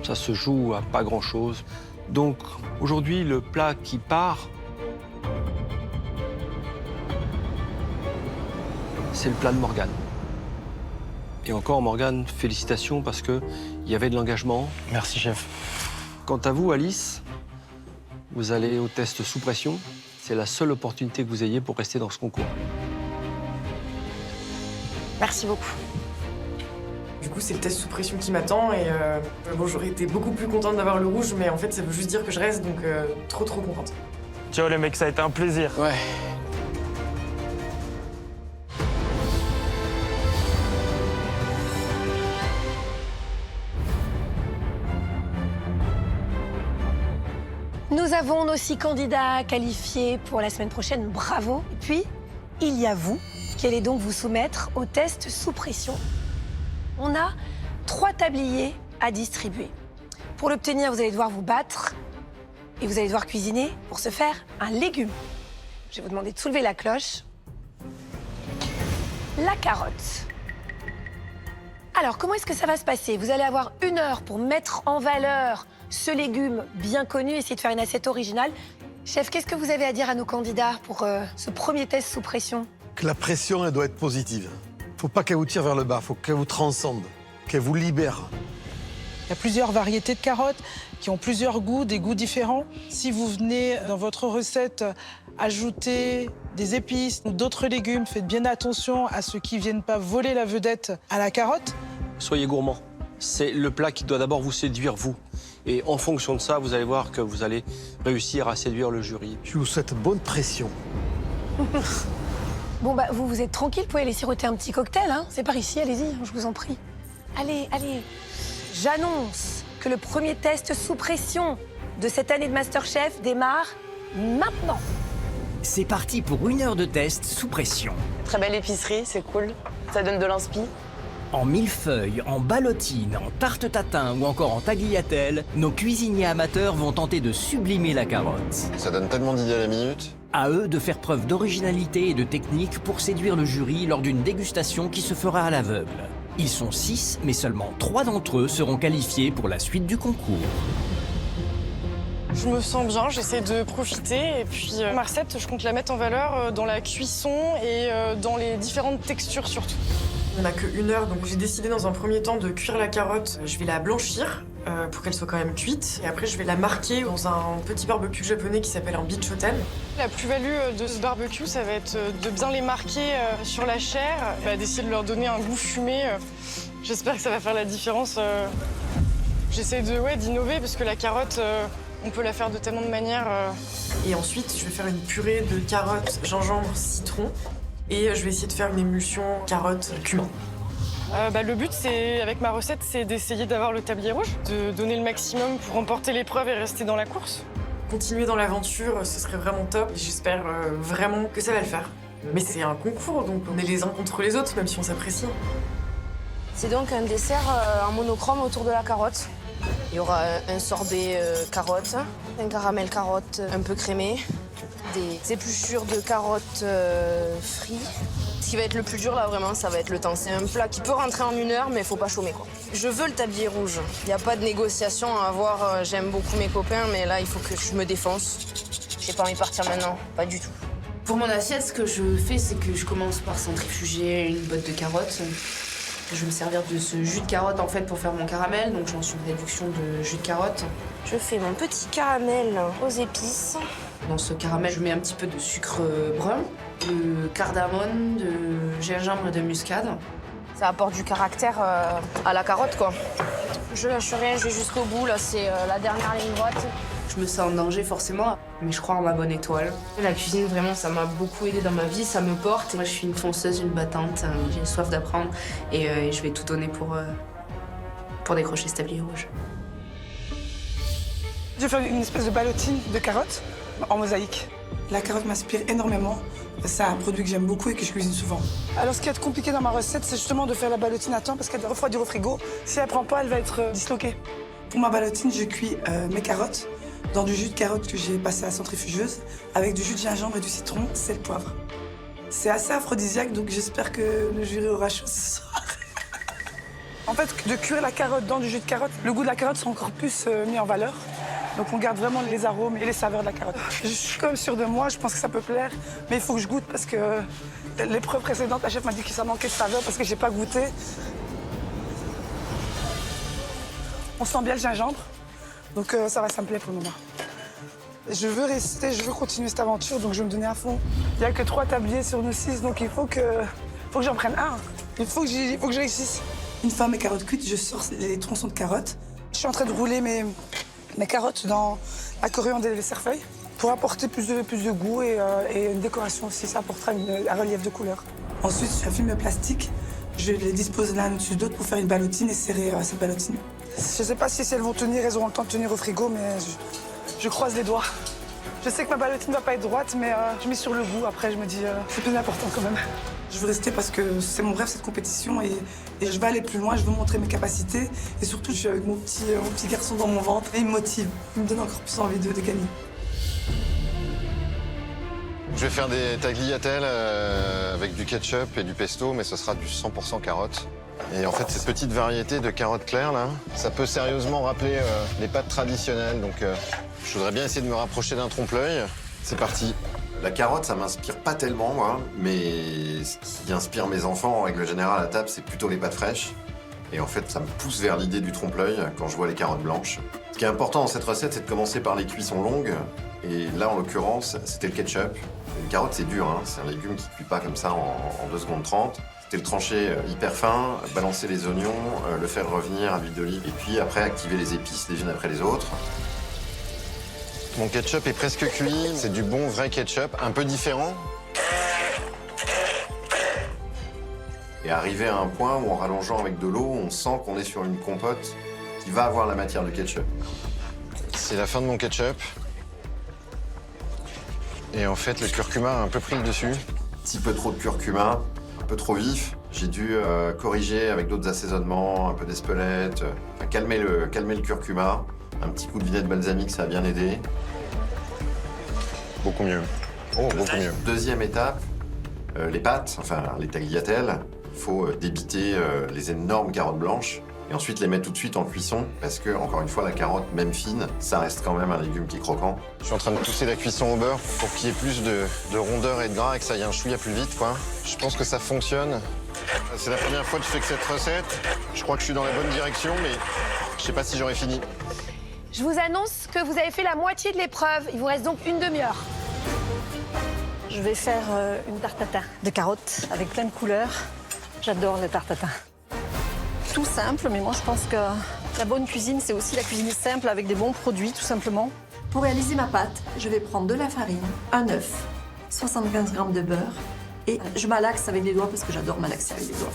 Ça se joue à pas grand-chose. Donc, aujourd'hui, le plat qui part, c'est le plat de Morgane. Et encore, Morgane, félicitations parce qu'il y avait de l'engagement. Merci, chef. Quant à vous, Alice, vous allez au test sous pression. C'est la seule opportunité que vous ayez pour rester dans ce concours. Merci beaucoup. Du coup, c'est le test sous pression qui m'attend et bon, j'aurais été beaucoup plus contente d'avoir le rouge, mais en fait, ça veut juste dire que je reste, donc trop contente. Ciao les mecs, ça a été un plaisir. Ouais. Nous avons nos 6 candidats qualifiés pour la semaine prochaine. Bravo. Et puis, il y a vous qui allez donc vous soumettre au test sous pression. On a 3 tabliers à distribuer. Pour l'obtenir, vous allez devoir vous battre et vous allez devoir cuisiner pour ce faire un légume. Je vais vous demander de soulever la cloche. La carotte. Alors, comment est-ce que ça va se passer? Vous allez avoir 1 heure pour mettre en valeur ce légume bien connu, essayer de faire une assiette originale. Chef, qu'est-ce que vous avez à dire à nos candidats pour ce premier test sous pression? Que la pression, elle doit être positive. Faut pas qu'elle vous tire vers le bas, faut qu'elle vous transcende, qu'elle vous libère. Il y a plusieurs variétés de carottes qui ont plusieurs goûts, des goûts différents. Si vous venez dans votre recette ajouter des épices ou d'autres légumes, faites bien attention à ceux qui ne viennent pas voler la vedette à la carotte. Soyez gourmand. C'est le plat qui doit d'abord vous séduire, vous. Et en fonction de ça, vous allez voir que vous allez réussir à séduire le jury. Je vous souhaite bonne pression. Bon, bah, vous êtes tranquille, vous pouvez aller siroter un petit cocktail, hein. C'est par ici, allez-y, je vous en prie. Allez, allez. J'annonce que le premier test sous pression de cette année de MasterChef démarre maintenant. C'est parti pour 1 heure de test sous pression. Très belle épicerie, c'est cool. Ça donne de l'inspi. En millefeuille, en ballotine, en tarte tatin ou encore en tagliatelle, nos cuisiniers amateurs vont tenter de sublimer la carotte. Ça donne tellement d'idées à la minute. À eux de faire preuve d'originalité et de technique pour séduire le jury lors d'une dégustation qui se fera à l'aveugle. Ils sont 6, mais seulement 3 d'entre eux seront qualifiés pour la suite du concours. Je me sens bien, j'essaie de profiter et puis ma recette, je compte la mettre en valeur dans la cuisson et dans les différentes textures surtout. On n'a que 1 heure, donc j'ai décidé dans un premier temps de cuire la carotte. Je vais la blanchir pour qu'elle soit quand même cuite. Et après, je vais la marquer dans un petit barbecue japonais qui s'appelle un beach hotel. La plus-value de ce barbecue, ça va être de bien les marquer sur la chair, d'essayer de leur donner un goût fumé. J'espère que ça va faire la différence. J'essaie d'innover parce que la carotte, on peut la faire de tellement de manières. Et ensuite, je vais faire une purée de carottes, gingembre, citron. Et je vais essayer de faire une émulsion carotte-cumin. Le but, avec ma recette, c'est d'essayer d'avoir le tablier rouge, de donner le maximum pour remporter l'épreuve et rester dans la course. Continuer dans l'aventure, ce serait vraiment top. J'espère vraiment que ça va le faire. Mais c'est un concours, donc on est les uns contre les autres, même si on s'apprécie. C'est donc un dessert en monochrome autour de la carotte. Il y aura un sorbet carotte, un caramel carotte un peu crémé, des épluchures de carottes frites. Ce qui va être le plus dur là vraiment, ça va être le temps. C'est un plat qui peut rentrer en 1 heure, mais il faut pas chômer quoi. Je veux le tablier rouge. Il n'y a pas de négociation à avoir. J'aime beaucoup mes copains, mais là il faut que je me défonce. J'ai pas envie de partir maintenant, pas du tout. Pour mon assiette, ce que je fais, c'est que je commence par centrifuger une botte de carottes. Je vais me servir de ce jus de carotte en fait pour faire mon caramel, donc j'en suis une réduction de jus de carotte. Je fais mon petit caramel aux épices. Dans ce caramel, je mets un petit peu de sucre brun, de cardamome, de gingembre et de muscade. Ça apporte du caractère à la carotte quoi. Je lâche rien, je vais jusqu'au bout, là c'est la dernière ligne droite. Je me sens en danger forcément, mais je crois en ma bonne étoile. La cuisine, vraiment, ça m'a beaucoup aidé dans ma vie, ça me porte. Moi, je suis une fonceuse, une battante, j'ai soif d'apprendre et je vais tout donner pour décrocher ce tablier rouge. Je vais faire une espèce de ballotine de carottes en mosaïque. La carotte m'inspire énormément. C'est un produit que j'aime beaucoup et que je cuisine souvent. Alors, ce qui est compliqué dans ma recette, c'est justement de faire la ballotine à temps parce qu'elle doit refroidir au frigo. Si elle ne prend pas, elle va être disloquée. Pour ma ballotine, je cuis mes carottes dans du jus de carotte que j'ai passé à la centrifugeuse avec du jus de gingembre et du citron, sel, poivre. C'est assez aphrodisiaque, donc j'espère que le jury aura chaud ce soir. En fait, de cuire la carotte dans du jus de carotte, le goût de la carotte sera encore plus mis en valeur. Donc on garde vraiment les arômes et les saveurs de la carotte. Je suis quand même sûre de moi, je pense que ça peut plaire, mais il faut que je goûte parce que l'épreuve précédente, la chef m'a dit que ça manquait de saveur parce que j'ai pas goûté. On sent bien le gingembre, donc ça me plaît pour le moment. Je veux continuer cette aventure, donc je vais me donner à fond. Il n'y a que 3 tabliers sur nous 6, donc il faut que j'en prenne un. Il faut que je réussisse. Une fois mes carottes cuites, je sors les tronçons de carottes. Je suis en train de rouler mes carottes dans la coriandre et les cerfeuilles pour apporter plus de goût et une décoration aussi. Ça apportera un relief de couleur. Ensuite, j'affume mes plastiques. Je les dispose l'un au-dessus de l'autre pour faire une ballotine et serrer cette ballotine. Je ne sais pas si elles vont tenir, elles auront le temps de tenir au frigo, mais je croise les doigts. Je sais que ma ballotine ne va pas être droite, mais je mets sur le goût. Après, je me dis, c'est plus important quand même. Je veux rester parce que c'est mon rêve, cette compétition, et je veux aller plus loin, je veux montrer mes capacités. Et surtout, je suis avec mon petit garçon dans mon ventre, et il me motive. Il me donne encore plus envie de gagner. Je vais faire des tagliatelles avec du ketchup et du pesto, mais ce sera du 100% carotte. Et en fait, cette petite variété de carottes claires, là, ça peut sérieusement rappeler les pâtes traditionnelles. Donc, je voudrais bien essayer de me rapprocher d'un trompe-l'œil. C'est parti. La carotte, ça m'inspire pas tellement, moi, mais ce qui inspire mes enfants, en règle générale, à table, c'est plutôt les pâtes fraîches. Et en fait, ça me pousse vers l'idée du trompe-l'œil quand je vois les carottes blanches. Ce qui est important dans cette recette, c'est de commencer par les cuissons longues. Et là, en l'occurrence, c'était le ketchup. Une carotte, c'est dur, hein. C'est un légume qui ne cuit pas comme ça en 2 secondes 30. C'était le trancher hyper fin, balancer les oignons, le faire revenir à l'huile d'olive, et puis après activer les épices les unes après les autres. Mon ketchup est presque cuit. C'est du bon vrai ketchup, un peu différent. Et arriver à un point où, en rallongeant avec de l'eau, on sent qu'on est sur une compote qui va avoir la matière de ketchup. C'est la fin de mon ketchup. Et en fait, le curcuma a un peu pris le dessus. Un petit peu trop de curcuma, un peu trop vif. J'ai dû corriger avec d'autres assaisonnements, un peu d'espelette, calmer le curcuma. Un petit coup de vinaigre balsamique, ça a bien aidé. Beaucoup mieux. Oh, beaucoup mieux. Deuxième étape, les pâtes, enfin les tagliatelles. Il faut débiter les énormes carottes blanches et ensuite les mettre tout de suite en cuisson parce que, encore une fois, la carotte, même fine, ça reste quand même un légume qui est croquant. Je suis en train de pousser la cuisson au beurre pour qu'il y ait plus de rondeur et de gras et que ça aille un chouïa plus vite, quoi. Je pense que ça fonctionne. C'est la première fois que je fais que cette recette. Je crois que je suis dans la bonne direction, mais je sais pas si j'aurai fini. Je vous annonce que vous avez fait la moitié de l'épreuve. Il vous reste donc une demi-heure. Je vais faire une tarte tatin de carottes avec plein de couleurs. J'adore les tartes tatin. Tout simple, mais moi je pense que la bonne cuisine, c'est aussi la cuisine simple avec des bons produits, tout simplement. Pour réaliser ma pâte, je vais prendre de la farine, un œuf, 75 g de beurre et je malaxe avec les doigts parce que j'adore malaxer avec les doigts.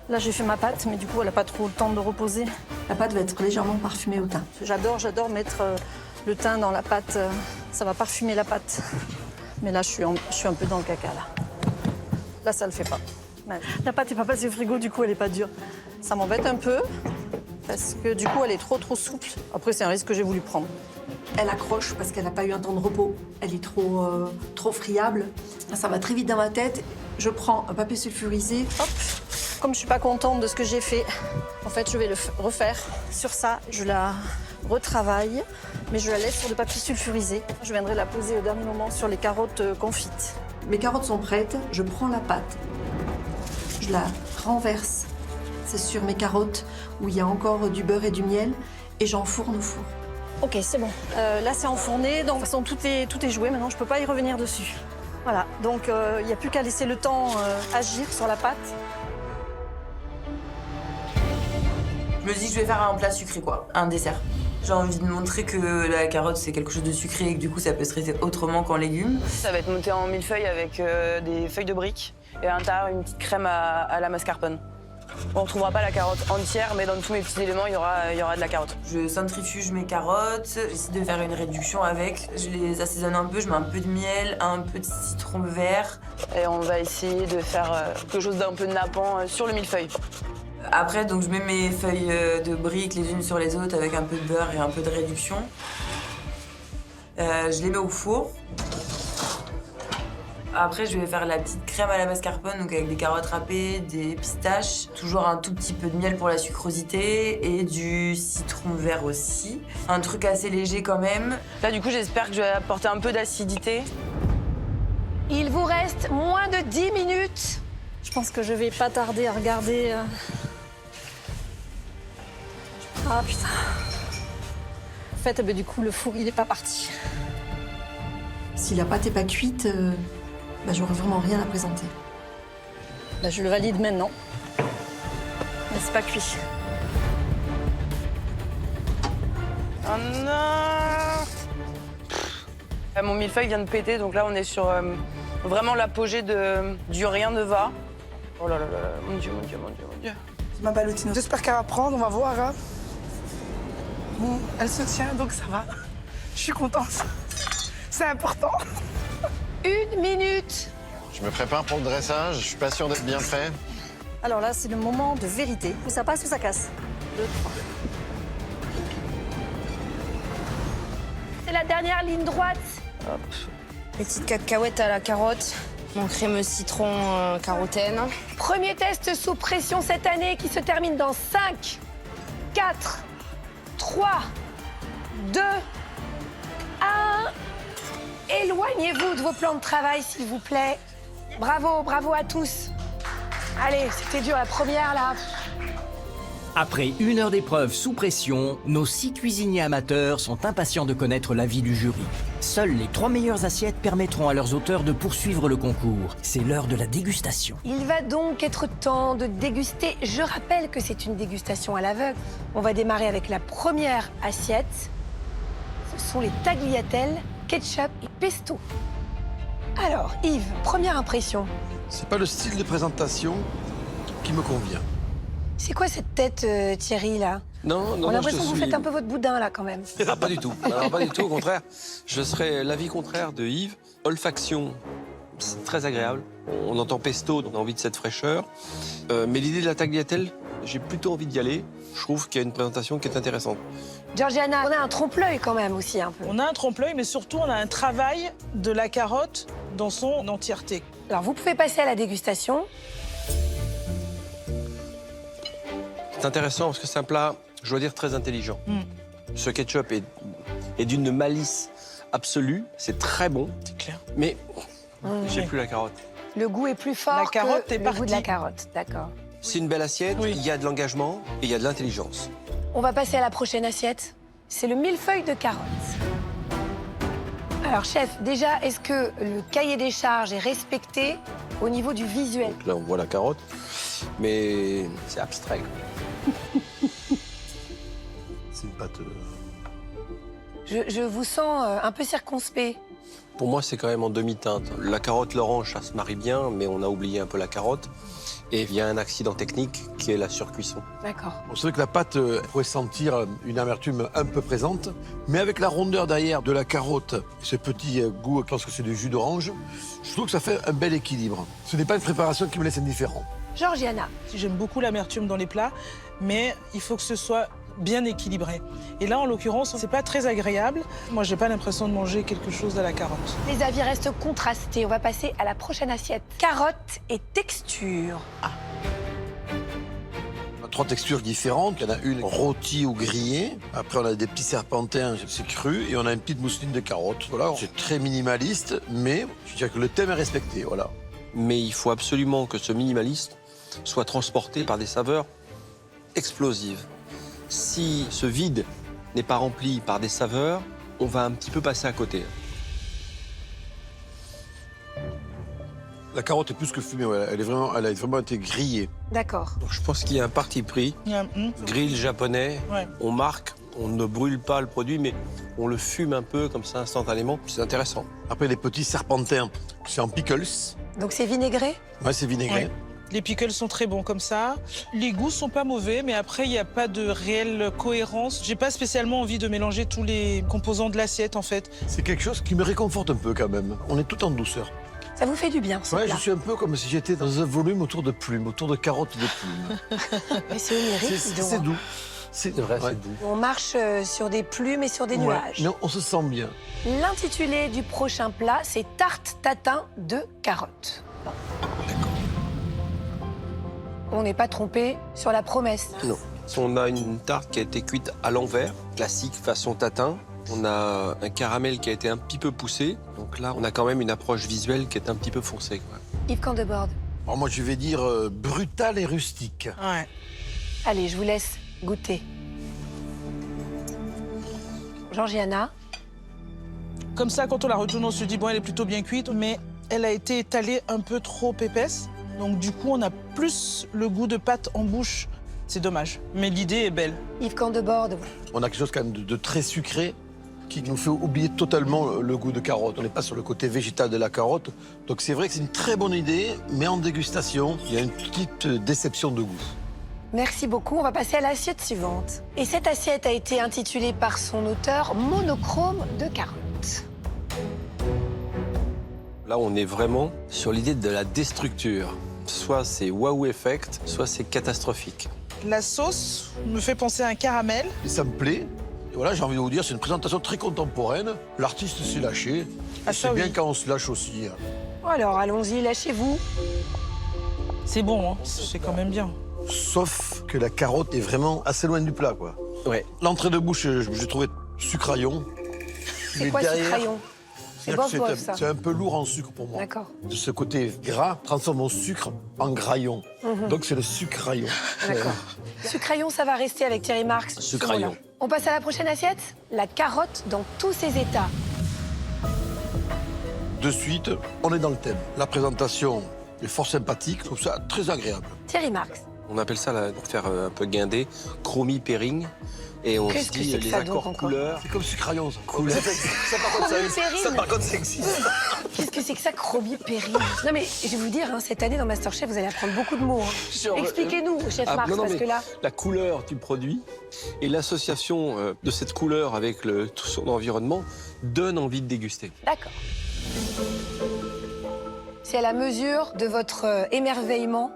Là, j'ai fait ma pâte, mais du coup, elle n'a pas trop le temps de reposer. La pâte va être légèrement parfumée au thym. J'adore mettre le thym dans la pâte. Ça va parfumer la pâte. Mais là, je suis un peu dans le caca, là. Là, ça le fait pas. La pâte n'est pas passée au frigo, du coup, elle n'est pas dure. Ça m'embête un peu, parce que du coup, elle est trop souple. Après, c'est un risque que j'ai voulu prendre. Elle accroche parce qu'elle n'a pas eu un temps de repos. Elle est trop friable. Ça va très vite dans ma tête. Je prends un papier sulfurisé. Hop. Comme je suis pas contente de ce que j'ai fait, en fait, je vais le refaire sur ça. Je la retravaille, mais je la laisse sur le papier sulfurisé. Je viendrai la poser au dernier moment sur les carottes confites. Mes carottes sont prêtes. Je prends la pâte. Je la renverse. C'est sur mes carottes où il y a encore du beurre et du miel. Et j'enfourne au four. Ok, c'est bon. Là, c'est enfourné. Donc, de toute façon, tout est joué. Maintenant, je peux pas y revenir dessus. Voilà. Donc, il n'y a plus qu'à laisser le temps agir sur la pâte. Je me dis que je vais faire un plat sucré, quoi, un dessert. J'ai envie de montrer que la carotte, c'est quelque chose de sucré et que du coup, ça peut se traiter autrement qu'en légumes. Ça va être monté en millefeuille avec des feuilles de briques et à l'intérieur, une petite crème à la mascarpone. On ne retrouvera pas la carotte entière, mais dans tous mes petits éléments, il y aura de la carotte. Je centrifuge mes carottes, j'essaie de faire une réduction avec. Je les assaisonne un peu, je mets un peu de miel, un peu de citron vert. Et on va essayer de faire quelque chose d'un peu nappant sur le millefeuille. Après, donc, je mets mes feuilles de briques les unes sur les autres avec un peu de beurre et un peu de réduction. Je les mets au four. Après, je vais faire la petite crème à la mascarpone, donc avec des carottes râpées, des pistaches, toujours un tout petit peu de miel pour la sucrosité et du citron vert aussi. Un truc assez léger quand même. Là, du coup, j'espère que je vais apporter un peu d'acidité. Il vous reste moins de 10 minutes. Je pense que je vais pas tarder à regarder. Ah putain. En fait, du coup, le four, il est pas parti. Si la pâte est pas cuite, j'aurai vraiment rien à présenter. Je le valide maintenant. Mais c'est pas cuit. Oh non! Mon millefeuille vient de péter, donc là on est sur vraiment l'apogée du rien ne va. Oh là là là, mon Dieu, mon Dieu, mon Dieu, mon Dieu. Je m'appelle Otino. J'espère qu'elle va prendre, on va voir. Hein. Bon, elle se tient, donc ça va. Je suis contente. C'est important. 1 minute. Je me prépare pour le dressage, je suis pas sûr d'être bien prêt. Alors là, c'est le moment de vérité. Où ça passe ou ça casse. 2, 3. C'est la dernière ligne droite. Hop. Petite cacahuète à la carotte. Mon crémeux citron carotène. Premier test sous pression cette année qui se termine dans 5, 4, 3, 2, 1. Éloignez-vous de vos plans de travail, s'il vous plaît. Bravo, bravo à tous. Allez, c'était dur la première, là. Après 1 heure d'épreuve sous pression, nos 6 cuisiniers amateurs sont impatients de connaître l'avis du jury. Seules les 3 meilleures assiettes permettront à leurs auteurs de poursuivre le concours. C'est l'heure de la dégustation. Il va donc être temps de déguster. Je rappelle que c'est une dégustation à l'aveugle. On va démarrer avec la première assiette. Ce sont les tagliatelles, ketchup et pesto. Alors, Yves, première impression. C'est pas le style de présentation qui me convient. C'est quoi cette tête, Thierry, là? Non, On a l'impression que vous faites un peu votre boudin, là, quand même. Ah, pas du tout. Alors, pas du tout, au contraire. Je serais l'avis contraire de Yves. Olfaction, c'est très agréable. On entend pesto, on a envie de cette fraîcheur. Mais l'idée de la tagliatelle, j'ai plutôt envie d'y aller. Je trouve qu'il y a une présentation qui est intéressante. Georgiana, on a un trompe-l'œil quand même aussi un peu. On a un trompe-l'œil, mais surtout on a un travail de la carotte dans son entièreté. Alors vous pouvez passer à la dégustation. C'est intéressant parce que c'est un plat, je dois dire, très intelligent. Ce ketchup est d'une malice absolue. C'est très bon. C'est clair. Mais j'ai plus la carotte. Le goût est plus fort La carotte que est le partie. goût de la carotte, d'accord. C'est une belle assiette, il y a de l'engagement et il y a de l'intelligence. On va passer à la prochaine assiette. C'est le millefeuille de carottes. Alors, chef, déjà, est-ce que le cahier des charges est respecté au niveau du visuel? Donc là, on voit la carotte, mais c'est abstrait. C'est une pâte... Je vous sens un peu circonspect. Pour moi, c'est quand même en demi-teinte. La carotte, l'orange, ça se marie bien, mais on a oublié un peu la carotte. Et il y a un accident technique qui est la surcuisson. D'accord. C'est vrai que la pâte pourrait sentir une amertume un peu présente, mais avec la rondeur derrière de la carotte, ce petit goût, je pense que c'est du jus d'orange, je trouve que ça fait un bel équilibre. Ce n'est pas une préparation qui me laisse indifférent. Georgiana. J'aime beaucoup l'amertume dans les plats, mais il faut que ce soit bien équilibré. Et là, en l'occurrence, c'est pas très agréable. Moi, j'ai pas l'impression de manger quelque chose à la carotte. Les avis restent contrastés. On va passer à la prochaine assiette. Carotte et texture. On a 3 textures différentes. Il y en a une rôtie ou grillée. Après, on a des petits serpentins, c'est cru. Et on a une petite mousseline de carottes. Voilà, c'est très minimaliste, mais je dirais que le thème est respecté. Voilà. Mais il faut absolument que ce minimaliste soit transporté par des saveurs explosives. Si ce vide n'est pas rempli par des saveurs, on va un petit peu passer à côté. La carotte est plus que fumée, ouais. Elle a vraiment été grillée. D'accord. Donc je pense qu'il y a un parti pris. Grill japonais, Ouais. on marque, on ne brûle pas le produit, mais on le fume un peu comme ça instantanément. C'est intéressant. Après, les petits serpentins, c'est en pickles. Donc c'est vinaigré? Ouais, c'est vinaigré. Ouais. Les pickles sont très bons comme ça. Les goûts sont pas mauvais, mais après, il n'y a pas de réelle cohérence. J'ai pas spécialement envie de mélanger tous les composants de l'assiette, en fait. C'est quelque chose qui me réconforte un peu quand même. On est tout en douceur. Ça vous fait du bien, ce Ouais, plat. je suis un peu comme si j'étais dans un volume autour de plumes, autour de carottes de plumes. Mais c'est onirique, dis donc, C'est hein. doux. C'est vrai, Ouais. c'est doux. On marche sur des plumes et sur des Ouais. nuages. Mais on se sent bien. L'intitulé du prochain plat, c'est tarte tatin de carottes. On n'est pas trompé sur la promesse. Non. On a une tarte qui a été cuite à l'envers, classique façon tatin. On a un caramel qui a été un petit peu poussé. Donc là, on a quand même une approche visuelle qui est un petit peu foncée, quoi. Yves Candebord. Alors moi, je vais dire brutal et rustique. Ouais. Allez, je vous laisse goûter. Georgiana. Comme ça, quand on la retourne, on se dit, bon, elle est plutôt bien cuite, mais elle a été étalée un peu trop épaisse. Donc du coup, on a plus le goût de pâte en bouche. C'est dommage, mais l'idée est belle. Yves Candebord. On a quelque chose quand même de très sucré qui nous fait oublier totalement le goût de carotte. On n'est pas sur le côté végétal de la carotte. Donc c'est vrai que c'est une très bonne idée, mais en dégustation, il y a une petite déception de goût. Merci beaucoup. On va passer à l'assiette suivante. Et cette assiette a été intitulée par son auteur Monochrome de carottes. Là, on est vraiment sur l'idée de la déstructure. Soit c'est waouh effect, soit c'est catastrophique. La sauce me fait penser à un caramel. Et ça me plaît. Et voilà, j'ai envie de vous dire, c'est une présentation très contemporaine. L'artiste s'est lâché. Ah, Et ça, c'est bien oui. quand on se lâche aussi. Alors, allons-y, lâchez-vous. C'est bon, hein. C'est quand même bien. Sauf que la carotte est vraiment assez loin du plat, quoi. Ouais. L'entrée de bouche, j'ai trouvé sucraillon. C'est Mais quoi ce derrière, crayon? C'est bof, bof, ça. C'est un peu lourd en sucre pour moi. D'accord. De ce côté gras transforme mon sucre en graillon. Donc c'est le sucraillon. D'accord. Sucraillon, ça va rester avec Thierry Marx. Sucraillon. On passe à la prochaine assiette. La carotte dans tous ses états. De suite, on est dans le thème. La présentation est fort sympathique, je trouve ça très agréable. Thierry Marx. On appelle ça, là, pour faire un peu guindé, chromie pairing. Et on Qu'est-ce se que dit c'est que les ça, donc, accords encore couleurs. C'est comme sucraillon, ça. Couleurs. Ça, par contre, ça existe. Qu'est-ce que c'est que ça, chromie péril? Non mais je vais vous dire, hein, cette année dans MasterChef, vous allez apprendre beaucoup de mots. Hein. Expliquez-nous, chef Marx, non, parce mais que là... La couleur du produit et l'association de cette couleur avec tout son environnement donne envie de déguster. D'accord. C'est à la mesure de votre émerveillement.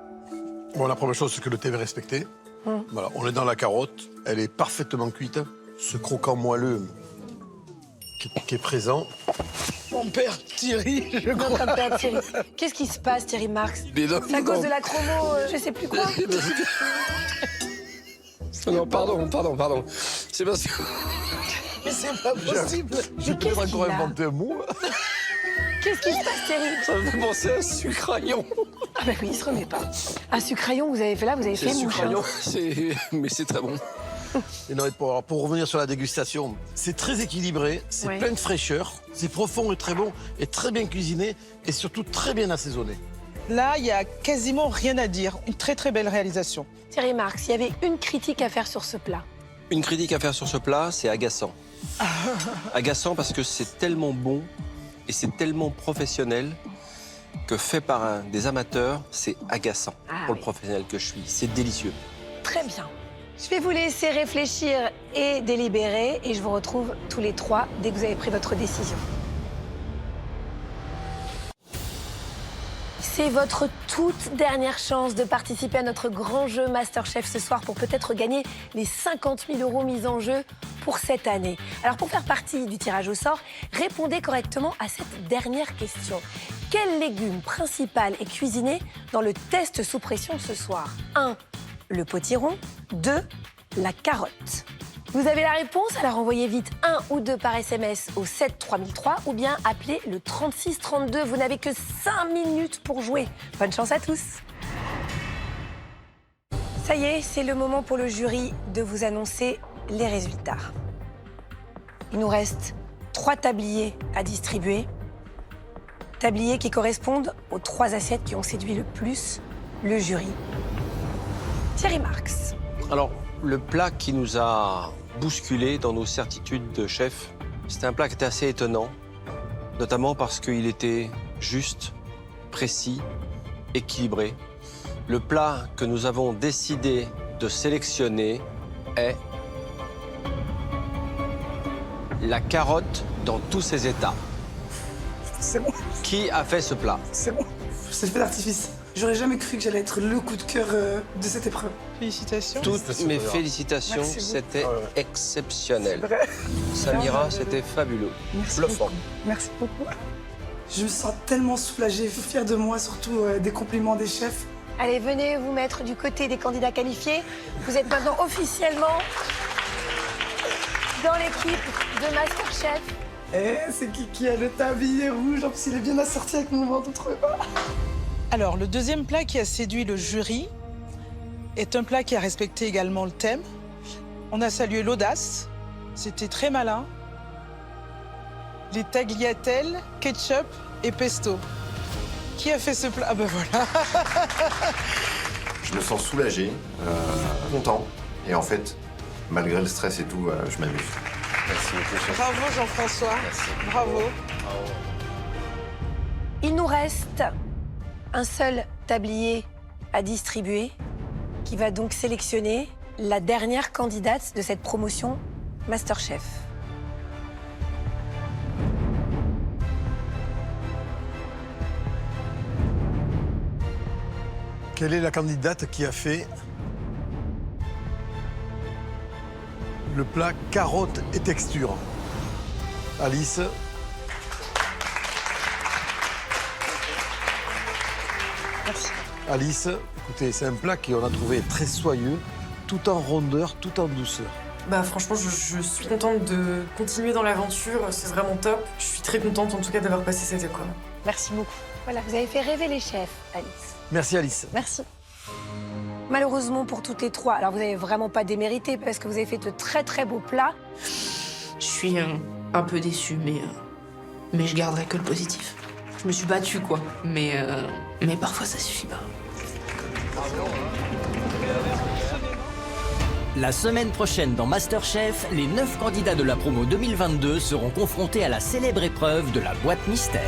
Bon, la première chose, c'est que le thème est respecté. Voilà, on est dans la carotte, elle est parfaitement cuite. Ce croquant moelleux qui est présent. Mon père Thierry, je crois. Notre père Thierry. Qu'est-ce qui se passe, Thierry Marx? C'est à cause de la chromo, je sais plus quoi. Non, pardon. C'est parce que... Mais c'est pas possible. J'ai peut-être encore inventé un mot. Qu'est-ce qui se passe, Thierry? Ça me fait penser à un sucraillon. Ah bah oui, il se remet pas. Un sucraillon, vous avez fait là, vous avez fait mouche. Sucraillon, mais c'est très bon. Et non, pour revenir sur la dégustation, c'est très équilibré, c'est plein de fraîcheur, c'est profond et très bon, et très bien cuisiné, et surtout très bien assaisonné. Là, il y a quasiment rien à dire. Une très très belle réalisation. Thierry Marx, il y avait une critique à faire sur ce plat. Une critique à faire sur ce plat, c'est agaçant. Agaçant parce que c'est tellement bon et c'est tellement professionnel que fait par des amateurs, c'est agaçant pour le professionnel que je suis. C'est délicieux. Très bien. Je vais vous laisser réfléchir et délibérer et je vous retrouve tous les trois dès que vous avez pris votre décision. C'est votre toute dernière chance de participer à notre grand jeu MasterChef ce soir pour peut-être gagner les 50 000 € mis en jeu pour cette année. Alors pour faire partie du tirage au sort, répondez correctement à cette dernière question. Quel légume principal est cuisiné dans le test sous pression ce soir? 1. Le potiron. 2. La carotte. Vous avez la réponse, alors envoyez vite 1 ou 2 par SMS au 7 3003 ou bien appelez le 36 32. Vous n'avez que 5 minutes pour jouer. Bonne chance à tous. Ça y est, c'est le moment pour le jury de vous annoncer les résultats. Il nous reste 3 tabliers à distribuer. Tabliers qui correspondent aux 3 assiettes qui ont séduit le plus le jury. Thierry Marx. Alors, le plat qui nous a bousculé dans nos certitudes de chef, c'était un plat qui était assez étonnant, notamment parce qu'il était juste, précis, équilibré. Le plat que nous avons décidé de sélectionner est la carotte dans tous ses états. C'est bon. Qui a fait ce plat? C'est bon. C'est le feu d'artifice. J'aurais jamais cru que j'allais être le coup de cœur de cette épreuve. Félicitations. Toutes mes félicitations, c'était exceptionnel. Samira, c'était fabuleux. Merci Bluffant. beaucoup. Merci beaucoup. Je me sens tellement soulagée, fière de moi, surtout des compliments des chefs. Allez, venez vous mettre du côté des candidats qualifiés. Vous êtes maintenant officiellement dans l'équipe de MasterChef. C'est qui a le tablier rouge? En plus, il est bien assorti avec mon ventre, vous trouvez pas? Alors, le deuxième plat qui a séduit le jury est un plat qui a respecté également le thème. On a salué l'audace, c'était très malin. Les tagliatelles, ketchup et pesto. Qui a fait ce plat? Ah ben voilà. Je me sens soulagé, content. Et en fait, malgré le stress et tout, je m'amuse. Merci beaucoup. Bravo Jean-François. Merci. Bravo. Il nous reste un seul tablier à distribuer qui va donc sélectionner la dernière candidate de cette promotion MasterChef. Quelle est la candidate qui a fait le plat carotte et texture? Alice. Merci. Alice, écoutez, c'est un plat qu'on a trouvé très soyeux, tout en rondeur, tout en douceur. Bah franchement, je suis contente de continuer dans l'aventure, c'est vraiment top. Je suis très contente en tout cas d'avoir passé cette épreuve. Merci beaucoup. Voilà, vous avez fait rêver les chefs, Alice. Merci Alice. Merci. Malheureusement pour toutes les trois, alors vous n'avez vraiment pas démérité parce que vous avez fait de très très beaux plats. Je suis un peu déçue, mais je garderai que le positif. Je me suis battue, quoi. Mais parfois, ça suffit pas. La semaine prochaine dans MasterChef, les 9 candidats de la promo 2022 seront confrontés à la célèbre épreuve de la boîte mystère.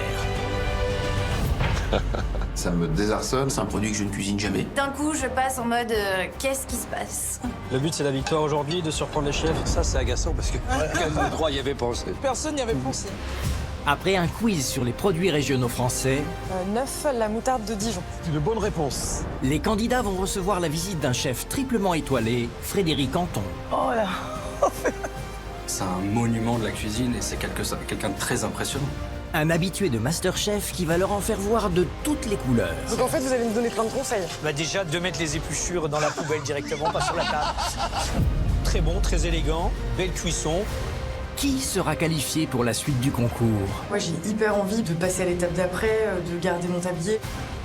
Ça me désarçonne, c'est un produit que je ne cuisine jamais. D'un coup, je passe en mode qu'est-ce qui se passe? Le but, c'est la victoire aujourd'hui, de surprendre les chefs. Ça, c'est agaçant parce que quel droit y avait pensé. Personne n'y avait pensé. Après un quiz sur les produits régionaux français, 9, la moutarde de Dijon. C'est une bonne réponse. les candidats vont recevoir la visite d'un chef triplement étoilé, Frédéric Anton. Oh là. C'est un monument de la cuisine et c'est quelqu'un de très impressionnant. Un habitué de MasterChef qui va leur en faire voir de toutes les couleurs. Donc en fait, vous allez me donner plein de conseils. Bah déjà, de mettre les épluchures dans la poubelle directement, pas sur la table. Très bon, très élégant, belle cuisson. Qui sera qualifié pour la suite du concours? Moi, j'ai hyper envie de passer à l'étape d'après, de garder mon tablier.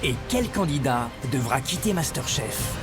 Et quel candidat devra quitter MasterChef?